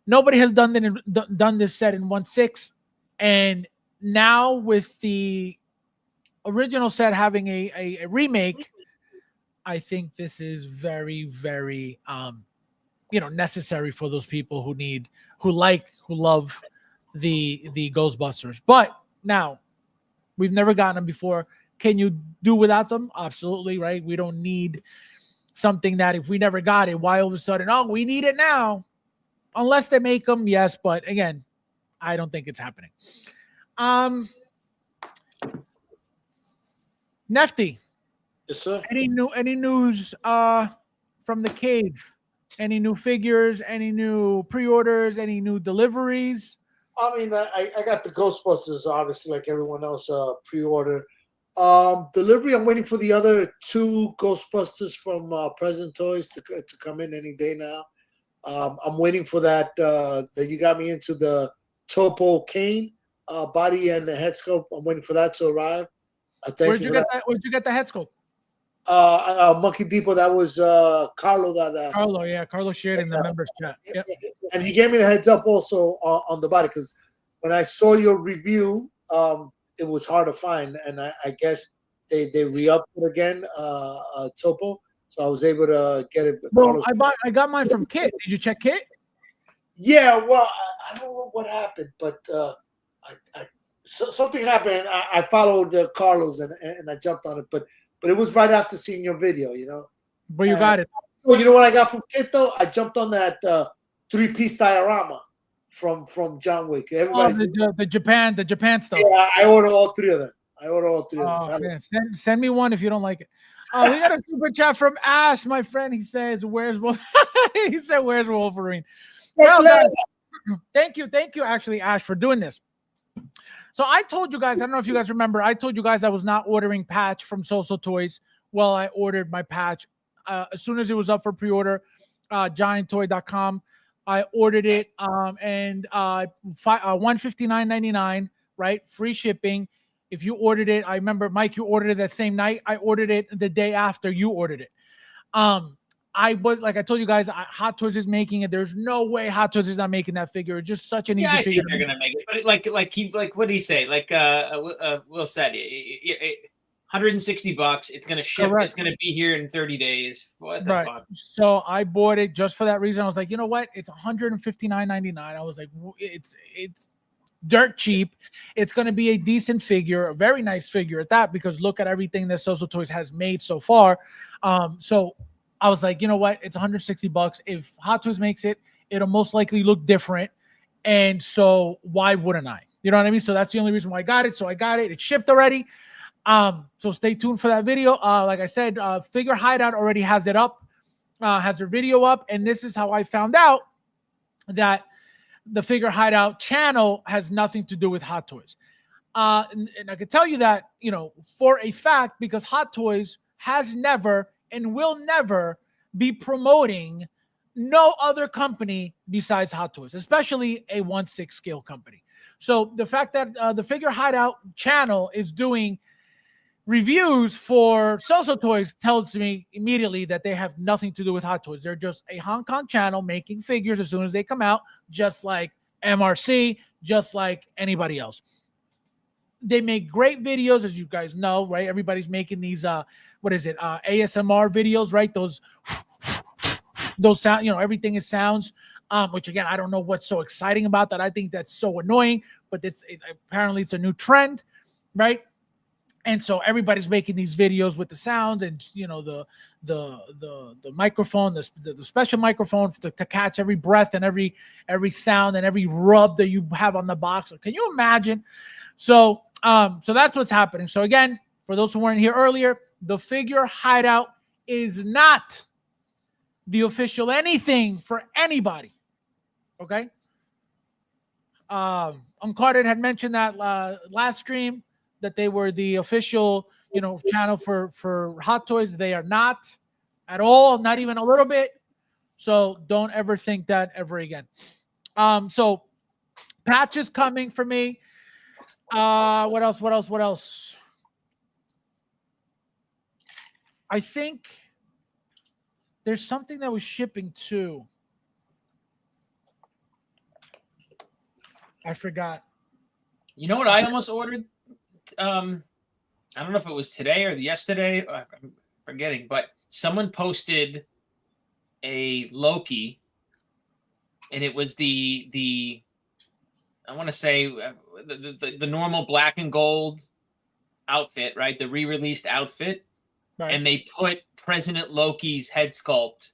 S1: Nobody has done this set in 1/6, and now with the original set having a remake, I think this is very, very necessary for those people who love the Ghostbusters. But now, we've never gotten them before. Can you do without them? Absolutely, right? We don't need something that if we never got it, why all of a sudden, oh, we need it now? Unless they make them, yes. But again, I don't think it's happening. Nefty.
S2: Yes, sir.
S1: Any news from the cave? Any new figures? Any new pre-orders? Any new deliveries?
S2: I mean, I got the Ghostbusters, obviously, like everyone else, pre-order. Delivery, I'm waiting for the other 2 Ghostbusters from Present Toys to come in any day now. I'm waiting for that you got me into the Topo Kane body and the head sculpt. I'm waiting for that to arrive.
S1: Where'd you get the head sculpt?
S2: Monkey Depot. That was Carlo.
S1: Carlo shared in the members chat. Yep.
S2: And he gave me the heads up also on the body, because when I saw your review, it was hard to find, and I guess they re-upped it again, Topo. So I was able to get it.
S1: Well, I got mine from Kit. Did you check Kit?
S2: Yeah. Well, I don't know what happened, but something happened. I followed Carlos and I jumped on it, but it was right after seeing your video,
S1: But you got it.
S2: Well, you know what I got from Kit though? I jumped on that 3-piece diorama from John Wick. Everybody,
S1: the Japan stuff.
S2: Yeah, I ordered all 3 of them.
S1: Man. Send me one if you don't like it. We got a super chat from Ash, my friend. He says, "Where's He said, "Where's Wolverine?" Well, guys, thank you, actually, Ash, for doing this. So I told you guys, I don't know if you guys remember, I told you guys I was not ordering patch from So Toys. Well, I ordered my patch as soon as it was up for pre-order. GiantToy.com. I ordered it, and $159.99, right? Free shipping. If you ordered it, I remember, Mike, you ordered it that same night. I ordered it the day after you ordered it. I was, like I told you guys, Hot Toys is making it. There's no way Hot Toys is not making that figure. It's just such an easy figure.
S7: They're gonna make it. But like what did he say? Like Will said, $160. It's gonna ship. Correct. It's gonna be here in 30 days. What the fuck?
S1: So I bought it just for that reason. I was like, you know what? It's $159.99. I was like, it's dirt cheap. It's going to be a decent figure, a very nice figure at that, because look at everything that Soso Toys has made so far. So I was like, you know what? It's $160. If Hot Toys makes it, it'll most likely look different. And so why wouldn't I? You know what I mean? So that's the only reason why I got it. So I got it. It's shipped already. So stay tuned for that video. Like I said, Figure Hideout already has it up, has their video up. And this is how I found out that the Figure Hideout channel has nothing to do with Hot Toys. And I can tell you that, you know, for a fact, because Hot Toys has never and will never be promoting no other company besides Hot Toys, especially a 1/6 scale company. So the fact that the Figure Hideout channel is doing reviews for Soso Toys tells me immediately that they have nothing to do with Hot Toys. They're just a Hong Kong channel making figures as soon as they come out, just like MRC, just like anybody else. They make great videos, as you guys know, right? Everybody's making these ASMR videos, right? Those sound, you know, everything is sounds, which again, I don't know what's so exciting about that. I think that's so annoying, but apparently it's a new trend, right? And so everybody's making these videos with the sounds, and you know, the microphone, the special microphone to catch every breath and every sound and every rub that you have on the box. Can you imagine? So that's what's happening. So again, for those who weren't here earlier, the Figure Hideout is not the official anything for anybody. Okay. Uncarded had mentioned that last stream that they were the official, you know, channel for Hot Toys. They are not at all, not even a little bit. So don't ever think that ever again. So patches coming for me. What else? I think there's something that was shipping too. I forgot.
S7: You know what I almost ordered? I don't know if it was today or yesterday. I'm forgetting, but someone posted a Loki, and it was the I want to say the normal black and gold outfit, right? The re-released outfit, right. And they put President Loki's head sculpt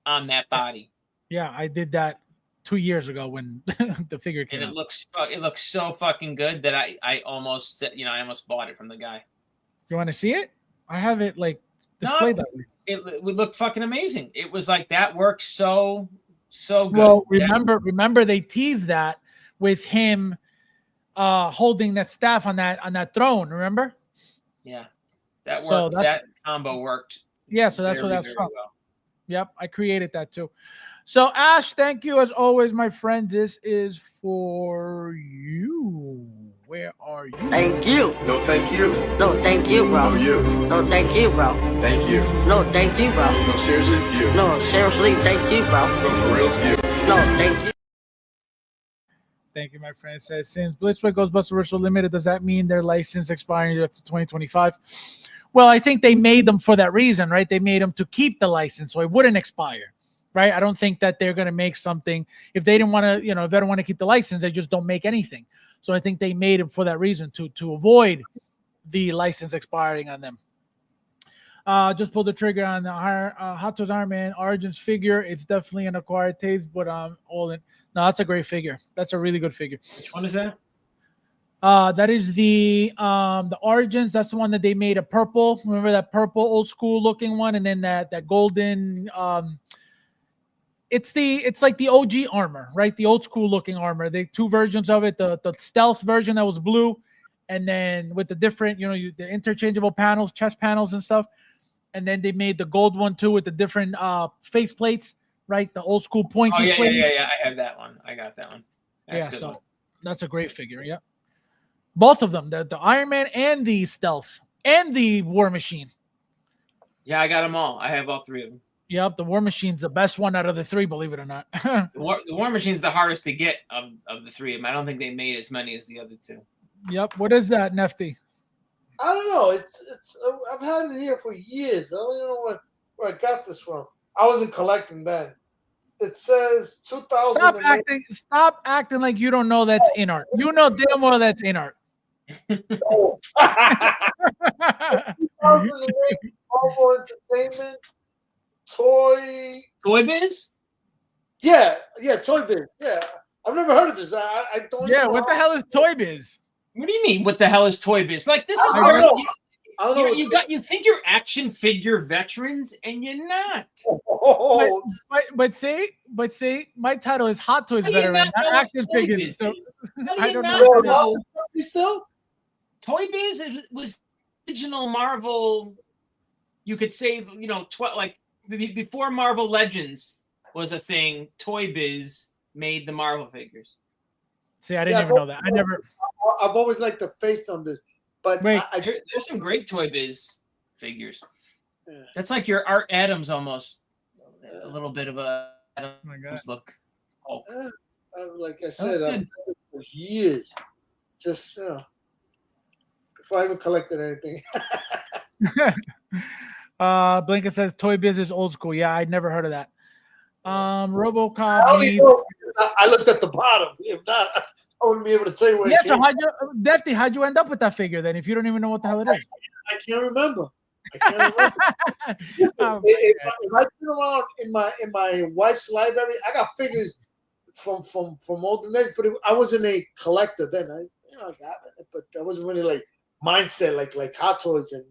S7: on that body.
S1: Yeah, I did that 2 years ago when the figure came out.
S7: And it looks so fucking good that I almost said, you know, I almost bought it from the guy.
S1: Do you want to see it? I have it like displayed that way.
S7: It would look fucking amazing. It was like that works so good.
S1: Well, remember they teased that with him holding that staff on that throne, remember?
S7: Yeah. That worked. So that combo worked.
S1: Yeah, so that's what that's from. Well. Yep, I created that too. So Ash, thank you as always, my friend. This is for you. Where are you?
S3: Thank you.
S4: No, thank you.
S3: No, thank you, bro.
S4: No, you.
S3: No, thank you, bro.
S4: Thank you.
S3: No, thank you, bro.
S4: No, seriously, you.
S3: No, seriously, thank you, bro.
S4: No, for real, you.
S3: No, thank you.
S1: Thank you, my friend. It says, since Blitzway Ghostbusters were so limited, does that mean their license expiring after 2025? Well, I think they made them for that reason, right? They made them to keep the license so it wouldn't expire, right? I don't think that they're going to make something if they didn't want to, you know, if they don't want to keep the license, they just don't make anything. So I think they made it for that reason to avoid the license expiring on them. Just pulled the trigger on the Hot Toys Iron Man Origins figure. It's definitely an acquired taste, but all in. No, that's a great figure. That's a really good figure.
S7: Which one is that?
S1: That is the Origins. That's the one that they made a purple. Remember that purple old school looking one, and then that golden. It's like the OG armor, right? The old school looking armor. They two versions of it. The stealth version that was blue, and then with the different, you know, the interchangeable panels, chest panels and stuff. And then they made the gold one too with the different face plates, right? The old school pointy.
S7: Oh yeah,
S1: plate.
S7: yeah. I have that one. I got that one.
S1: That's a good one. That's a great figure. Yeah, both of them, the Iron Man and the stealth and the War Machine.
S7: Yeah, I got them all. I have all three of them.
S1: Yep, the War Machine's the best one out of the three, believe it or not.
S7: The War Machine's the hardest to get of the three of them. I don't think they made as many as the other two.
S1: Yep. What is that, Nefty?
S2: I don't know. It's I've had it here for years. I don't even know where I got this from. I wasn't collecting then, It says 2000.
S1: Stop acting like you don't know that's in art. You know damn well that's in art.
S2: 2008 Marvel Entertainment Toy.
S7: Toy Biz?
S2: Yeah, Toy Biz. Yeah, I've never heard of this. I don't.
S1: Yeah,
S2: know
S1: what the hell is Toy Biz?
S7: What do you mean? What the hell is Toy Biz? Like this is
S2: I
S7: where
S2: don't know.
S7: you think you're action figure veterans and you're not.
S2: Oh,
S1: But see, my title is Hot Toys
S7: How do you
S1: Veteran,
S7: not
S1: not
S7: know what
S1: action
S7: Toy
S1: figures.
S7: Biz
S1: So
S7: is? How do
S1: I
S7: you
S1: don't
S7: not
S1: know.
S7: know?
S2: Still?
S7: Toy Biz was original Marvel. You could say, like before Marvel Legends was a thing. Toy Biz made the Marvel figures.
S1: See, I didn't even know that.
S2: I've always liked the face on this, but
S1: Wait.
S7: There's some great Toy Biz figures.
S2: Yeah.
S7: That's like your Art Adams almost. A little bit of a
S1: Oh my God.
S7: look. Oh.
S2: like I said,
S7: That's
S2: I've
S7: good.
S2: had it for years. Just before I even collected anything.
S1: Blinken says Toy Biz is old school. Yeah, I'd never heard of that. RoboCop.
S2: I only know because I looked at the bottom. If not, I wouldn't be able to tell you where
S1: Yeah,
S2: it
S1: so
S2: came.
S1: how'd you end up with that figure then? If you don't even know what the hell it is.
S2: I can't remember. Listen,
S1: Oh,
S2: if I sit around in my wife's library, I got figures from olden days, but I wasn't a collector then. I got it, but I wasn't really like mindset like Hot Toys and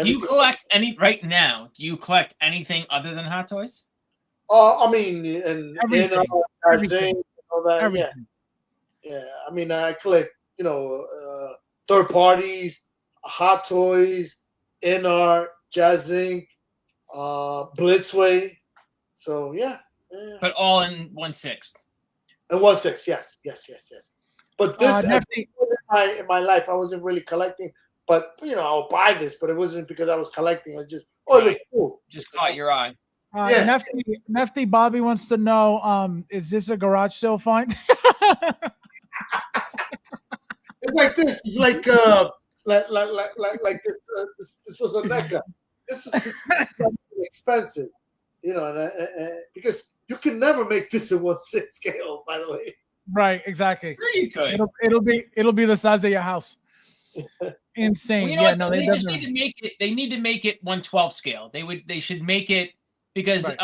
S7: Do you collect any right now? Do you collect anything other than Hot Toys?
S2: I mean, and
S1: Everything.
S2: and all that.
S1: Everything.
S2: Yeah. I mean, I collect third parties, Hot Toys, NR, Jazz Inc., Blitzway. So yeah.
S7: But all in 1/6.
S2: And 1/6, yes. But this
S1: Nifty.
S2: in my life, I wasn't really collecting. But I'll buy this, but it wasn't because I was collecting. I just it looks cool.
S7: Just caught your eye.
S2: Yeah.
S1: Nefty Bobby wants to know, is this a garage sale find?
S2: It's like this. It's like this. This was a NECA. This is expensive, and because you can never make this in 1/6 scale. By the way,
S1: Right, exactly.
S7: Sure you could.
S1: It'll be the size of your house. Insane.
S7: Well, you know
S1: Yeah,
S7: what?
S1: no,
S7: They just
S1: definitely-
S7: need to make it. They need to make it 1/12 scale. They should make it because
S1: Right.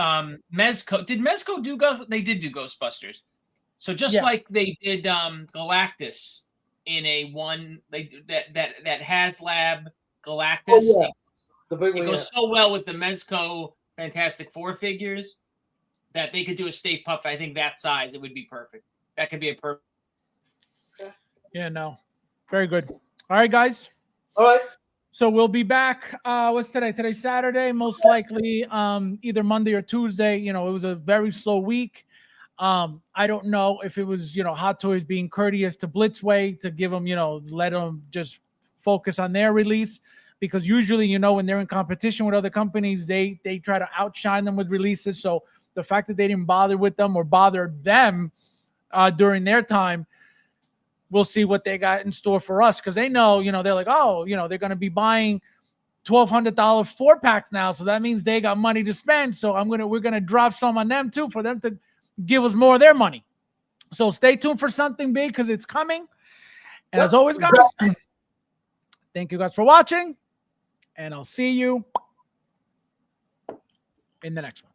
S7: Mezco did Mezco do They did do Ghostbusters. So just
S1: Yeah.
S7: like they did Galactus in a one that HasLab Galactus.
S2: Oh, yeah. The big
S7: It
S2: one.
S7: goes so well with the Mezco Fantastic Four figures that they could do a Stay Puft. I think that size, it would be perfect. That could be a perfect.
S1: Yeah, no. Very good. All right, guys.
S2: All right.
S1: So we'll be back. What's today? Today's Saturday, most likely either Monday or Tuesday. It was a very slow week. I don't know if it was, Hot Toys being courteous to Blitzway to give them, let them just focus on their release, because usually, when they're in competition with other companies, they try to outshine them with releases. So the fact that they didn't bother with them or bother them during their time, we'll see what they got in store for us, because they know, they're like, oh, they're going to be buying $1,200 4-packs now, so that means they got money to spend. So we're gonna drop some on them too for them to give us more of their money. So stay tuned for something big because it's coming. And as always, guys, thank you guys for watching, and I'll see you in the next one.